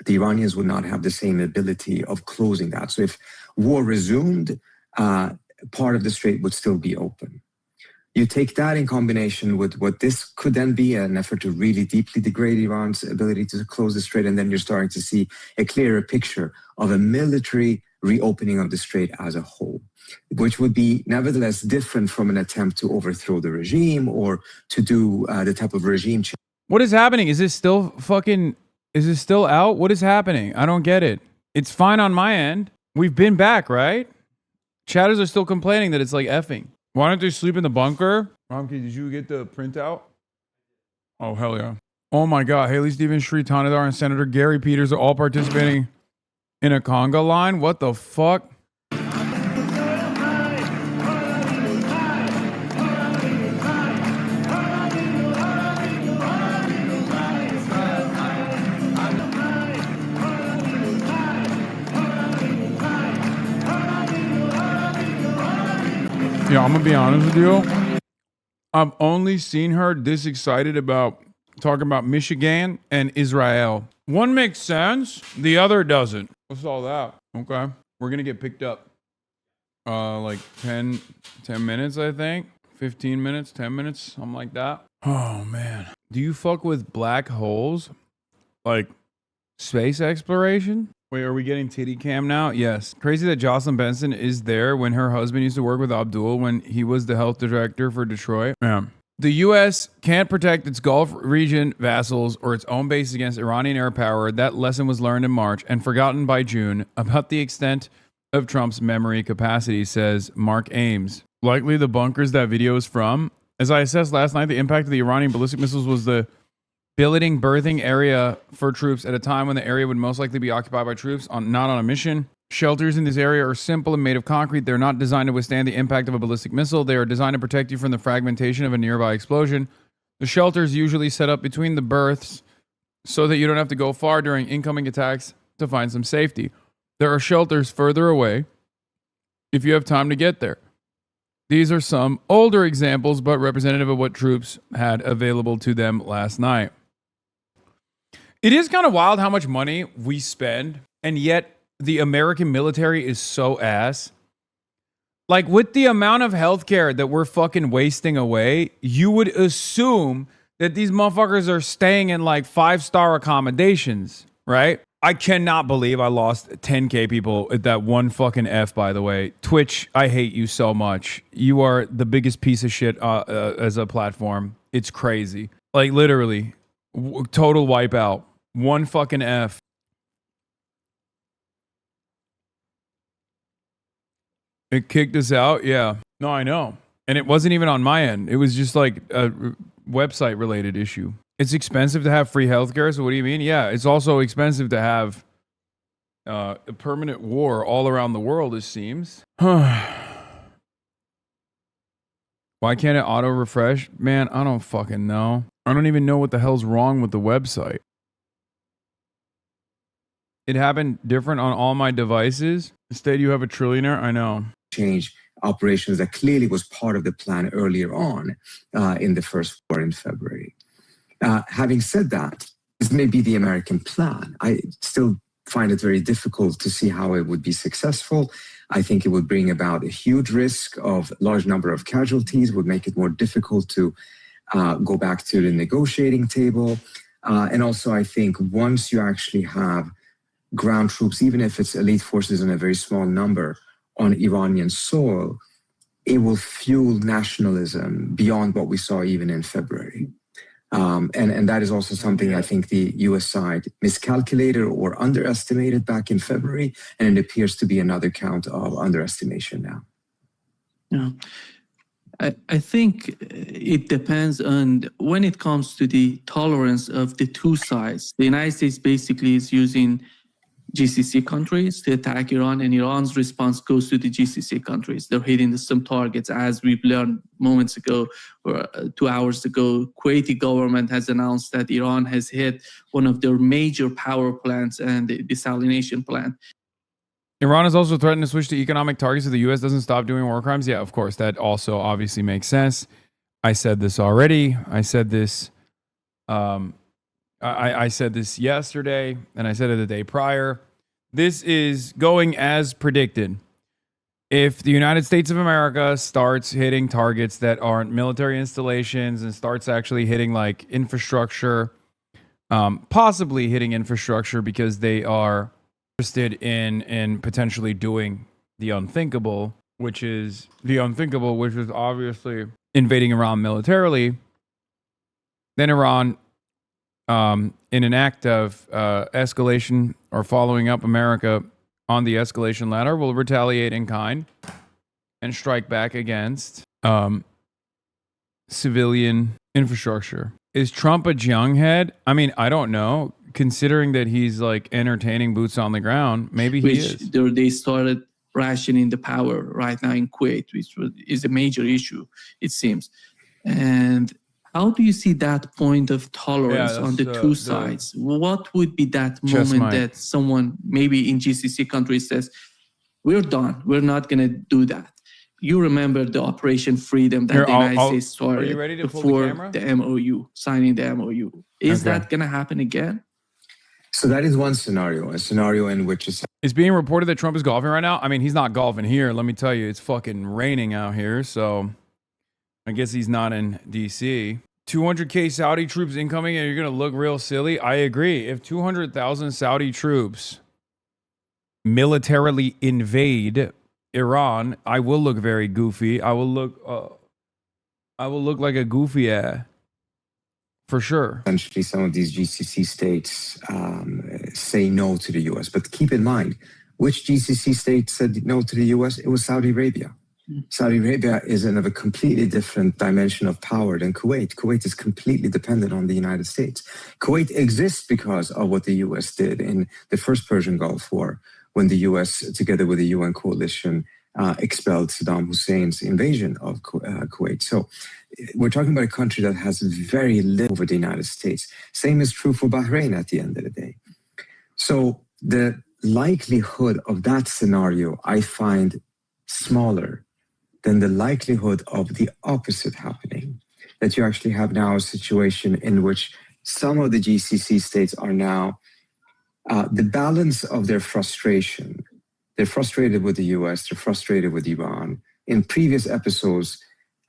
the Iranians would not have the same ability of closing that. So if war resumed, part of the strait would still be open. You take that in combination with what this could then be an effort to really deeply degrade Iran's ability to close the strait, and then you're starting to see a clearer picture of a military reopening of the strait as a whole, which would be nevertheless different from an attempt to overthrow the regime or to do the type of regime change. What is happening? Is this still out? What is happening? I don't get it. It's fine on my end. We've been back, right? Chatters are still complaining that it's like effing. Why don't they sleep in the bunker? Romkey, did you get the printout? Oh, hell yeah. Oh my God. Haley Stevens, Sri Tanadar, and Senator Gary Peters are all participating in a conga line? What the fuck? Yeah, I'm gonna be honest with you. I've only seen her this excited about talking about Michigan and Israel. One makes sense, the other doesn't. What's all that? Okay. We're gonna get picked up. Like 10 minutes, I think. 15 minutes, 10 minutes, something like that. Oh man. Do you fuck with black holes? Like space exploration? Wait, are we getting titty cam now? Yes. Crazy that Jocelyn Benson is there when her husband used to work with Abdul when he was the health director for Detroit. Yeah. The U.S. can't protect its Gulf region vassals or its own base against Iranian air power. That lesson was learned in March and forgotten by June. About the extent of Trump's memory capacity, says Mark Ames. Likely the bunkers that video is from. As I assessed last night, the impact of the Iranian ballistic missiles was the billeting berthing area for troops at a time when the area would most likely be occupied by troops not on a mission. Shelters in this area are simple and made of concrete. They're not designed to withstand the impact of a ballistic missile. They are designed to protect you from the fragmentation of a nearby explosion. The shelters usually set up between the berths so that you don't have to go far during incoming attacks to find some safety. There are shelters further away if you have time to get there. These are some older examples, but representative of what troops had available to them last night. It is kind of wild how much money we spend, and yet the American military is so ass. Like, with the amount of healthcare that we're fucking wasting away, you would assume that these motherfuckers are staying in like 5-star accommodations, right? I cannot believe I lost 10K people at that one fucking F, by the way. Twitch, I hate you so much. You are the biggest piece of shit as a platform. It's crazy. Like, literally, total wipeout. One fucking F. It kicked us out? Yeah. No, I know. And it wasn't even on my end. It was just like a website-related issue. It's expensive to have free healthcare, so what do you mean? Yeah, it's also expensive to have a permanent war all around the world, it seems. Why can't it auto-refresh? Man, I don't fucking know. I don't even know what the hell's wrong with the website. It happened different on all my devices. Instead, you have a trillionaire? I know. Change operations that clearly was part of the plan earlier on in the first war in February. Having said that, this may be the American plan. I still find it very difficult to see how it would be successful. I think it would bring about a huge risk of large number of casualties, would make it more difficult to go back to the negotiating table. And also, I think once you actually have ground troops, even if it's elite forces in a very small number on Iranian soil, it will fuel nationalism beyond what we saw even in February. And that is also something I think the US side miscalculated or underestimated back in February, and it appears to be another count of underestimation now. Yeah. I think it depends on when it comes to the tolerance of the two sides. The United States basically is using GCC countries to attack Iran, and Iran's response goes to the GCC countries. They're hitting some targets, as we've learned moments ago or 2 hours ago. Kuwaiti government has announced that Iran has hit one of their major power plants and the desalination plant. Iran has also threatened to switch to economic targets if the U.S. doesn't stop doing war crimes. Yeah, of course. That also obviously makes sense. I said this already. I said this I said this yesterday, and I said it the day prior. This is going as predicted. If the United States of America starts hitting targets that aren't military installations and starts actually hitting like infrastructure, possibly hitting infrastructure because they are interested in potentially doing the unthinkable, which is obviously invading Iran militarily, then Iran, in an act of escalation or following up America on the escalation ladder, will retaliate in kind and strike back against civilian infrastructure. Is Trump a junghead? I mean, I don't know. Considering that he's like entertaining boots on the ground, maybe he is. They started rationing the power right now in Kuwait, which is a major issue, it seems. And how do you see that point of tolerance on the two sides? What would be that moment that someone maybe in GCC countries says, we're done, we're not going to do that? You remember the Operation Freedom that the United States started before the MOU, signing the MOU. Is that going to happen again? So that is one scenario, a scenario in which it's being reported that Trump is golfing right now. I mean, he's not golfing here. Let me tell you, it's fucking raining out here. So I guess he's not in DC. 200K Saudi troops incoming and you're going to look real silly. I agree. If 200,000 Saudi troops militarily invade Iran, I will look very goofy. I will look like a goofy ass. For sure. Essentially, some of these GCC states say no to the U.S. But keep in mind, which GCC state said no to the U.S.? It was Saudi Arabia. Saudi Arabia is in a completely different dimension of power than Kuwait. Kuwait is completely dependent on the United States. Kuwait exists because of what the U.S. did in the first Persian Gulf War, when the U.S., together with the UN coalition, expelled Saddam Hussein's invasion of Kuwait. So we're talking about a country that has very little over the United States. Same is true for Bahrain at the end of the day. So the likelihood of that scenario I find smaller then the likelihood of the opposite happening, that you actually have now a situation in which some of the GCC states are now, the balance of their frustration, they're frustrated with the US, they're frustrated with Iran. In previous episodes,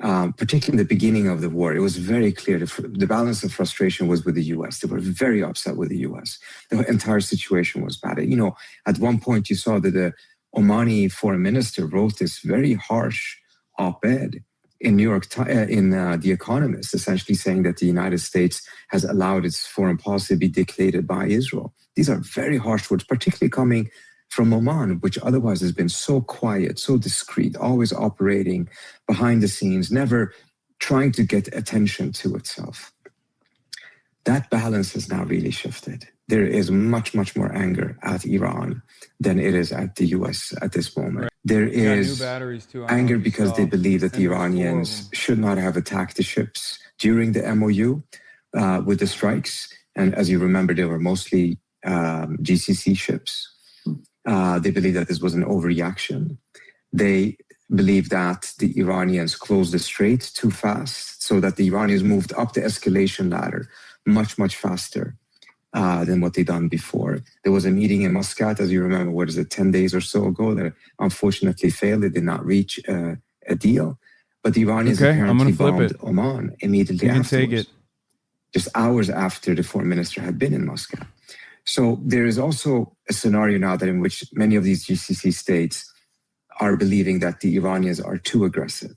particularly in the beginning of the war, it was very clear the balance of frustration was with the US. They were very upset with the US. The entire situation was bad. You know, at one point you saw that the Omani foreign minister wrote this very harsh op-ed in The Economist, essentially saying that the United States has allowed its foreign policy to be dictated by Israel. These are very harsh words, particularly coming from Oman, which otherwise has been so quiet, so discreet, always operating behind the scenes, never trying to get attention to itself. That balance has now really shifted. There is much, much more anger at Iran than it is at the US at this moment. There is anger because they believe that the Iranians should not have attacked the ships during the MOU with the strikes. And as you remember, they were mostly GCC ships. They believe that this was an overreaction. They believe that the Iranians closed the strait too fast, so that the Iranians moved up the escalation ladder much, much faster than what they'd done before. There was a meeting in Muscat, as you remember, 10 days or so ago, that unfortunately failed. They did not reach a deal. But the Iranians apparently bombed Oman immediately afterwards, just hours after the foreign minister had been in Muscat. So there is also a scenario now that in which many of these GCC states are believing that the Iranians are too aggressive.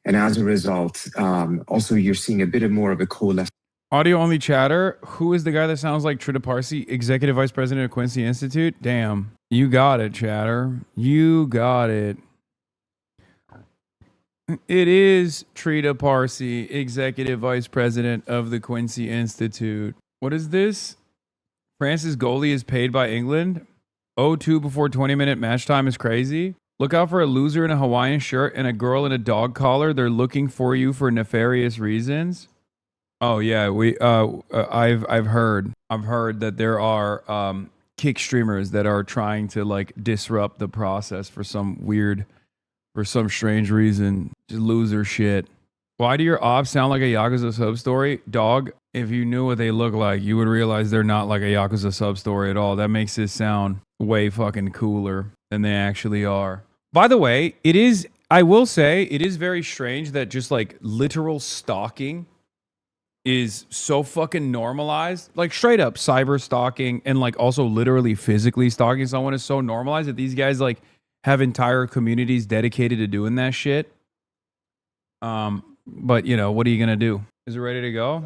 And as a result, also you're seeing a bit more of a coalescence. Audio only chatter. Who is the guy that sounds like Trita Parsi, Executive Vice President of Quincy Institute? Damn. You got it, chatter. You got it. It is Trita Parsi, Executive Vice President of the Quincy Institute. What is this? France's goalie is paid by England. 0-2 before 20-minute match time is crazy. Look out for a loser in a Hawaiian shirt and a girl in a dog collar. They're looking for you for nefarious reasons. Oh yeah, I've heard that there are kick streamers that are trying to like disrupt the process for some strange reason. Just loser shit. Why do your ops sound like a Yakuza sub story? Dog, if you knew what they look like, you would realize they're not like a Yakuza sub story at all. That makes this sound way fucking cooler than they actually are. By the way, I will say, it is very strange that just like literal stalking is so fucking normalized. Like straight up cyber stalking and like also literally physically stalking someone is so normalized that these guys like have entire communities dedicated to doing that shit. But you know, what are you gonna do? Is it ready to go?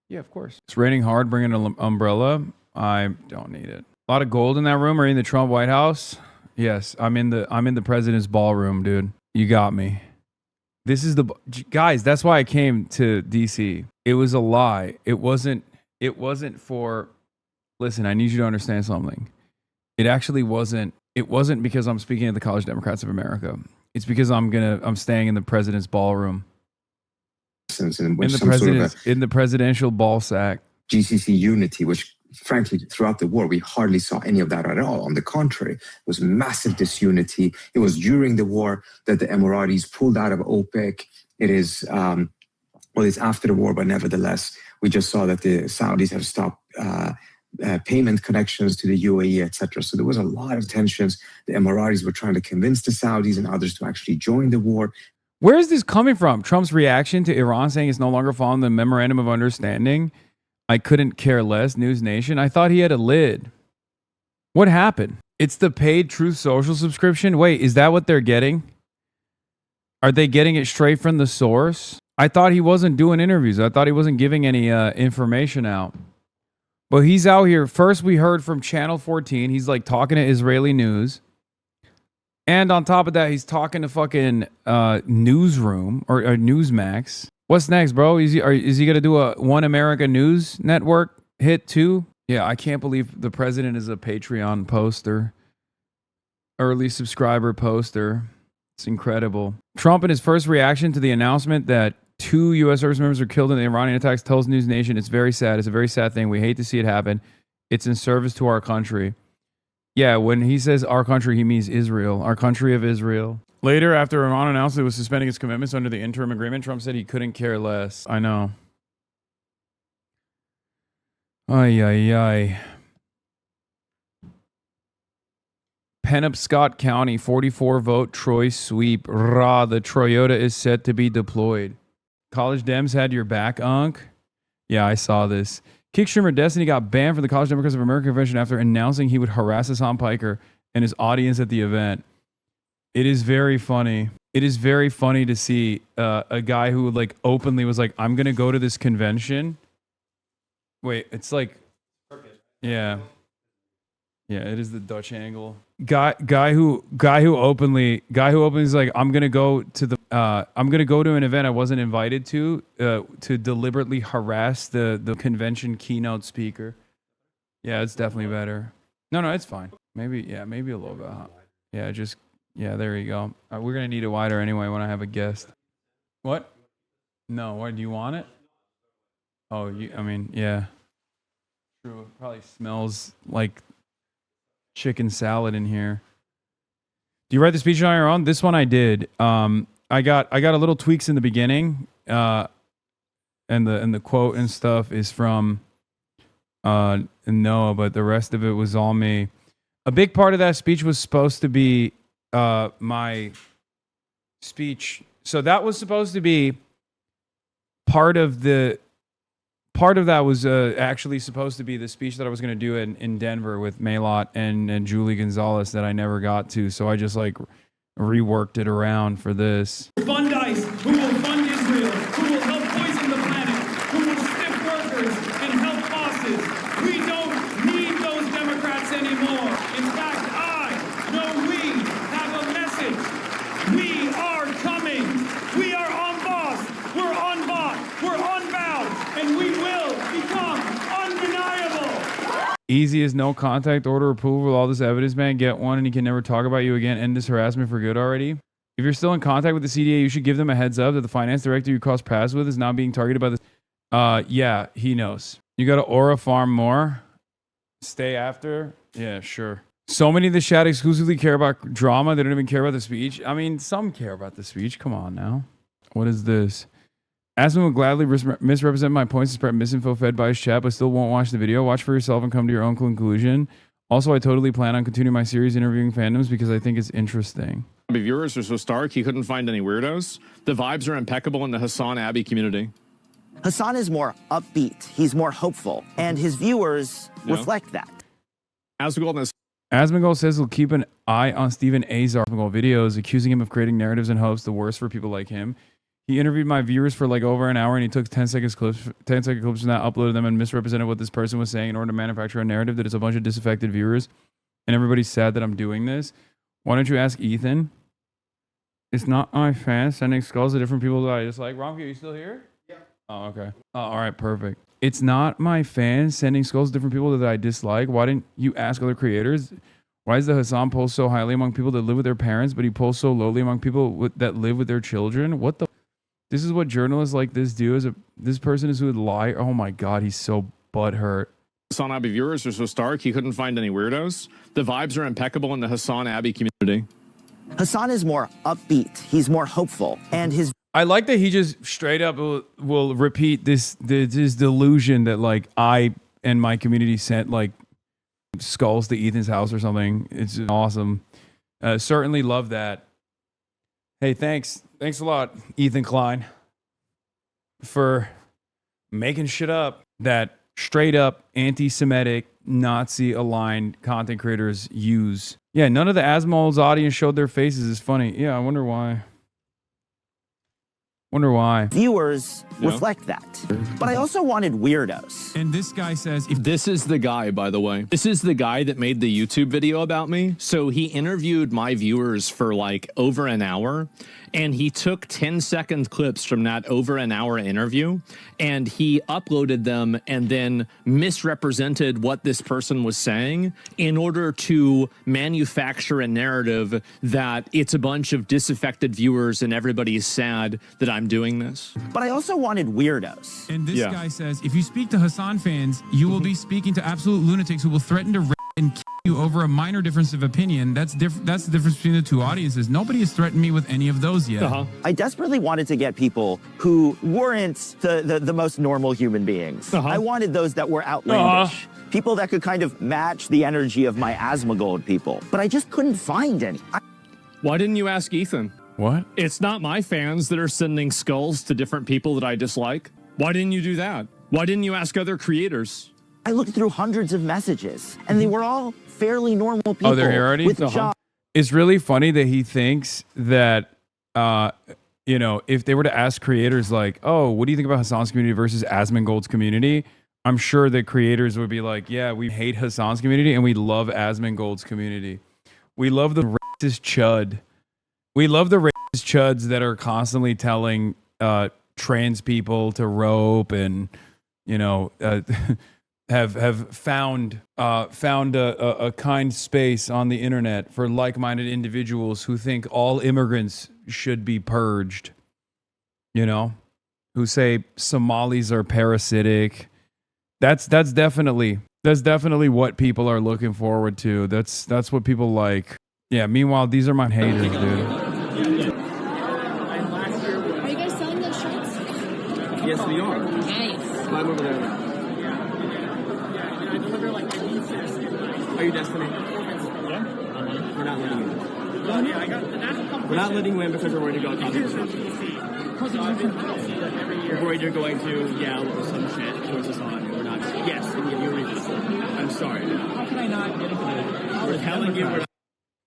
Yeah, of course. It's raining hard. Bring an umbrella. I don't need it. A lot of gold in that room. Are you in the Trump White House? Yes, I'm in the president's ballroom, dude. You got me. This is guys. That's why I came to DC. It was a lie. It wasn't for. Listen, I need you to understand something. It actually wasn't. It wasn't because I'm speaking at the College Democrats of America. It's because I'm staying in the president's ballroom. In the presidential ball sack. GCC unity, which frankly, throughout the war, we hardly saw any of that at all. On the contrary, it was massive disunity. It was during the war that the Emiratis pulled out of OPEC. It is, it's after the war, but nevertheless, we just saw that the Saudis have stopped payment connections to the UAE, etc. So there was a lot of tensions. The Emiratis were trying to convince the Saudis and others to actually join the war. Where is this coming from? Trump's reaction to Iran saying it's no longer following the memorandum of understanding? I couldn't care less, News Nation. I thought he had a lid. What happened? It's the paid Truth Social subscription? Wait, is that what they're getting? Are they getting it straight from the source? I thought he wasn't doing interviews. I thought he wasn't giving any information out. But he's out here. First, we heard from Channel 14. He's like talking to Israeli news. And on top of that, he's talking to fucking Newsroom or Newsmax. What's next, bro? Is he going to do a One America News Network hit too? Yeah, I can't believe the president is a Patreon poster. Early subscriber poster. It's incredible. Trump, in his first reaction to the announcement that 2 U.S. service members were killed in the Iranian attacks, tells News Nation, it's very sad. It's a very sad thing. We hate to see it happen. It's in service to our country. Yeah, when he says our country, he means Israel. Our country of Israel. Later, after Iran announced it was suspending its commitments under the interim agreement, Trump said he couldn't care less. I know. Ay, ay, ay. Penobscot County, 44-vote Troy sweep. Rah, the Toyota is set to be deployed. College Dems had your back, Unc? Yeah, I saw this. Kickstreamer Destiny got banned from the College Democrats of America convention after announcing he would harass Hasan Piker and his audience at the event. It is very funny. It is very funny to see a guy who like openly was like, I'm going to go to this convention. Wait, it's like, yeah. Yeah, it is the Dutch angle. Guy who openly is like, I'm going to go to an event I wasn't invited to deliberately harass the convention keynote speaker. Yeah, it's definitely better. No, it's fine. Maybe a little bit. Yeah, there you go. We're going to need it wider anyway when I have a guest. What? No, why do you want it? Oh, yeah. True. It probably smells like chicken salad in here. Do you write the speech on your own? This one I did. I got a little tweaks in the beginning. And the quote and stuff is from Noah, but the rest of it was all me. A big part of that speech was supposed to be my speech. So that was supposed to be part of that was actually supposed to be the speech that I was going to do in Denver with Maylot and Julie Gonzalez that I never got to. So I just like reworked it around for this. Fund ICE, who will fund Israel, who will help poison the planet, who will stiff workers and help bosses. We don't need those Democrats anymore. In fact, we have a message. We are coming. We are on boss. We're on bot. We're unbound. And we will become undeniable. Easy as no contact order approval with all this evidence, man. Get one and he can never talk about you again. End this harassment for good already. If you're still in contact with the CDA, you should give them a heads up that the finance director you cross paths with is now being targeted by this. Yeah, he knows. You got to aura farm more. Stay after. Yeah, sure. So many of the chat exclusively care about drama. They don't even care about the speech. I mean, some care about the speech. Come on now. What is this? Aspen will gladly misrepresent my points to spread misinfo fed by his chat, but still won't watch the video. Watch for yourself and come to your own conclusion. Also, I totally plan on continuing my series interviewing fandoms because I think it's interesting. Viewers are so stark, he couldn't find any weirdos. The vibes are impeccable in the HasanAbi community. Hasan is more upbeat. He's more hopeful. And his viewers reflect that. Asmongold says he'll keep an eye on Stephen Azar videos, accusing him of creating narratives and hopes, the worst for people like him. He interviewed my viewers for like over an hour and he took 10-second clips from that, uploaded them, and misrepresented what this person was saying in order to manufacture a narrative that is a bunch of disaffected viewers. And everybody's sad that I'm doing this. Why don't you ask Ethan? It's not my fan sending skulls to different people that I dislike. Romke, are you still here? Yeah. Oh, okay. Oh, all right, perfect. It's not my fans sending skulls to different people that I dislike. Why didn't you ask other creators? Why is the Hasan post so highly among people that live with their parents, but he posts so lowly among people that live with their children? What the? This is what journalists like this do. This person is who would lie. Oh my God, he's so butthurt. HasanAbi viewers are so stark, he couldn't find any weirdos. The vibes are impeccable in the HasanAbi community. Hasan is more upbeat. He's more hopeful. And his... I like that he just straight up will repeat this delusion that like I and my community sent like skulls to Ethan's house or something. It's awesome. Certainly love that. Hey, thanks a lot, Ethan Klein, for making shit up that straight up anti-Semitic, Nazi-aligned content creators use. Yeah, none of the Asmold's audience showed their faces. It's funny. Yeah, I wonder why. Viewers reflect that. But I also wanted weirdos. And this guy says, if this is the guy, by the way, this is the guy that made the YouTube video about me. So he interviewed my viewers for like over an hour, and he took 10-second clips from that over an hour interview, and he uploaded them and then misrepresented what this person was saying in order to manufacture a narrative that it's a bunch of disaffected viewers and everybody's sad that I'm doing this. But I also wanted weirdos. And this guy says, if you speak to Hasan fans, you will be speaking to absolute lunatics who will threaten to rape and kill you over a minor difference of opinion. That's the difference between the two audiences. Nobody has threatened me with any of those yet. I desperately wanted to get people who weren't the most normal human beings. I wanted those that were outlandish. People that could kind of match the energy of my Asmongold people. But I just couldn't find any. Why didn't you ask Ethan? What? It's not my fans that are sending skulls to different people that I dislike. Why didn't you do that? Why didn't you ask other creators? I looked through hundreds of messages, and they were all fairly normal people. Oh, they're here already? With jobs. It's really funny that he thinks that, you know, if they were to ask creators like, oh, what do you think about Hasan's community versus Asmongold's community? I'm sure that creators would be like, yeah, we hate Hasan's community and we love Asmongold's community. We love the racist chud. We love the racist chuds that are constantly telling trans people to rope and, you know, have found a kind space on the internet for like-minded individuals who think all immigrants should be purged, you know, who say Somalis are parasitic. That's definitely what people are looking forward to. That's what people like. Yeah, meanwhile, these are my haters, dude. Are you guys selling those shirts? Yes, we are. Nice. Climb over there. I deliver like Are you Destiny? Yeah. We're not letting you. Oh, yeah, I got that. We're not letting you in because we're worried about competition. We're worried you're going to yell or some shit towards us on. We're not. Yes, and you're racist. I'm sorry. How can I not get into that? We're telling you we're not.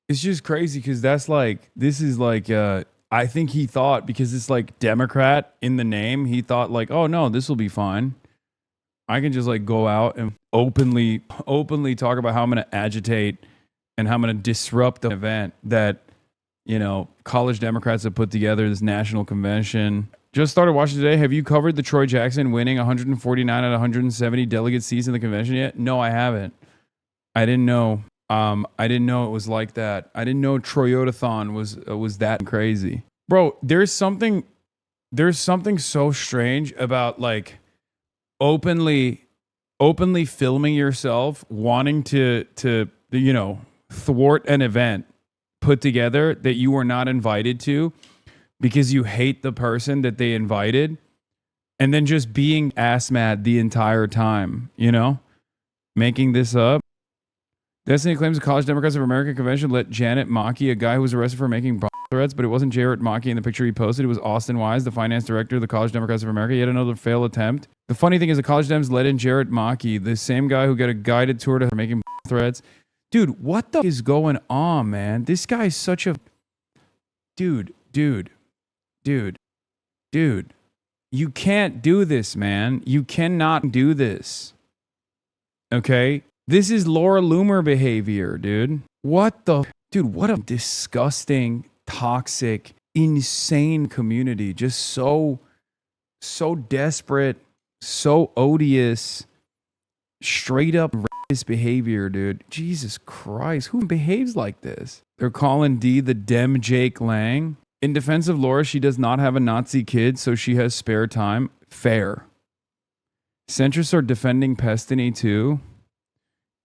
It's just crazy because this is like, I think he thought because it's like Democrat in the name, he thought like, oh no, this will be fine. I can just like go out and openly talk about how I'm going to agitate and how I'm going to disrupt the event that, you know, college Democrats have put together, this national convention. Just started watching today. Have you covered the Troy Jackson winning 149 out of 170 delegate seats in the convention yet? No, I haven't. I didn't know. I didn't know it was like that. I didn't know Troyotathon was that crazy. Bro, there's something so strange about like openly filming yourself wanting to you know, thwart an event put together that you were not invited to because you hate the person that they invited, and then just being ass mad the entire time, you know? Making this up. Destiny claims the College Democrats of America convention let Janet Mockey, a guy who was arrested for making threats, but it wasn't Jarrett Mockey in the picture he posted. It was Austin Wise, the finance director of the College Democrats of America. Yet another failed attempt. The funny thing is the College Dems let in Jarrett Mockey, the same guy who got a guided tour to making threats. Dude, what the is going on, man? This guy's such a... Dude. You can't do this, man. You cannot do this. Okay? This is Laura Loomer behavior, dude. What the... Dude, what a disgusting, toxic, insane community. Just so desperate, so odious, straight up racist behavior, dude. Jesus Christ, who behaves like this? They're calling D the Dem Jake Lang. In defense of Laura, she does not have a Nazi kid, so she has spare time. Fair. Centrists are defending Pestany too.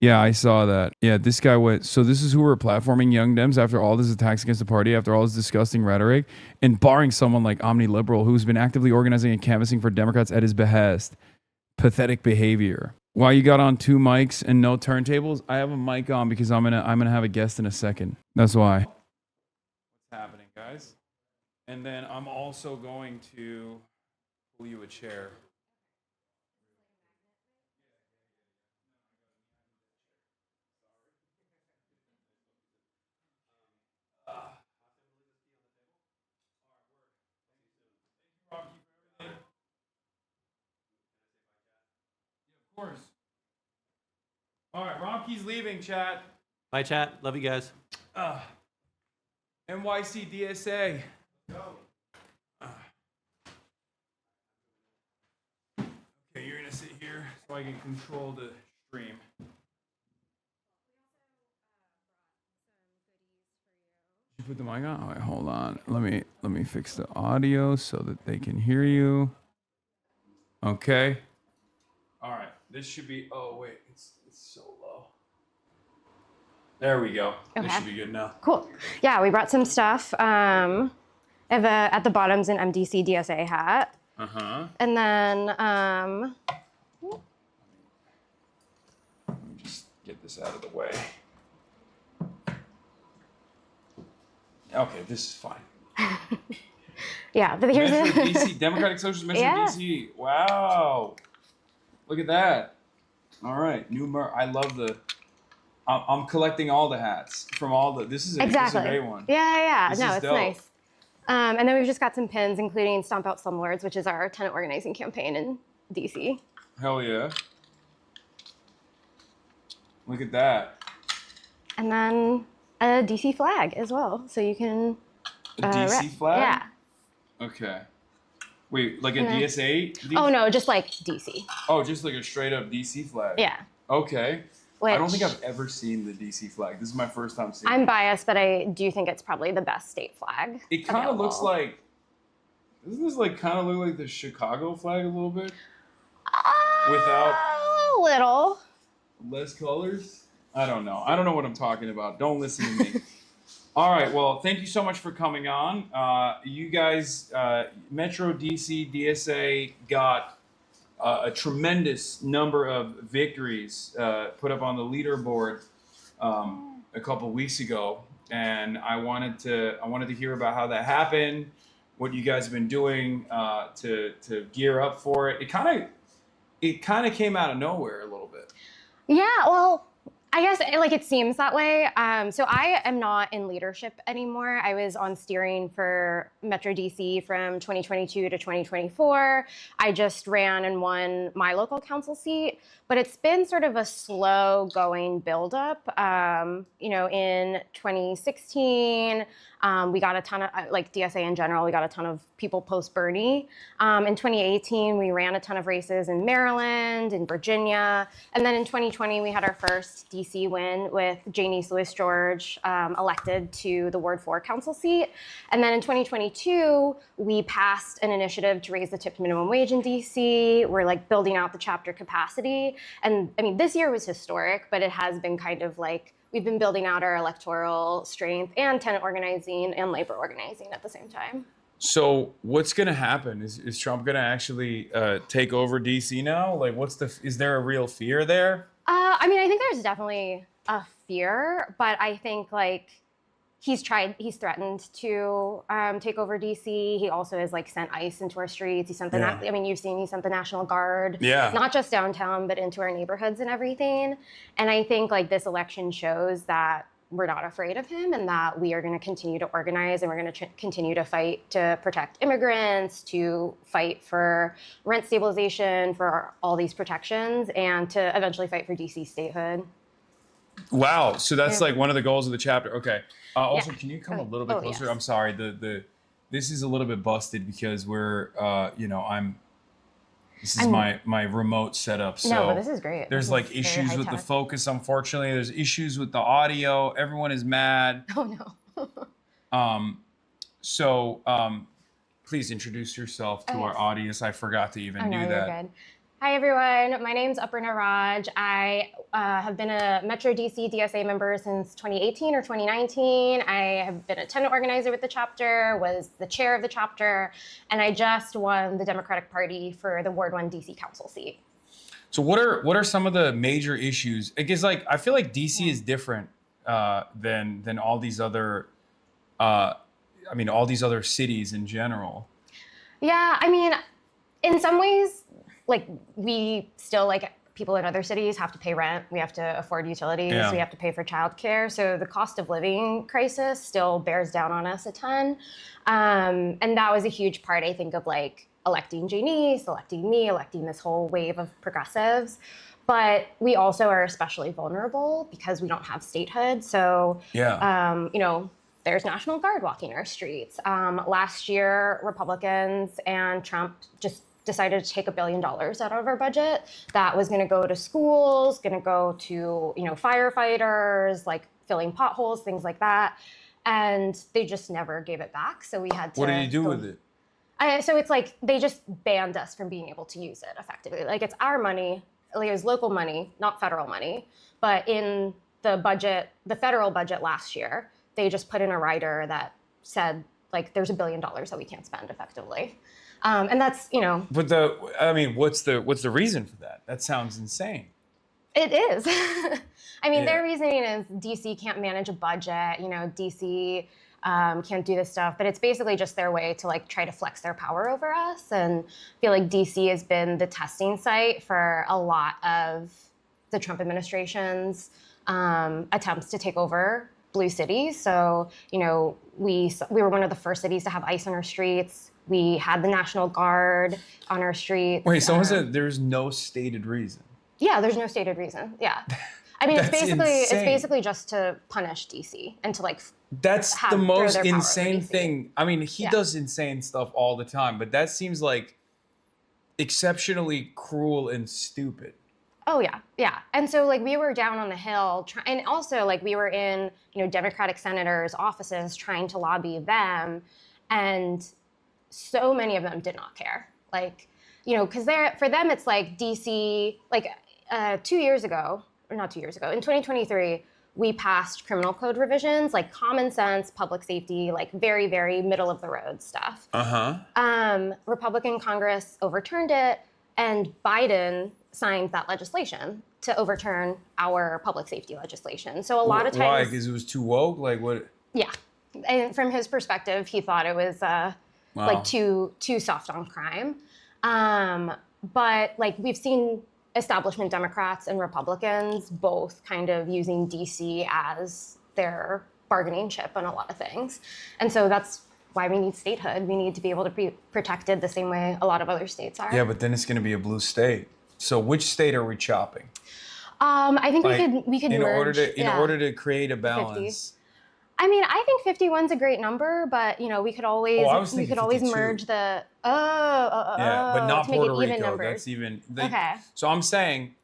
Yeah, I saw that. Yeah, this guy went, so this is who we're platforming Young Dems after all this attacks against the party, after all this disgusting rhetoric, and barring someone like Omni Liberal, who's been actively organizing and canvassing for Democrats at his behest. Pathetic behavior. Why you got on 2 mics and no turntables? I have a mic on because I'm gonna have a guest in a second. That's why. What's happening, guys? And then I'm also going to pull you a chair. Of course. All right, Romkey's leaving, chat. Bye, chat. Love you guys. NYC DSA. Go. Okay, you're gonna sit here so I can control the stream. Did you put the mic on? All right, hold on. Let me fix the audio so that they can hear you. Okay. All right. This should be. Oh wait, it's so low. There we go. Okay. This should be good now. Cool. Yeah, we brought some stuff. At the bottom's an MDC DSA hat. Uh-huh. And then, Let me just get this out of the way. Okay, this is fine. yeah, but here's Metro the DC, Democratic Socialist Metro Yeah. DC. Wow. Look at that. All right, I love the. I'm collecting all the hats from all the. This is exactly. This is a great one. Yeah. This No, is it's dope. nice. And then we've just got some pins, including Stomp Out Slumlords, which is our tenant organizing campaign in DC. Hell yeah. Look at that. And then a DC flag as well, so you can. A DC flag? Yeah. Okay. Wait, like a Yeah. DSA? Oh no, just like DC. Oh, just like a straight up DC flag. Yeah. Okay. I don't Which- think I've ever seen the DC flag. This is my first time seeing I'm it. biased, but I do think it's probably the best state flag. It kind of available. looks like. Doesn't this like kind of look like the Chicago flag a little bit? Without a little. less colors? I don't know. I don't know what I'm talking about. Don't listen to me. All right. Well, thank you so much for coming on. You guys, Metro DC DSA got a tremendous number of victories put up on the leaderboard a couple weeks ago, and I wanted to hear about how that happened, what you guys have been doing to gear up for it. It kind of came out of nowhere a little bit. Yeah, well, I guess like it seems that way. So I am not in leadership anymore. I was on steering for Metro DC from 2022 to 2024. I just ran and won my local council seat, but it's been sort of a slow going buildup. In 2016, we got a ton of, like DSA in general, we got a ton of people post Bernie. In 2018, we ran a ton of races in Maryland, in Virginia. And then in 2020, we had our first DC win with Janice Lewis George elected to the Ward 4 council seat. And then in 2022, we passed an initiative to raise the tipped minimum wage in DC. We're like building out the chapter capacity. And I mean, this year was historic, but it has been kind of like, we've been building out our electoral strength and tenant organizing and labor organizing at the same time. So what's going to happen? Is Trump going to actually take over DC now? Like, is there a real fear there? I mean, I think there's definitely a fear, but I think like he's threatened to take over DC. He also has like sent ICE into our streets. He sent he sent the National Guard, not just downtown, but into our neighborhoods and everything. And I think like this election shows that we're not afraid of him and that we are going to continue to organize and we're going to continue to fight to protect immigrants, to fight for rent stabilization, for all these protections, and to eventually fight for DC statehood. Wow. So that's Yeah. like one of the goals of the chapter. Okay. Also, Yeah. can you come a little bit closer? Yes. I'm sorry. This is a little bit busted because we're, this is my remote setup. So No, but this is great. There's This like is very issues with the high-tech. focus, unfortunately. There's issues with the audio. Everyone is mad. Oh no. Please introduce yourself to our audience. I forgot to even Oh, no, do you're that. good. Hi, everyone. My name's Aparna Raj. I have been a Metro DC DSA member since 2018 or 2019. I have been a tenant organizer with the chapter, was the chair of the chapter, and I just won the Democratic Party for the Ward 1 DC council seat. So what are some of the major issues? Because like I feel like DC is different than all these other all these other cities in general. Yeah, I mean, in some ways, like we still, like people in other cities, have to pay rent. We have to afford utilities. Yeah. We have to pay for childcare. So the cost of living crisis still bears down on us a ton. And that was a huge part, I think, of like electing Janice, electing me, electing this whole wave of progressives. But we also are especially vulnerable because we don't have statehood. So, there's National Guard walking our streets. Last year, Republicans and Trump just decided to take $1 billion out of our budget. That was gonna go to schools, gonna go to firefighters, like filling potholes, things like that. And they just never gave it back. So we had to— What did you do with it? So it's like they just banned us from being able to use it effectively. Like it's our money, like it was local money, not federal money. But in the federal budget last year, they just put in a rider that said like there's $1 billion that we can't spend effectively. And that's, you know. But what's the reason for that? That sounds insane. It is. I mean, Yeah. their reasoning is DC can't manage a budget, you know, DC can't do this stuff, but it's basically just their way to like try to flex their power over us. And I feel like DC has been the testing site for a lot of the Trump administration's attempts to take over blue cities. So, you know, we were one of the first cities to have ICE on our streets. We had the National Guard on our streets. Wait, someone said there's no stated reason. Yeah, there's no stated reason. Yeah. I mean, it's That's basically insane. just to punish DC and to like That's the throw most their power over insane DC. thing. I mean, he Yeah. does insane stuff all the time, but that seems like exceptionally cruel and stupid. Oh yeah, yeah. And so like we were down on the Hill, and also like we were in, you know, Democratic senators' offices trying to lobby them, and so many of them did not care. Like, you know, because for them it's like DC. Like 2 years ago, or not 2 years ago, in 2023, we passed criminal code revisions, like common sense, public safety, like very, very middle of the road stuff. Republican Congress overturned it, and Biden signed that legislation to overturn our public safety legislation. So a lot of times, Why? Because it was too woke? Like what? yeah, and from his perspective, he thought it was Wow. like too soft on crime. But like we've seen establishment Democrats and Republicans both kind of using DC as their bargaining chip on a lot of things, and so that's why we need statehood. We need to be able to be protected the same way a lot of other states are. Yeah, but then it's going to be a blue state. So which state are we chopping? I think Like, we could in merge. order to create a balance. I mean, I think 51's a great number, but you know, we could always I was we thinking could always 52. merge the Yeah, but not to make Puerto it even Rico. numbers. That's even. Okay. So I'm saying,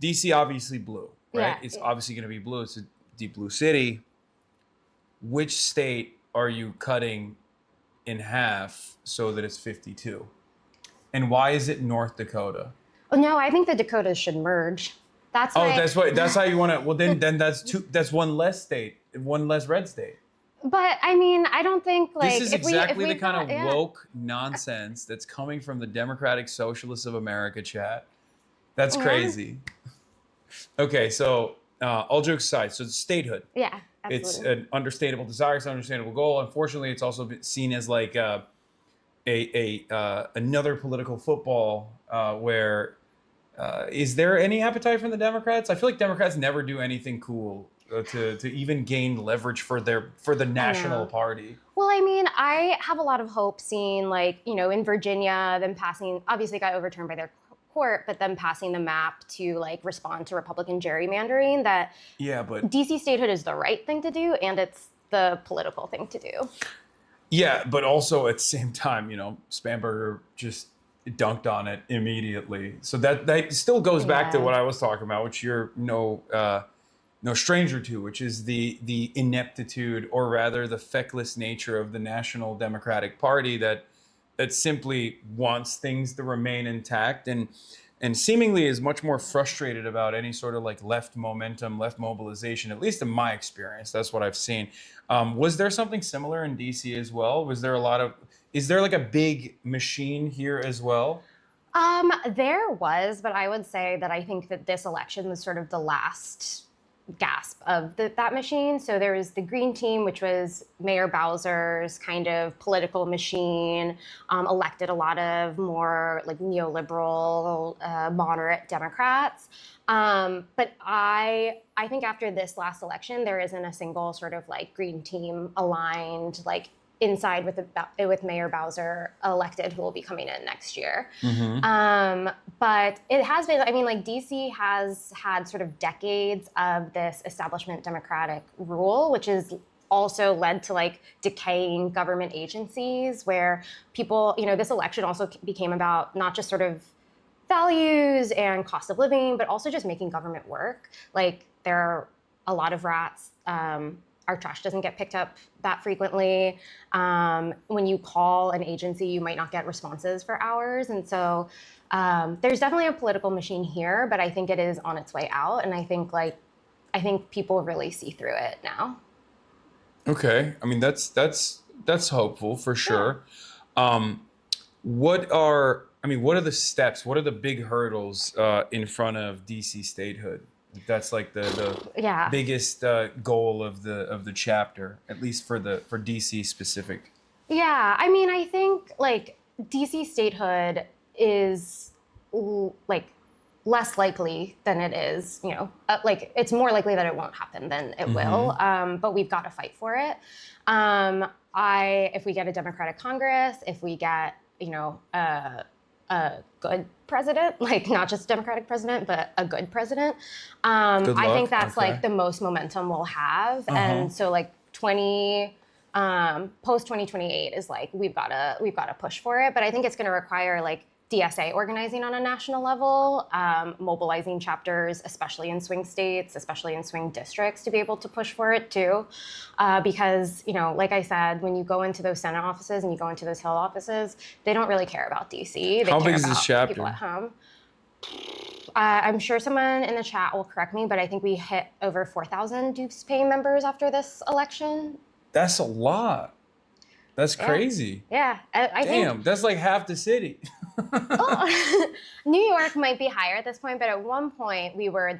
DC obviously blue, right? Yeah, It's yeah. obviously going to be blue. It's a deep blue city. Which state are you cutting in half so that it's 52? And why is it North Dakota? Oh, no, I think the Dakotas should merge. That's Oh, like, that's how you want to. Well, then that's one less state, one less red state. But I mean, I don't think like This is if exactly we the kind of got- yeah. woke nonsense that's coming from the Democratic Socialists of America chat. That's Yeah. crazy. Okay, so all jokes aside, so it's statehood. Yeah, It's absolutely. an understandable desire, it's an understandable goal. Unfortunately, it's also been seen as like another political football where is there any appetite from the Democrats? I feel like Democrats never do anything cool to even gain leverage for the national party. Well, I mean, I have a lot of hope seeing like, you know, in Virginia, them passing, obviously got overturned by their court, but them passing the map to like respond to Republican gerrymandering, that Yeah, but DC statehood is the right thing to do, and it's the political thing to do. yeah, but also at the same time, you know, Spamberger just dunked on it immediately. So that still goes back to Yeah. what I was talking about, which you're no stranger to, which is the ineptitude, or rather the feckless nature of the National Democratic Party that simply wants things to remain intact and seemingly is much more frustrated about any sort of like left momentum, left mobilization, at least in my experience. That's what I've seen. Was there something similar in DC as well? Is there like a big machine here as well? There was, but I would say that I think that this election was sort of the last gasp of that machine. So there was the Green Team, which was Mayor Bowser's kind of political machine, elected a lot of more like neoliberal, moderate Democrats. But I think after this last election, there isn't a single sort of like Green Team aligned, like inside with Mayor Bowser elected, who will be coming in next year. But it has been, I mean, like DC has had sort of decades of this establishment Democratic rule, which is also led to like decaying government agencies where people, you know, this election also became about not just sort of values and cost of living, but also just making government work. Like there are a lot of rats. Our trash doesn't get picked up that frequently. When you call an agency, you might not get responses for hours. And so there's definitely a political machine here, but I think it is on its way out. And I think I think people really see through it now. Okay. I mean, that's hopeful for sure. What are the steps? What are the big hurdles in front of DC statehood? That's like the Yeah. biggest goal of the chapter, at least for DC specific. Yeah, I mean, I think like DC statehood is like less likely than it is, like it's more likely that it won't happen than it will. But we've got to fight for it. If we get a Democratic Congress, if we get, a good president, like not just a Democratic president, but a good president, I think that's like the most momentum we'll have. And so like post 2028 is like we've got to push for it. But I think it's going to require like DSA organizing on a national level, mobilizing chapters, especially in swing states, especially in swing districts, to be able to push for it too. Because, like I said, when you go into those Senate offices and you go into those Hill offices, they don't really care about DC. They How care big is about this chapter? people at home. I'm sure someone in the chat will correct me, but I think we hit over 4,000 dues paying members after this election. That's a lot. That's crazy. Yeah, I Damn, think that's like half the city. New York might be higher at this point, but at one point we were had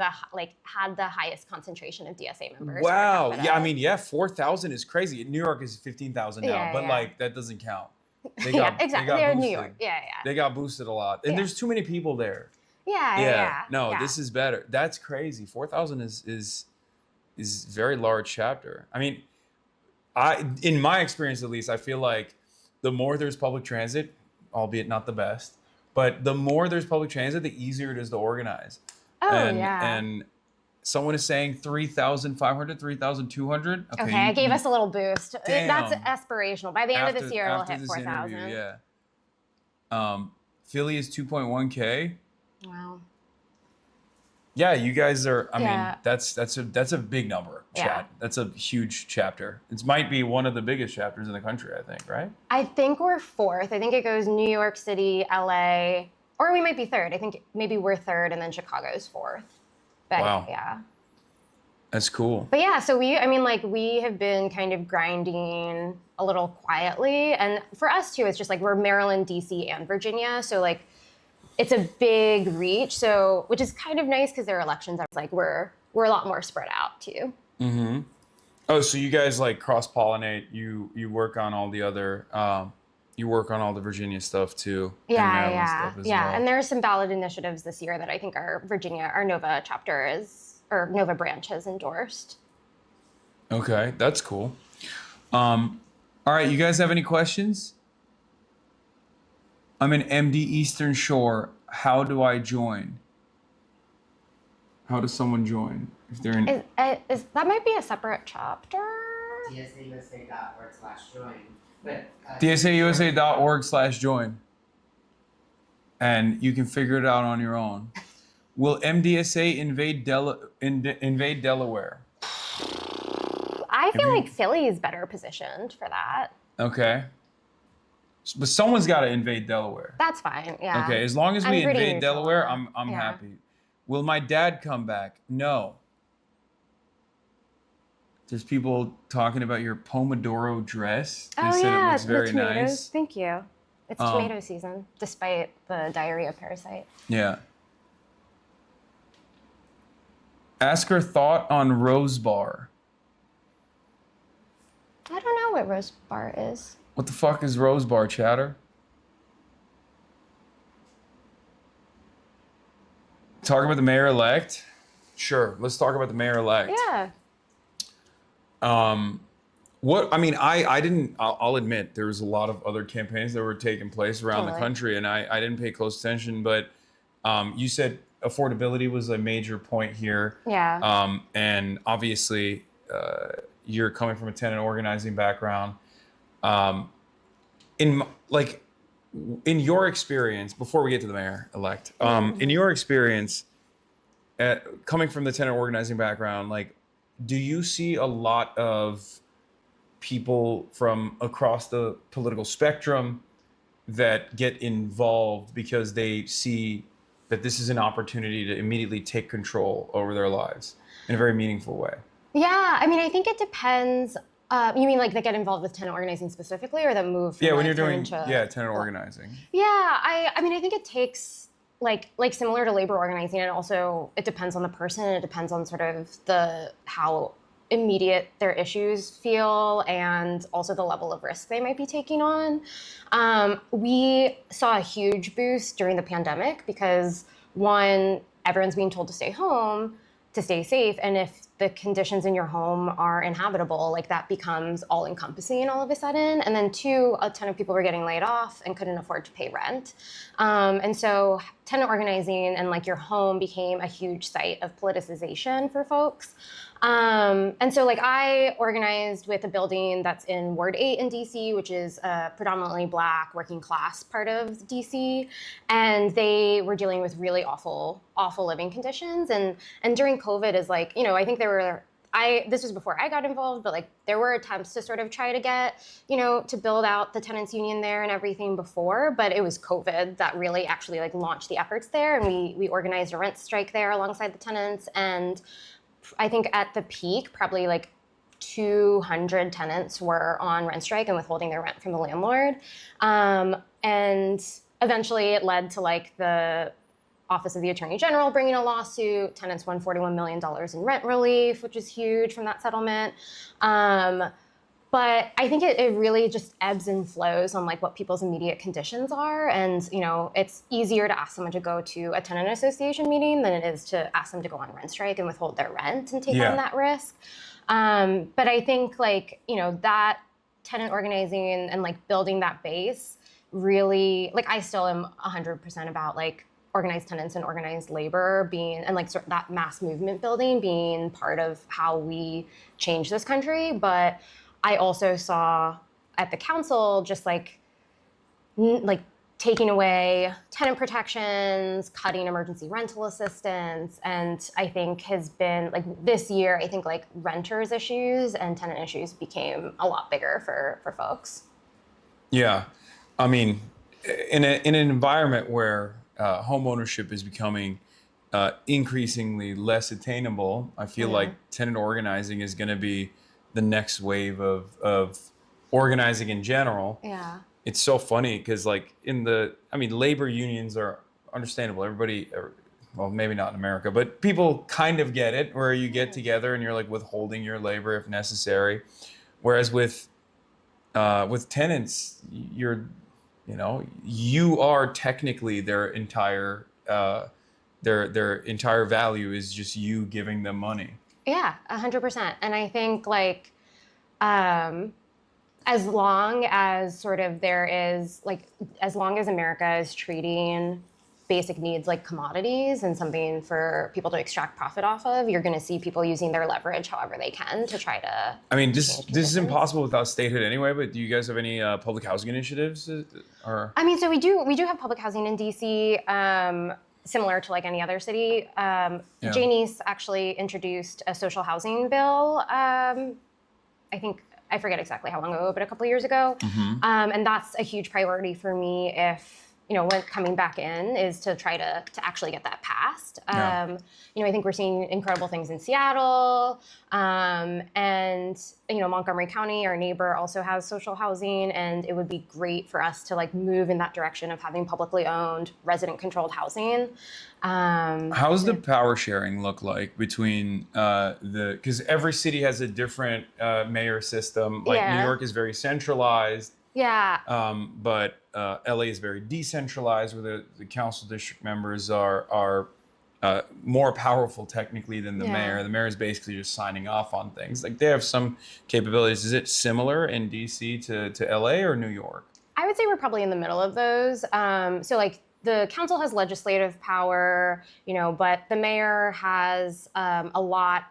the highest concentration of DSA members. Wow. Yeah, I mean, 4,000 is crazy. New York is 15,000 now, Yeah, but yeah. like that doesn't count. Yeah, exactly. They're in New boosted. York. Yeah. They got boosted a lot, and there's too many people there. Yeah. No, yeah. this is better. That's crazy. 4,000 is very large chapter. I mean, in my experience at least, I feel like the more there's public transit, albeit not the best, but the more there's public transit, the easier it is to organize. And someone is saying 3,500, 3,200. Okay, I gave us a little boost. Damn. That's aspirational. By the end of this year, it'll after hit this 4,000. interview, yeah. Philly is 2.1K. Wow. Yeah, you guys are. I Yeah. mean, that's a big number. Chat. Yeah. That's a huge chapter. It might be one of the biggest chapters in the country. I think, right? I think we're fourth. I think it goes New York City, LA, or we might be third. I think maybe we're third, and then Chicago's fourth. But, Wow. Yeah. That's cool. But yeah, so we have been kind of grinding a little quietly, and for us too, it's just like we're Maryland, DC, and Virginia, so like it's a big reach. So which is kind of nice because there are elections. It's like we're a lot more spread out too. Mm-hmm. Oh, so you guys like cross-pollinate. You work on all the other. You work on all the Virginia stuff too. And Maryland stuff as well. And there are some ballot initiatives this year that I think our Nova Nova branch has endorsed. Okay, that's cool. All right, you guys have any questions? I'm in MD Eastern Shore. How do I join? How does someone join? If they're in Is that might be a separate chapter? DSAUSA.org/join. DSAUSA.org/join. And you can figure it out on your own. Will MDSA invade Delaware? I feel like Philly is better positioned for that. Okay. But someone's got to invade Delaware. That's fine. Yeah. Okay, as long as we I'm pretty invade neutral. Delaware, I'm Yeah. happy. Will my dad come back? No. There's people talking about your Pomodoro dress. They said it looks very the tomatoes. nice. Thank you. It's tomato season, despite the diarrhea parasite. Yeah. Ask her thought on Rose Bar. I don't know what Rose Bar is. What the fuck is Rose Bar, chatter? Talk about the mayor-elect? Sure, let's talk about the mayor-elect. Yeah. I'll admit there was a lot of other campaigns that were taking place around the country, and I didn't pay close attention, but you said affordability was a major point here. Yeah. And obviously you're coming from a tenant organizing background. In your experience, before we get to the mayor-elect, in your experience, coming from the tenant organizing background, do you see a lot of people from across the political spectrum that get involved because they see that this is an opportunity to immediately take control over their lives? in a very meaningful way. Yeah, I mean, I think it depends. You mean like that get involved with tenant organizing specifically, or that move from Yeah, when like, you're doing tenant to tenant organizing. Yeah, I mean, I think it takes like similar to labor organizing, and also it depends on the person, and it depends on sort of how immediate their issues feel, and also the level of risk they might be taking on. We saw a huge boost during the pandemic because one, everyone's being told to stay home to stay safe, and if the conditions in your home are inhabitable, like that becomes all encompassing all of a sudden. And then two, a ton of people were getting laid off and couldn't afford to pay rent. And so tenant organizing and like your home became a huge site of politicization for folks. And so like I organized with a building that's in Ward 8 in DC, which is a predominantly Black working class part of DC. And they were dealing with really awful living conditions. And during COVID is like, you know, I think this was before I got involved, but like there were attempts to sort of try to get, you know, to build out the tenants union there and everything before, but it was COVID that really actually like launched the efforts there. And we organized a rent strike there alongside the tenants. And I think at the peak, probably like 200 tenants were on rent strike and withholding their rent from the landlord. And eventually it led to like the Office of the Attorney General bringing a lawsuit. Tenants won $41 million in rent relief, which is huge from that settlement. But I think it really just ebbs and flows on like what people's immediate conditions are. And, you know, it's easier to ask someone to go to a tenant association meeting than it is to ask them to go on rent strike and withhold their rent and take on that risk. But I think like, you know, that tenant organizing and like building that base really, like I still am 100% about like organized tenants and organized labor being, and like sort of that mass movement building being part of how we change this country. But I also saw at the council just like taking away tenant protections, cutting emergency rental assistance, and I think has been like this year, I think like renters issues and tenant issues became a lot bigger for folks. Yeah, I mean, in an environment where home ownership is becoming increasingly less attainable, I feel like tenant organizing is going to be the next wave of organizing in general. Yeah. It's so funny because like labor unions are understandable. Everybody, well, maybe not in America, but people kind of get it where you get together and you're like withholding your labor if necessary. Whereas with tenants, you are technically their entire value is just you giving them money. Yeah, 100%. And I think like, as long as sort of there is like, as long as America is treating basic needs like commodities and something for people to extract profit off of, you're going to see people using their leverage however they can to try to. I mean, this is impossible without statehood anyway. But do you guys have any public housing initiatives? Or I mean, so we do have public housing in DC. Similar to like any other city. Janice actually introduced a social housing bill, I forget exactly how long ago, but a couple of years ago. And that's a huge priority for me if, when coming back in is to try to actually get that passed. I think we're seeing incredible things in Seattle, and Montgomery County, our neighbor, also has social housing, and it would be great for us to like move in that direction of having publicly owned, resident-controlled housing. How's the power sharing look like between because every city has a different mayor system. Like New York is very centralized. Yeah. But LA is very decentralized, where the council district members are more powerful technically than the mayor. The mayor is basically just signing off on things. Like they have some capabilities. Is it similar in DC to LA or New York? I would say we're probably in the middle of those. So like the council has legislative power, but the mayor has a lot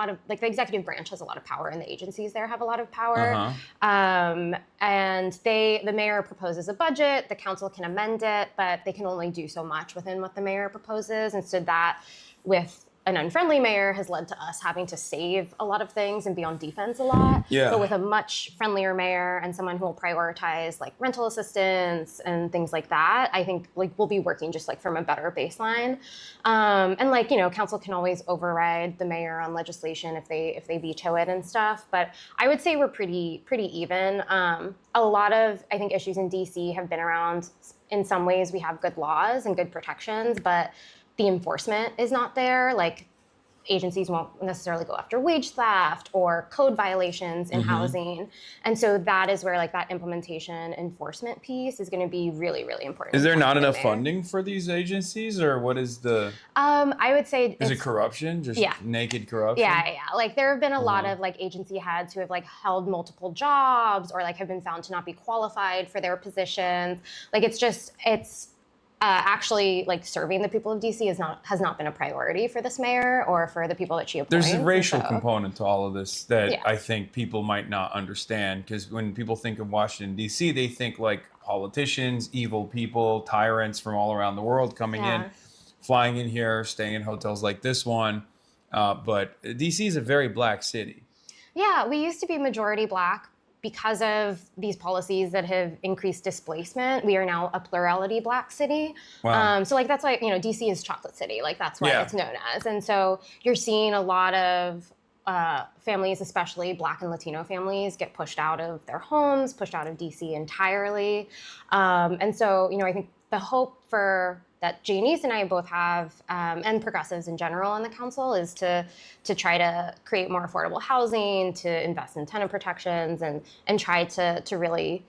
of the executive branch has a lot of power, and the agencies there have a lot of power. And the mayor proposes a budget, the council can amend it, but they can only do so much within what the mayor proposes. And so that with an unfriendly mayor has led to us having to save a lot of things and be on defense a lot. Yeah. But with a much friendlier mayor and someone who will prioritize like rental assistance and things like that, I think like we'll be working just like from a better baseline. And like, you know, council can always override the mayor on legislation if they veto it and stuff. But I would say we're pretty even. A lot of, I think, issues in DC have been around, in some ways we have good laws and good protections, but the enforcement is not there. Like agencies won't necessarily go after wage theft or code violations in housing. And so that is where like that implementation enforcement piece is going to be really, really important. Is there not enough there. funding for these agencies, or what is the? I would say Is it corruption? Just naked corruption? Yeah. Like there have been a lot of like agency heads who have like held multiple jobs or like have been found to not be qualified for their positions. Like it's actually like serving the people of DC has not been a priority for this mayor or for the people that she appoints. There's a racial So- component to all of this that Yeah. I think people might not understand, because when people think of Washington, D.C., they think like politicians, evil people, tyrants from all around the world coming in, flying in here, staying in hotels like this one. But D.C. is a very black city. Yeah, we used to be majority Black. Because of these policies that have increased displacement, we are now a plurality Black city. Wow. So like that's why, you know, DC is chocolate city. Like that's what it's known as. And so you're seeing a lot of families, especially Black and Latino families, get pushed out of their homes, pushed out of DC entirely. And so, you know, I think the hope for that Janice and I both have, and progressives in general on the council, is to try to create more affordable housing, to invest in tenant protections, and try to really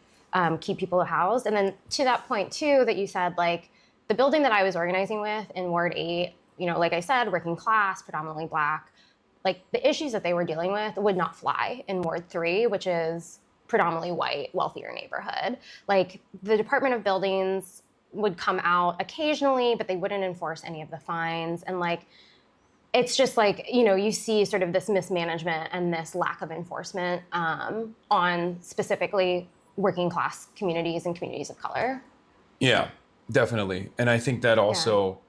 keep people housed. And then to that point too, that you said, like the building that I was organizing with in Ward 8, you know, like I said, working class, predominantly Black, like the issues that they were dealing with would not fly in Ward 3, which is predominantly white, wealthier neighborhood. Like the Department of Buildings would come out occasionally, but they wouldn't enforce any of the fines. And like, it's just like, you know, you see sort of this mismanagement and this lack of enforcement on specifically working class communities and communities of color. Yeah, definitely. And I think that also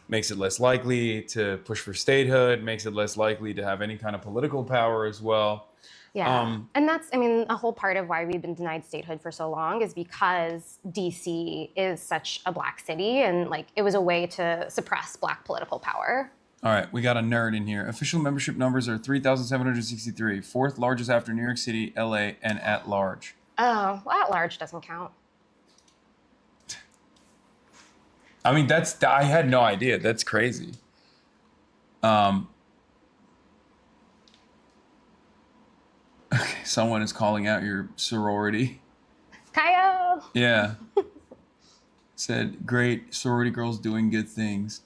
makes it less likely to push for statehood, makes it less likely to have any kind of political power as well. Yeah, and that's, I mean, a whole part of why we've been denied statehood for so long is because DC is such a Black city, and like it was a way to suppress Black political power. All right, we got a nerd in here. Official membership numbers are 3,763, fourth largest after New York City, LA, and at large. Oh, well, at large doesn't count. I mean, I had no idea. That's crazy. Okay, someone is calling out your sorority. Kyle! Yeah. Said, great, sorority girls doing good things.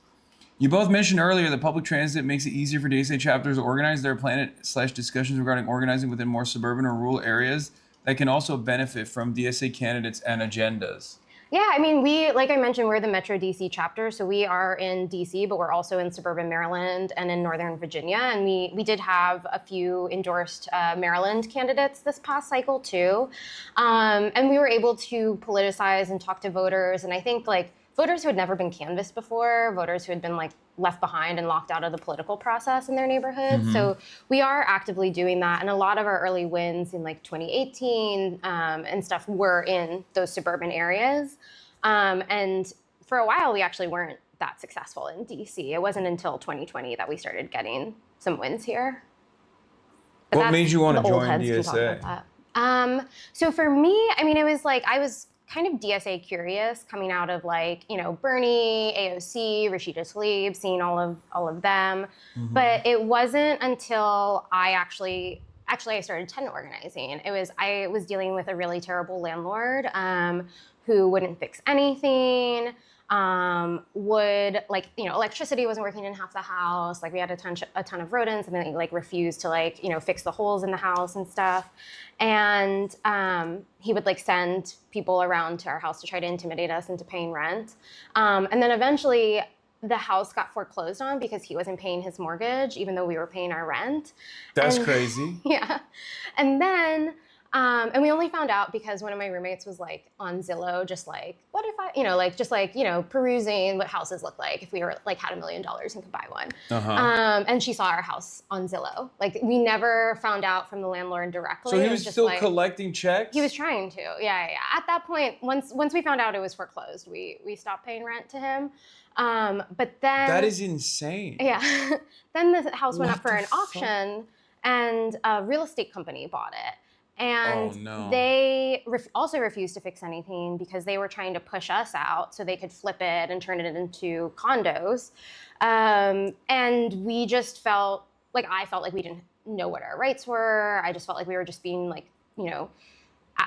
You both mentioned earlier that public transit makes it easier for DSA chapters to organize. There are planet/discussions regarding organizing within more suburban or rural areas that can also benefit from DSA candidates and agendas. Yeah, I mean, we, like I mentioned, we're the Metro DC chapter, so we are in DC, but we're also in suburban Maryland and in Northern Virginia, and we did have a few endorsed Maryland candidates this past cycle too, and we were able to politicize and talk to voters, and I think like voters who had never been canvassed before, voters who had been like left behind and locked out of the political process in their neighborhoods. So we are actively doing that. And a lot of our early wins in like 2018 and stuff were in those suburban areas. And for a while, we actually weren't that successful in DC. It wasn't until 2020 that we started getting some wins here. But What made you want to the old join heads can talk DSA? about that. So for me, I mean, it was like, I was kind of DSA curious coming out of like, you know, Bernie, AOC, Rashida Tlaib, seeing all of them. But it wasn't until I actually I started tenant organizing. I was dealing with a really terrible landlord who wouldn't fix anything, would like, you know, electricity wasn't working in half the house. Like we had a ton of rodents, and then they like refused to like, you know, fix the holes in the house and stuff. And he would like send people around to our house to try to intimidate us into paying rent. And then eventually the house got foreclosed on because he wasn't paying his mortgage, even though we were paying our rent. That's And- crazy. Yeah. And then And we only found out because one of my roommates was like on Zillow, just like, what if I, you know, like, just like, you know, perusing what houses look like if we were like had $1 million and could buy one. And she saw our house on Zillow. Like, we never found out from the landlord directly. So he It was just still like, collecting checks? he was trying to, yeah. At that point, once we found out it was foreclosed, we stopped paying rent to him. But then That is insane. yeah. Then the house went What up for the an fuck? auction, and a real estate company bought it. And Oh, no. they also refused to fix anything because they were trying to push us out so they could flip it and turn it into condos. And we just felt like, I felt like we didn't know what our rights were. I just felt like we were just being like, you know,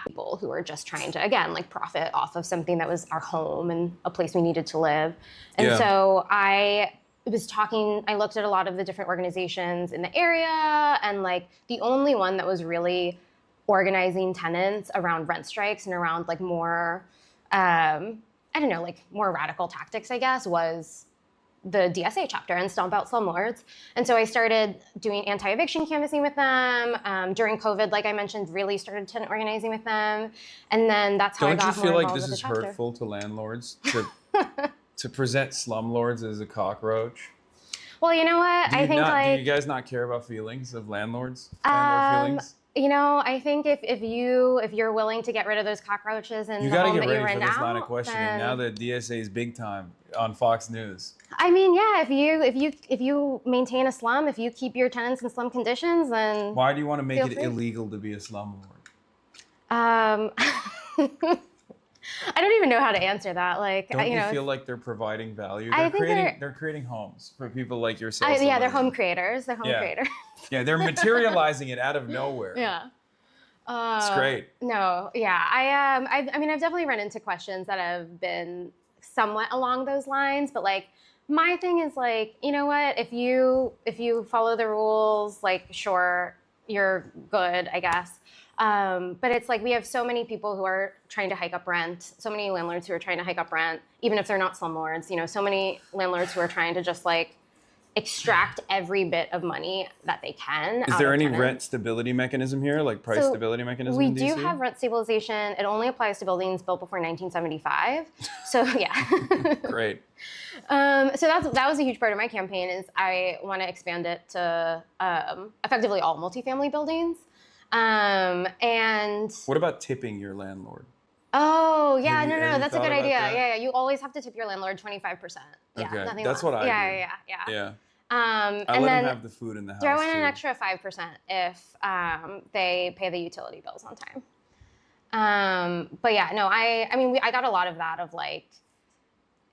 people who were just trying to, again, like profit off of something that was our home and a place we needed to live. And Yeah. so I looked at a lot of the different organizations in the area, and like the only one that was really organizing tenants around rent strikes and around like more, I don't know, like more radical tactics, I guess, was the DSA chapter and Stomp Out Slumlords. And so I started doing anti-eviction canvassing with them. During COVID, like I mentioned, really started tenant organizing with them. And then that's how I Don't you got feel more like involved this with is the chapter. hurtful to landlords to present slumlords as a cockroach? Well, you know what? Do I think do you like, guys not care about feelings of landlords? Landlord feelings? you know, I think if you're willing to get rid of those cockroaches and You the got to home get that you ready for rent this out, line of questioning. then- Now that DSA is big time on Fox News. I mean, yeah, if you maintain a slum, if you keep your tenants in slum conditions, then Why do you want to make feel it free. illegal to be a slumlord? I don't even know how to answer that. Like, Don't you know, feel like they're providing value? I think They're creating homes for people like yourself. yeah, they're home creators. They're home Yeah. creators. Yeah, they're materializing it out of nowhere. Yeah. It's great. No, yeah, I mean, I've definitely run into questions that have been somewhat along those lines, but like, my thing is like, you know what? If you follow the rules, like, sure, you're good, I guess. But it's like we have so many people who are trying to hike up rent, so many landlords who are trying to hike up rent, even if they're not slumlords. You know, so many landlords who are trying to just like extract every bit of money that they can. Is out there of any tenants. rent stability mechanism here, like price So stability mechanism We in do DC? have rent stabilization. It only applies to buildings built before 1975. So yeah. Great. So that was a huge part of my campaign. Is I want to expand it to effectively all multifamily buildings. And What about tipping your landlord? oh yeah, Have you- no, have you that's a thought good about idea. that? Yeah, you always have to tip your landlord 25%. Yeah, Okay, nothing that's less. what I yeah, do. Yeah. Yeah. I I and let then them have the food in the house. throw in too. an extra 5% if they pay the utility bills on time. But yeah, no, I mean, I got a lot of that of like,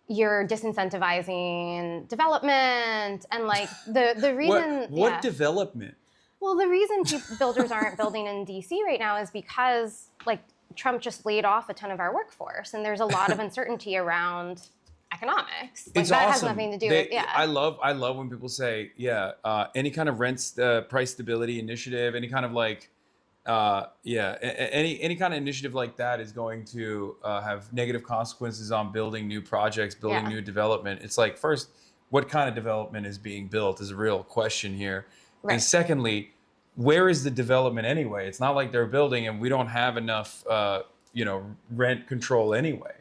you're disincentivizing development and like the reason. What yeah. development? Well, the reason builders aren't building in DC right now is because like Trump just laid off a ton of our workforce, and there's a lot of uncertainty around economics. Like, It's that awesome. has nothing to do They- with I love when people say, any kind of price stability initiative, any kind of like, any kind of initiative like that is going to have negative consequences on building new projects, building Yeah. new development. It's like, first, what kind of development is being built is a real question here. Right. And secondly, where is the development anyway? It's not like they're building and we don't have enough, rent control anyway.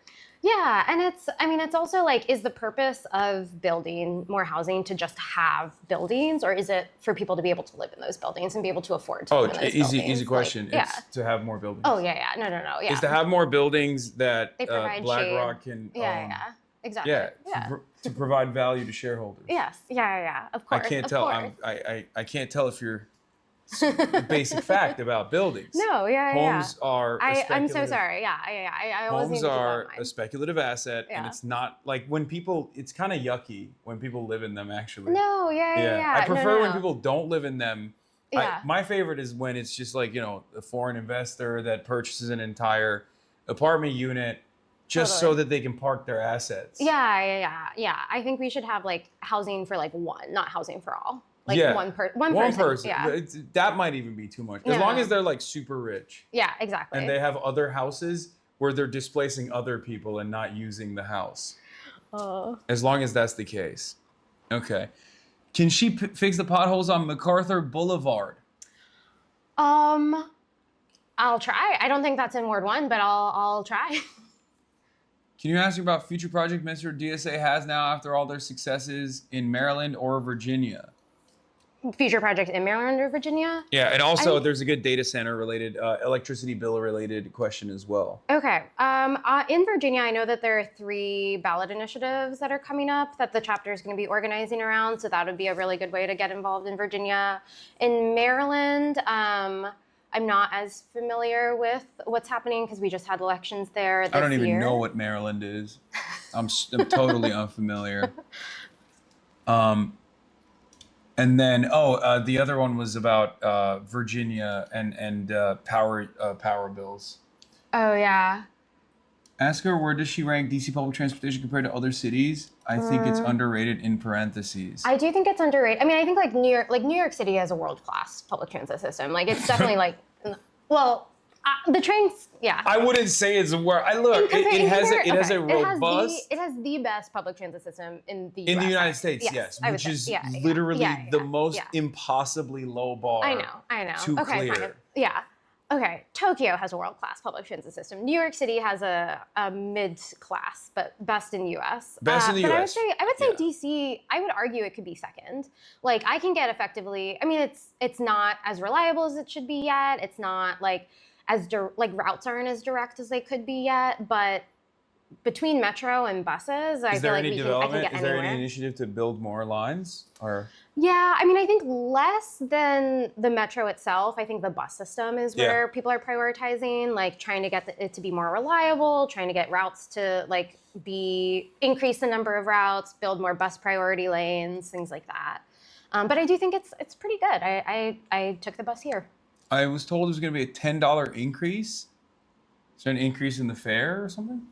Yeah, and it's also like, is the purpose of building more housing to just have buildings, or is it for people to be able to live in those buildings and be able to afford to live in those buildings? Easy question. Like, It's to have more buildings. Oh yeah, no, yeah. Is to have more buildings that They provide BlackRock shade. can Yeah, exactly. to provide value to shareholders. Yes, yeah, of course. I can't of tell. course. I can't tell if you're the basic fact about buildings. No, yeah. Homes are. A I'm so speculative- sorry. Yeah. I always need Homes to keep that in are mind. a speculative asset, and Yeah. it's not like when people. It's kind of yucky when people live in them. Actually. No, yeah. I prefer no. when people don't live in them. Yeah. My favorite is when it's just like, a foreign investor that purchases an entire apartment unit just so that they can park their assets. Yeah. I think we should have like housing for like one, not housing for all. Like one person. Yeah. That might even be too much. As No. long as they're like super rich. Yeah, exactly. And they have other houses where they're displacing other people and not using the house. As long as that's the case. Okay. Can she fix the potholes on MacArthur Boulevard? I'll try. I don't think that's in Ward 1, but I'll try. Can you ask me about future project Mr. DSA has now after all their successes in Maryland or Virginia? Future project in Maryland or Virginia? Yeah, and also there's a good data center related, electricity bill related question as well. Okay. In Virginia, I know that there are 3 ballot initiatives that are coming up that the chapter is going to be organizing around. So that would be a really good way to get involved in Virginia. In Maryland, I'm not as familiar with what's happening because we just had elections there this year. I don't even know what Maryland is. I'm totally unfamiliar. And then, the other one was about Virginia and power bills. Oh, yeah. Ask her, where does she rank DC public transportation compared to other cities? I think it's underrated in parentheses. I do think it's underrated. I mean, I think like New York City has a world-class public transit system. Like it's definitely like, well, the trains, yeah. I wouldn't say it's where I look. It has a robust. It has the best public transit system in the US. In the United States, yes, which is literally the most impossibly low bar. I know. To okay, clear. fine. Yeah. Okay. Tokyo has a world-class public transit system. New York City has a mid-class, but best in US. Best in the but US. I would say DC. I would argue it could be second. Like I can get effectively. I mean, it's not as reliable as it should be yet. It's not like routes aren't as direct as they could be yet, but between metro and buses, I feel like I can get anywhere. Is there any initiative to build more lines? Or yeah, I mean, I think less than the metro itself. I think the bus system is where people are prioritizing, like trying to get it to be more reliable, trying to get routes to increase the number of routes, build more bus priority lanes, things like that. But I do think it's pretty good. I took the bus here. I was told there's going to be a $10 increase. Is there an increase in the fare or something?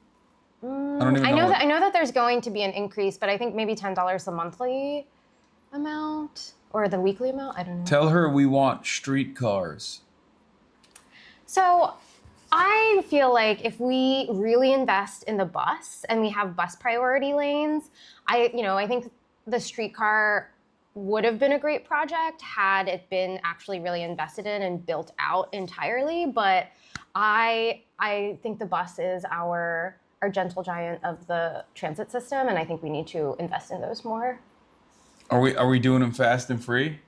I don't even know. I know that there's going to be an increase, but I think maybe $10 the monthly amount or the weekly amount. I don't know. Tell her we want streetcars. So I feel like if we really invest in the bus and we have bus priority lanes, I think the streetcar would have been a great project had it been actually really invested in and built out entirely. But I think the bus is our gentle giant of the transit system, and I think we need to invest in those more. Are we doing them fast and free?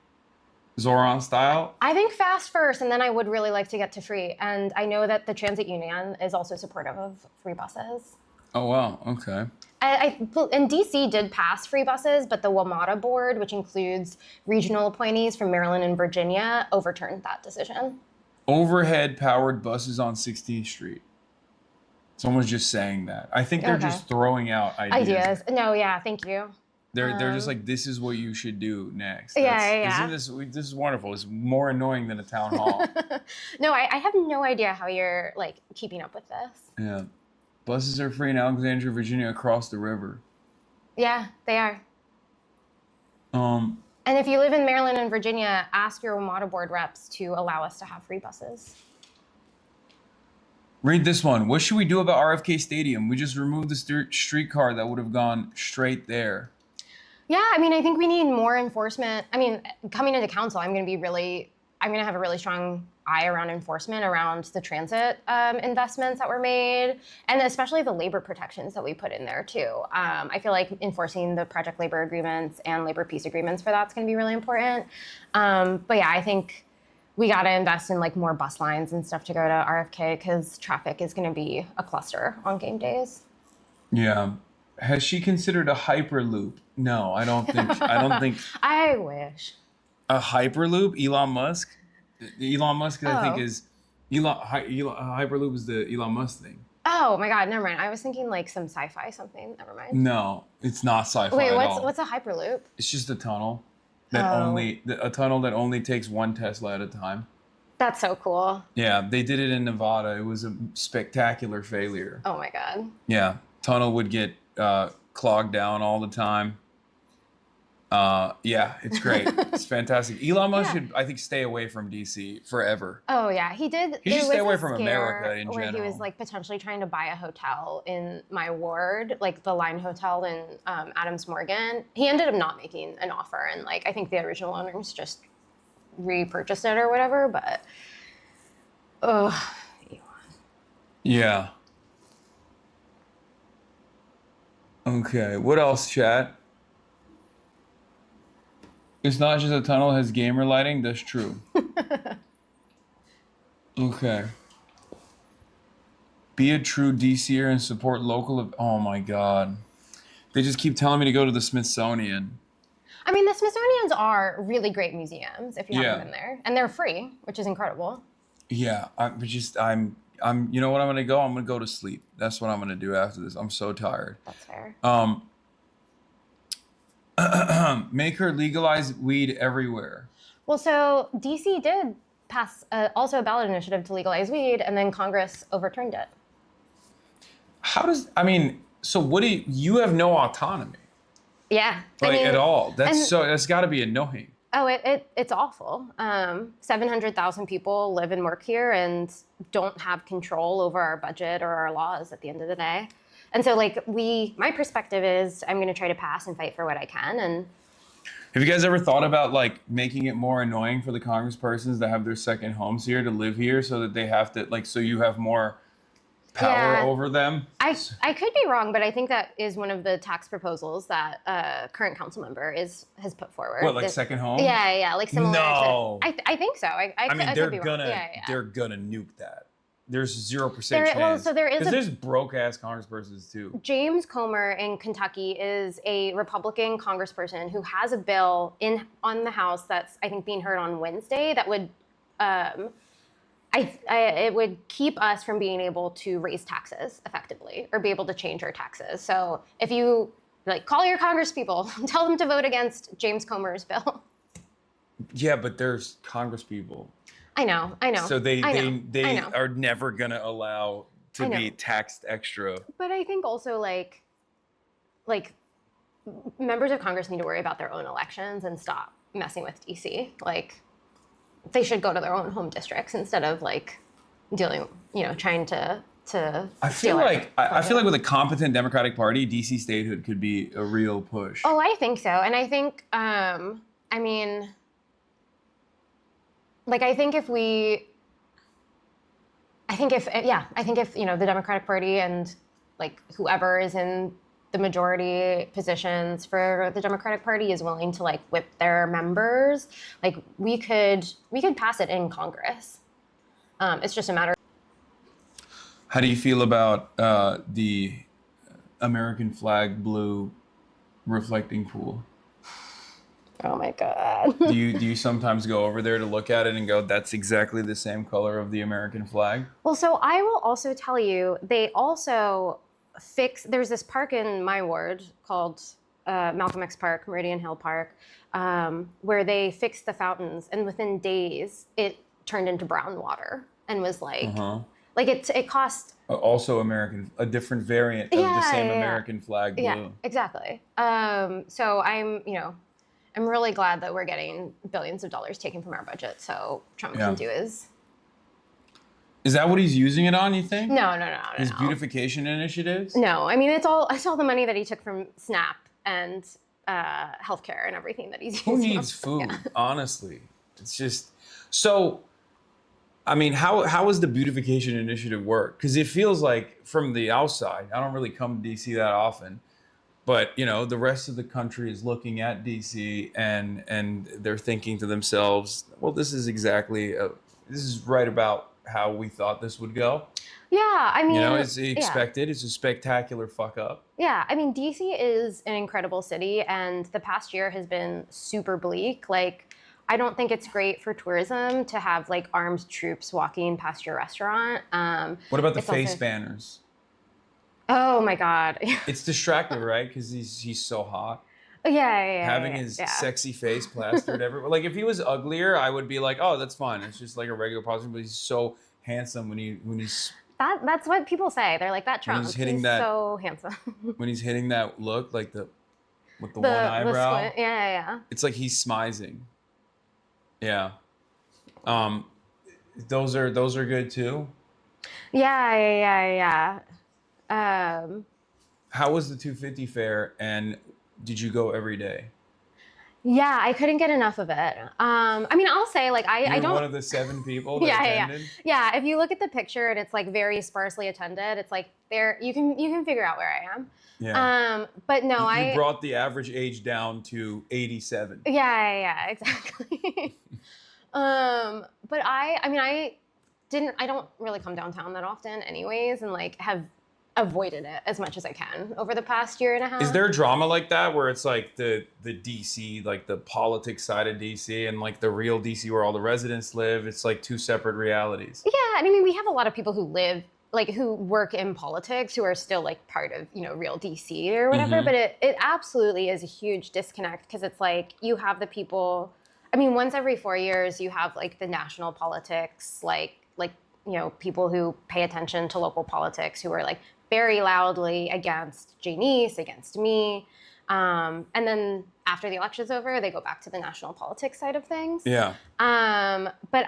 Zohran style? I think fast first, and then I would really like to get to free. And I know that the transit union is also supportive of free buses. Oh, wow. Okay. And DC did pass free buses, but the WMATA board, which includes regional appointees from Maryland and Virginia, overturned that decision. Overhead powered buses on 16th Street. Someone's just saying that. I think they're just throwing out ideas. No, yeah, thank you. They're just like, this is what you should do next. Yeah. Isn't this is wonderful? It's more annoying than a town hall. No, I have no idea how you're keeping up with this. Yeah. Buses are free in Alexandria, Virginia, across the river. Yeah, they are. And if you live in Maryland and Virginia, ask your WMATA board reps to allow us to have free buses. Read this one. What should we do about RFK Stadium? We just removed the streetcar that would have gone straight there. Yeah, I mean, I think we need more enforcement. I mean, coming into council, I'm going to have a really strong eye around enforcement around the transit investments that were made, and especially the labor protections that we put in there too. I feel like enforcing the project labor agreements and labor peace agreements for that's going to be really important. But yeah, I think we got to invest in more bus lines and stuff to go to RFK because traffic is going to be a cluster on game days. Yeah. Has she considered a hyperloop? No, I don't think. I wish. A hyperloop? Elon Musk? Elon Musk, I think, is hyperloop is the Elon Musk thing. Oh my God, never mind. I was thinking some sci-fi something. Never mind. No, it's not sci-fi. Wait, at all. what's a hyperloop? It's just a tunnel that only takes one Tesla at a time. That's so cool. Yeah, they did it in Nevada. It was a spectacular failure. Oh my God. Yeah, tunnel would get clogged down all the time. Yeah, it's great. It's fantastic. Elon Musk should, I think, stay away from DC forever. Oh yeah, he did. He should stay away from America in where general. He was potentially trying to buy a hotel in my ward, the Line Hotel in Adams Morgan. He ended up not making an offer, and I think the original owners just repurchased it or whatever. But Ugh. Yeah. Okay. What else, chat? It's not just a tunnel, it has gamer lighting. That's true. Okay. Be a true DCer and support local. Oh my God. They just keep telling me to go to the Smithsonian. I mean, the Smithsonian's are really great museums if you Yeah. haven't been there, and they're free, which is incredible. Yeah, you know what I'm gonna go? I'm gonna go to sleep. That's what I'm gonna do after this. I'm so tired. That's fair. Make her legalize weed everywhere. Well, so DC did pass also a ballot initiative to legalize weed, and then Congress overturned it. So what do you have no autonomy, Yeah, at all? and- That's got to be annoying. Oh, it's awful. 700,000 people live and work here and don't have control over our budget or our laws at the end of the day. And so, my perspective is I'm going to try to pass and fight for what I can. And Have you guys ever thought about making it more annoying for the congresspersons that have their second homes here to live here, so that they have to so you have more power Yeah. over them? I could be wrong, but I think that is one of the tax proposals that current council member has put forward. What, second home? Yeah, similar. No. To, I think so. I they're could be wrong. gonna Yeah. they're gonna nuke that. There's 0% There- chance. well, so there is 'Cause a- there's broke ass congresspersons too. James Comer in Kentucky is a Republican congressperson who has a bill on the House that's, I think, being heard on Wednesday that would, it would keep us from being able to raise taxes effectively or be able to change our taxes. So if you call your Congress people, tell them to vote against James Comer's bill. Yeah, but there's congresspeople. I know. So they I know. are never gonna allow to I know. be taxed extra. But I think also like members of Congress need to worry about their own elections and stop messing with DC. They should go to their own home districts instead of dealing, trying to I feel like with a competent Democratic Party, DC statehood could be a real push. Oh, I think so. And I think I think if the Democratic Party and whoever is in the majority positions for the Democratic Party is willing to whip their members, we could pass it in Congress. It's just a matter. How do you feel about the American flag blue reflecting pool? Oh my God. do you sometimes go over there to look at it and go, that's exactly the same color of the American flag? Well, so I will also tell you, they also there's this park in my ward called Malcolm X Park, Meridian Hill Park, where they fixed the fountains, and within days it turned into brown water and was it cost Also a different variant of the same American flag blue. Yeah, exactly. So I'm really glad that we're getting billions of dollars taken from our budget so Trump can do his. Is that what he's using it on, you think? No. His beautification initiatives? No, I mean it's all the money that he took from SNAP and healthcare and everything that he's using. Who needs food? Yeah. Honestly, it's just so. I mean, how does the beautification initiative work? Because it feels like from the outside, I don't really come to DC that often, but the rest of the country is looking at DC and they're thinking to themselves, well, this is right about how we thought this would go. Yeah, I mean, it's expected. Yeah. It's a spectacular fuck up. Yeah, I mean, DC is an incredible city, and the past year has been super bleak. I don't think it's great for tourism to have armed troops walking past your restaurant. What about the face banners? Oh my God. It's distracting, right? Because he's so hot. Yeah. Having his sexy face plastered everywhere. If he was uglier, I would be like, oh, that's fine. It's just a regular posture. But he's so handsome when he's. That's what people say. They're like, that Trump. He's so handsome. When he's hitting that look, with the one eyebrow. Squint. Yeah. It's like he's smizing. Yeah. Those are good too. Yeah. How was the 250 fair, and did you go every day? Yeah, I couldn't get enough of it. I mean, I'll say like I You're don't. one of the 7 people that Yeah, yeah, attended. yeah. If you look at the picture and it's like very sparsely attended, it's like there you can figure out where I am. Yeah. But no, You brought the average age down to 87. Yeah, exactly. But I mean, I don't really come downtown that often anyways, and like have avoided it as much as I can over the past year and a half. Is there drama like that where it's like the DC, like the politics side of DC and like the real DC where all the residents live? It's like 2 separate realities. Yeah, and I mean, we have a lot of people who live, like, who work in politics who are still like part of, real DC or whatever, Mhm. but it absolutely is a huge disconnect because it's like you have the people, I mean, once every 4 years you have like the national politics, like people who pay attention to local politics who are like very loudly against Janice, against me. And then after the election's over, they go back to the national politics side of things. Yeah. But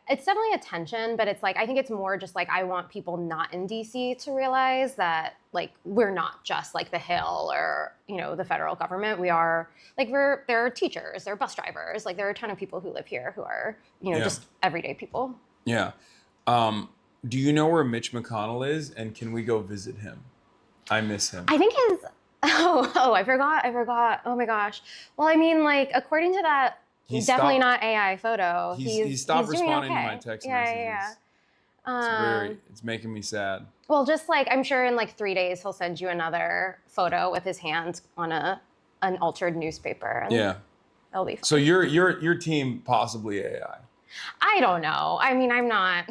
it's definitely a tension, but it's like, I think it's more just like, I want people not in DC to realize that like, we're not just like the Hill or, the federal government. We are like, there are teachers, there are bus drivers, like there are a ton of people who live here who are, Yeah. just everyday people. Yeah. Do you know where Mitch McConnell is, and can we go visit him? I miss him. I think I forgot. Oh my gosh. Well, I mean, like, according to that, He definitely stopped- not AI photo. He stopped he's doing responding to okay. my text Yeah, messages. Yeah. It's making me sad. Well, just like, I'm sure in like 3 days, he'll send you another photo with his hand on an altered newspaper. And Yeah. It'll be fun. So your team possibly AI. I don't know. I mean, I'm not.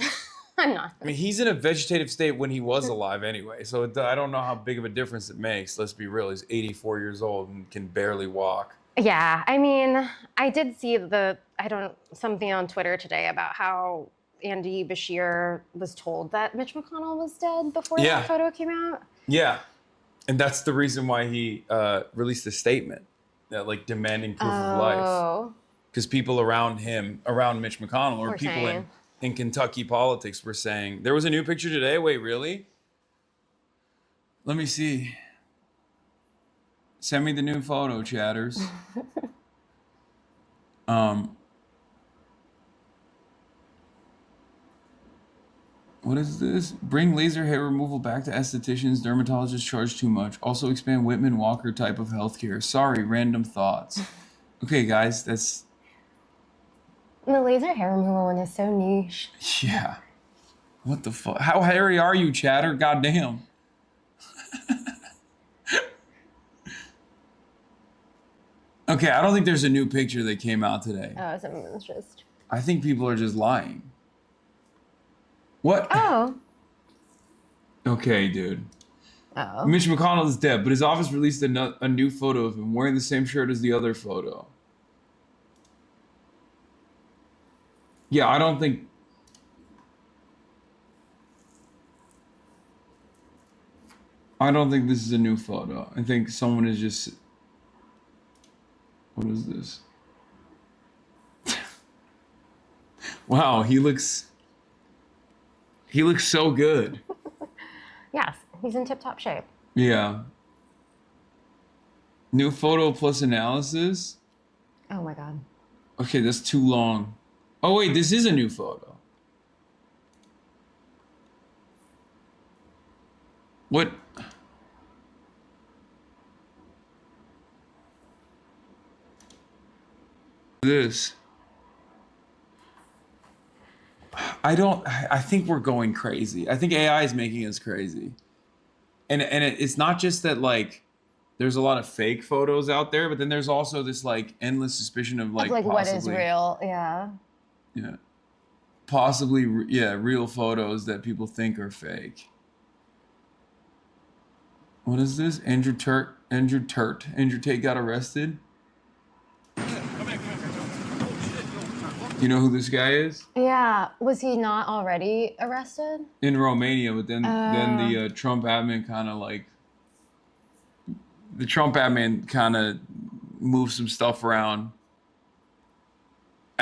I'm not. I mean, he's in a vegetative state when he was alive anyway, so I don't know how big of a difference it makes. Let's be real. He's 84 years old and can barely walk. Yeah, I mean, I did see something on Twitter today about how Andy Bashir was told that Mitch McConnell was dead before that photo came out. Yeah, and that's the reason why he released a statement that like demanding proof of life. Because people around him, around Mitch McConnell, or Were people saying. in Kentucky politics were saying, there was a new picture today. Wait, really? Let me see. Send me the new photo, chatters. What is this? Bring laser hair removal back to estheticians. Dermatologists charge too much. Also expand Whitman Walker type of healthcare. Sorry, random thoughts. Okay, guys, that's... The laser hair removal one is so niche. Yeah. What the fuck? How hairy are you, chatter? Goddamn. Okay, I don't think there's a new picture that came out today. Oh, someone's just. I think people are just lying. What? Oh. Okay, dude. Oh. Mitch McConnell is dead, but his office released a new photo of him wearing the same shirt as the other photo. Yeah, I don't think... this is a new photo. I think someone is just... What is this? Wow, he looks so good. Yes, he's in tip-top shape. Yeah. New photo plus analysis? Oh my God. Okay, that's too long. Oh wait, this is a new photo. What? This. I think we're going crazy. I think AI is making us crazy. And it's not just that like there's a lot of fake photos out there, but then there's also this like endless suspicion of like what is real? Yeah. Yeah. Possibly, real photos that people think are fake. What is this? Andrew Tate got arrested. You know who this guy is? Yeah. Was he not already arrested? In Romania, but then the Trump admin kind of moved some stuff around.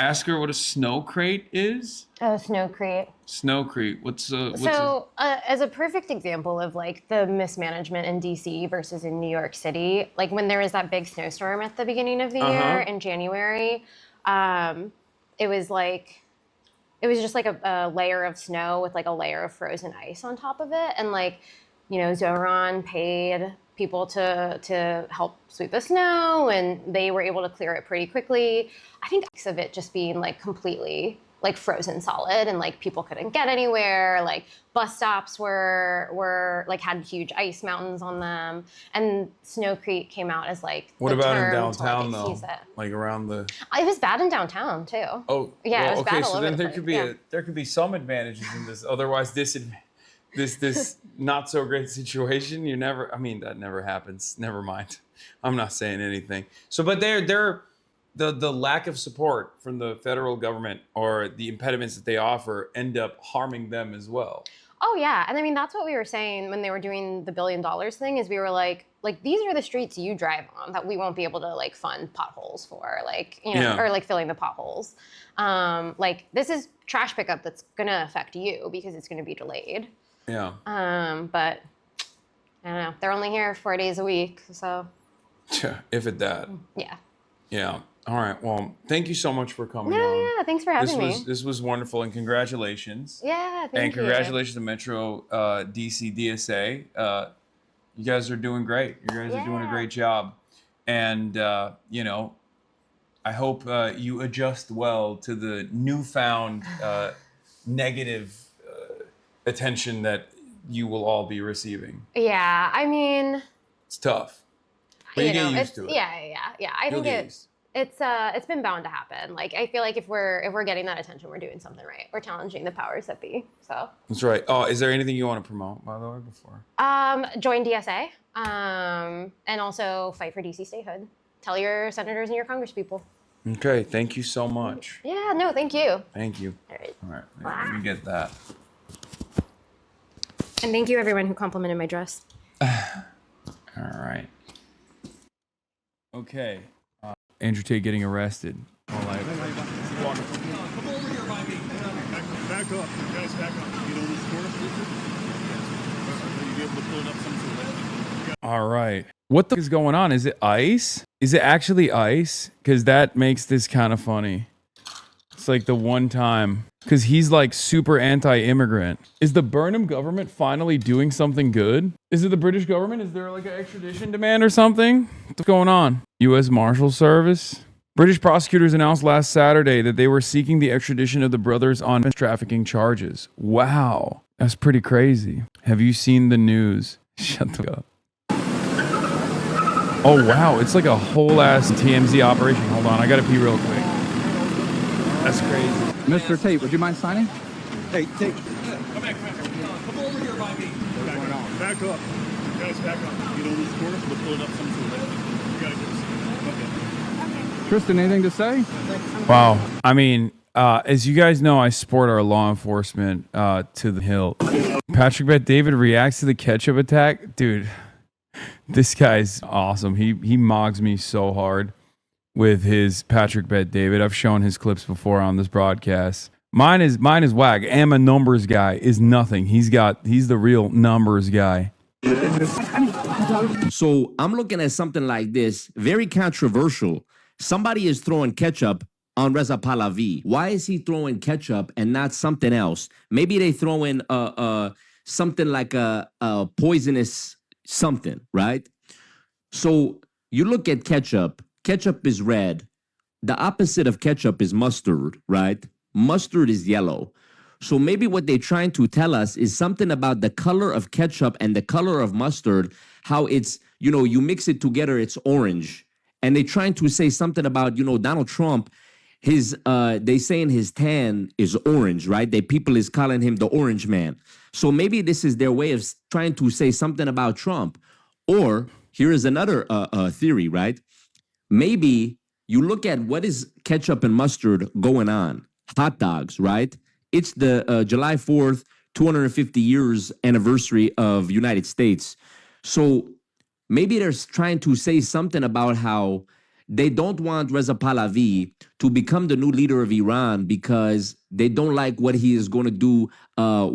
Ask her what a snow crate is. Oh, snow crate. Snow crate. What's as a perfect example of like the mismanagement in DC versus in New York City, like when there was that big snowstorm at the beginning of the year in January, it was just like a layer of snow with like a layer of frozen ice on top of it. And like, Zohran paid people to help sweep the snow, and they were able to clear it pretty quickly. I think of it just being like completely like frozen solid, and like people couldn't get anywhere. Like bus stops were like had huge ice mountains on them, and Snow Creek came out as like what the about in term downtown to, like, though? excuse it. Like around the. It was bad in downtown too. Oh yeah, well, it was okay. bad all So over then the there place. could be there could be some advantages in this. Otherwise, this not so great situation. That never happens. Never mind. I'm not saying anything. So, but the lack of support from the federal government or the impediments that they offer end up harming them as well. Oh yeah, and I mean that's what we were saying when they were doing the $1 billion thing. Is we were like these are the streets you drive on that we won't be able to like fund potholes for, or like filling the potholes. Like this is trash pickup that's gonna affect you because it's gonna be delayed. Yeah. But I don't know. They're only here 4 days a week, so. If at that. Yeah. Yeah. All right. Well, thank you so much for coming on. Yeah. Thanks for having me. This was wonderful, and congratulations. Yeah. Thank you. And congratulations to Metro DC DSA. You guys are doing great. You guys are doing a great job, and I hope you adjust well to the newfound negative attention that you will all be receiving. Yeah, I mean, it's tough. But you get used to it. Yeah. I think it's been bound to happen. Like I feel like if we're getting that attention, we're doing something right. We're challenging the powers that be. So that's right. Oh, is there anything you want to promote, by the way, before? Join DSA, and also fight for DC statehood. Tell your senators and your congresspeople. Okay, thank you so much. Yeah, no, thank you. Thank you. All right. Let me get that. And thank you everyone who complimented my dress. All right. Okay. Andrew Tate getting arrested. Come over here by me. Back up. Guys, back up. You know this corner? Will you be able to pull it up some sort of All right. What the is going on? Is it ice? Is it actually ice? Because that makes this kind of funny. It's like the one time. Because he's like super anti-immigrant. Is the Burnham government finally doing something good? Is it the British government? Is there like an extradition demand or something? What's going on? U.S. Marshal Service? British prosecutors announced last Saturday that they were seeking the extradition of the brothers on trafficking charges. Wow. That's pretty crazy. Have you seen the news? Shut the up. Oh, wow. It's like a whole ass TMZ operation. Hold on. I got to pee real quick. That's crazy. Mr. Tate, would you mind signing? Hey, Tate. Come back. Come over here by me. Back up. Guys, back up. You know this corner? We'll pull it up some sort of. You gotta get this. Okay. Tristan, anything to say? Wow. I mean, as you guys know, I support our law enforcement to the hilt. Patrick Bet David reacts to the ketchup attack. Dude, this guy's awesome. He mogs me so hard with his Patrick Bet David. I've shown his clips before on this broadcast. Mine is whack. Am a numbers guy is nothing. He's the real numbers guy. So I'm looking at something like this, very controversial. Somebody is throwing ketchup on Reza Pahlavi. Why is he throwing ketchup and not something else? Maybe they throw in something like a poisonous something, right? So you look at ketchup. Ketchup is red. The opposite of ketchup is mustard, right? Mustard is yellow. So maybe what they're trying to tell us is something about the color of ketchup and the color of mustard, how it's, you mix it together, it's orange. And they're trying to say something about, Donald Trump, they saying his tan is orange, right? People is calling him the orange man. So maybe this is their way of trying to say something about Trump. Or here is another theory, right? Maybe you look at what is ketchup and mustard going on. Hot dogs, right? It's the July 4th, 250 years anniversary of United States. So maybe they're trying to say something about how they don't want Reza Pahlavi to become the new leader of Iran because they don't like what he is going to do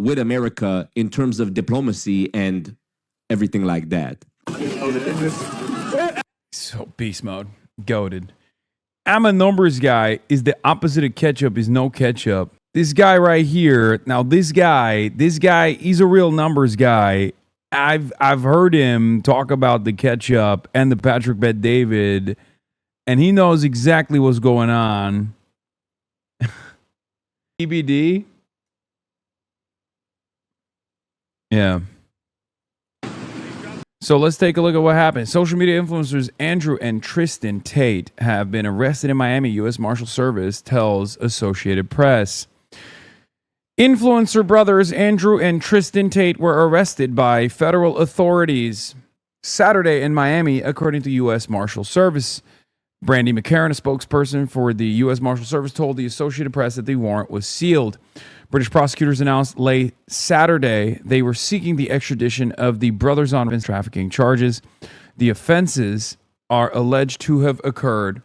with America in terms of diplomacy and everything like that. So beast mode, goated. I'm a numbers guy is the opposite of ketchup is no ketchup. This guy right here, now this guy, he's a real numbers guy. I've heard him talk about the ketchup and the Patrick Bet David, and he knows exactly what's going on. EBD? Yeah. So let's take a look at what happened. Social media influencers Andrew and Tristan Tate have been arrested in Miami. U.S. Marshal Service tells Associated Press. Influencer brothers Andrew and Tristan Tate were arrested by federal authorities Saturday in Miami, according to U.S. Marshal Service. Brandy McCarran, a spokesperson for the U.S. Marshal Service, told the Associated Press that the warrant was sealed. British prosecutors announced late Saturday they were seeking the extradition of the brothers on trafficking charges. The offenses are alleged to have occurred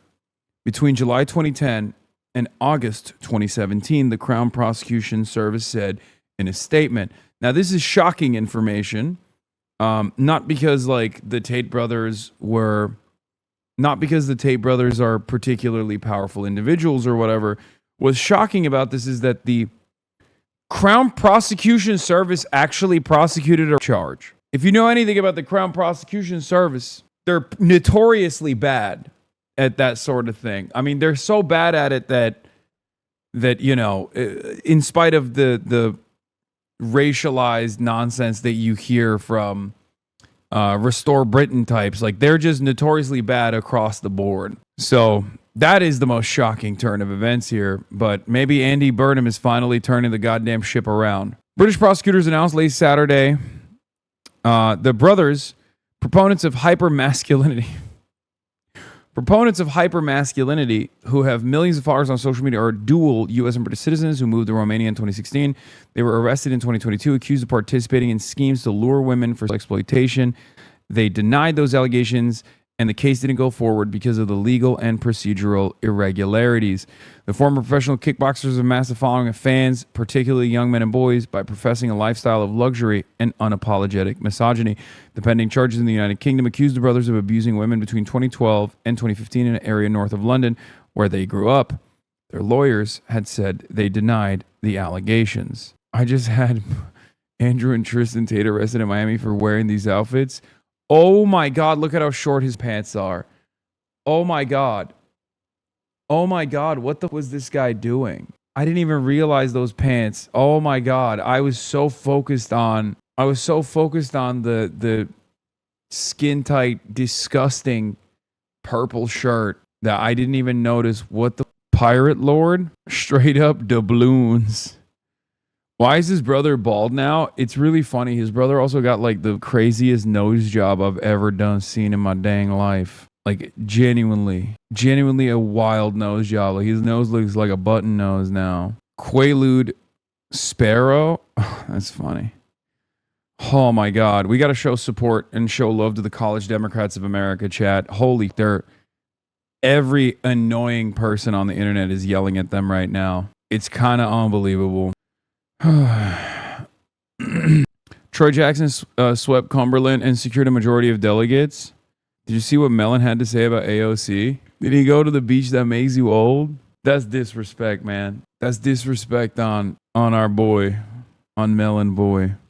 between July 2010 and August 2017, the Crown Prosecution Service said in a statement. Now, this is shocking information, not because the Tate brothers are particularly powerful individuals or whatever. What's shocking about this is that the Crown Prosecution Service actually prosecuted a charge. If you know anything about the Crown Prosecution Service, they're notoriously bad at that sort of thing. I mean, they're so bad at it that you know, in spite of the racialized nonsense that you hear from Restore Britain types, they're just notoriously bad across the board. So that is the most shocking turn of events here. But maybe Andy Burnham is finally turning the goddamn ship around. British prosecutors announced late Saturday the brothers, proponents of hypermasculinity, who have millions of followers on social media, are dual U.S. and British citizens who moved to Romania in 2016. They were arrested in 2022, accused of participating in schemes to lure women for exploitation. They denied those allegations, and the case didn't go forward because of the legal and procedural irregularities. The former professional kickboxers have amassed a following of fans, particularly young men and boys, by professing a lifestyle of luxury and unapologetic misogyny. The pending charges in the United Kingdom accused the brothers of abusing women between 2012 and 2015 in an area north of London where they grew up. Their lawyers had said they denied the allegations. I just had Andrew and Tristan Tate arrested in Miami for wearing these outfits. Oh my God, look at how short his pants are. Oh my God. Oh my God, what the was this guy doing? I didn't even realize those pants. Oh my God, I was so focused on the skin tight, disgusting purple shirt that I didn't even notice what the Pirate Lord, straight up doubloons. Why is his brother bald now? It's really funny. His brother also got the craziest nose job I've ever seen in my dang life. Genuinely a wild nose job. His nose looks like a button nose now. Quaalude Sparrow. That's funny. Oh my God. We got to show support and show love to the College Democrats of America, chat. Holy, every annoying person on the internet is yelling at them right now. It's kind of unbelievable. Troy Jackson swept Cumberland and secured a majority of delegates. Did you see what Mellon had to say about AOC? Did he go to the beach that makes you old? That's disrespect, man. That's disrespect on our boy, on Mellon boy.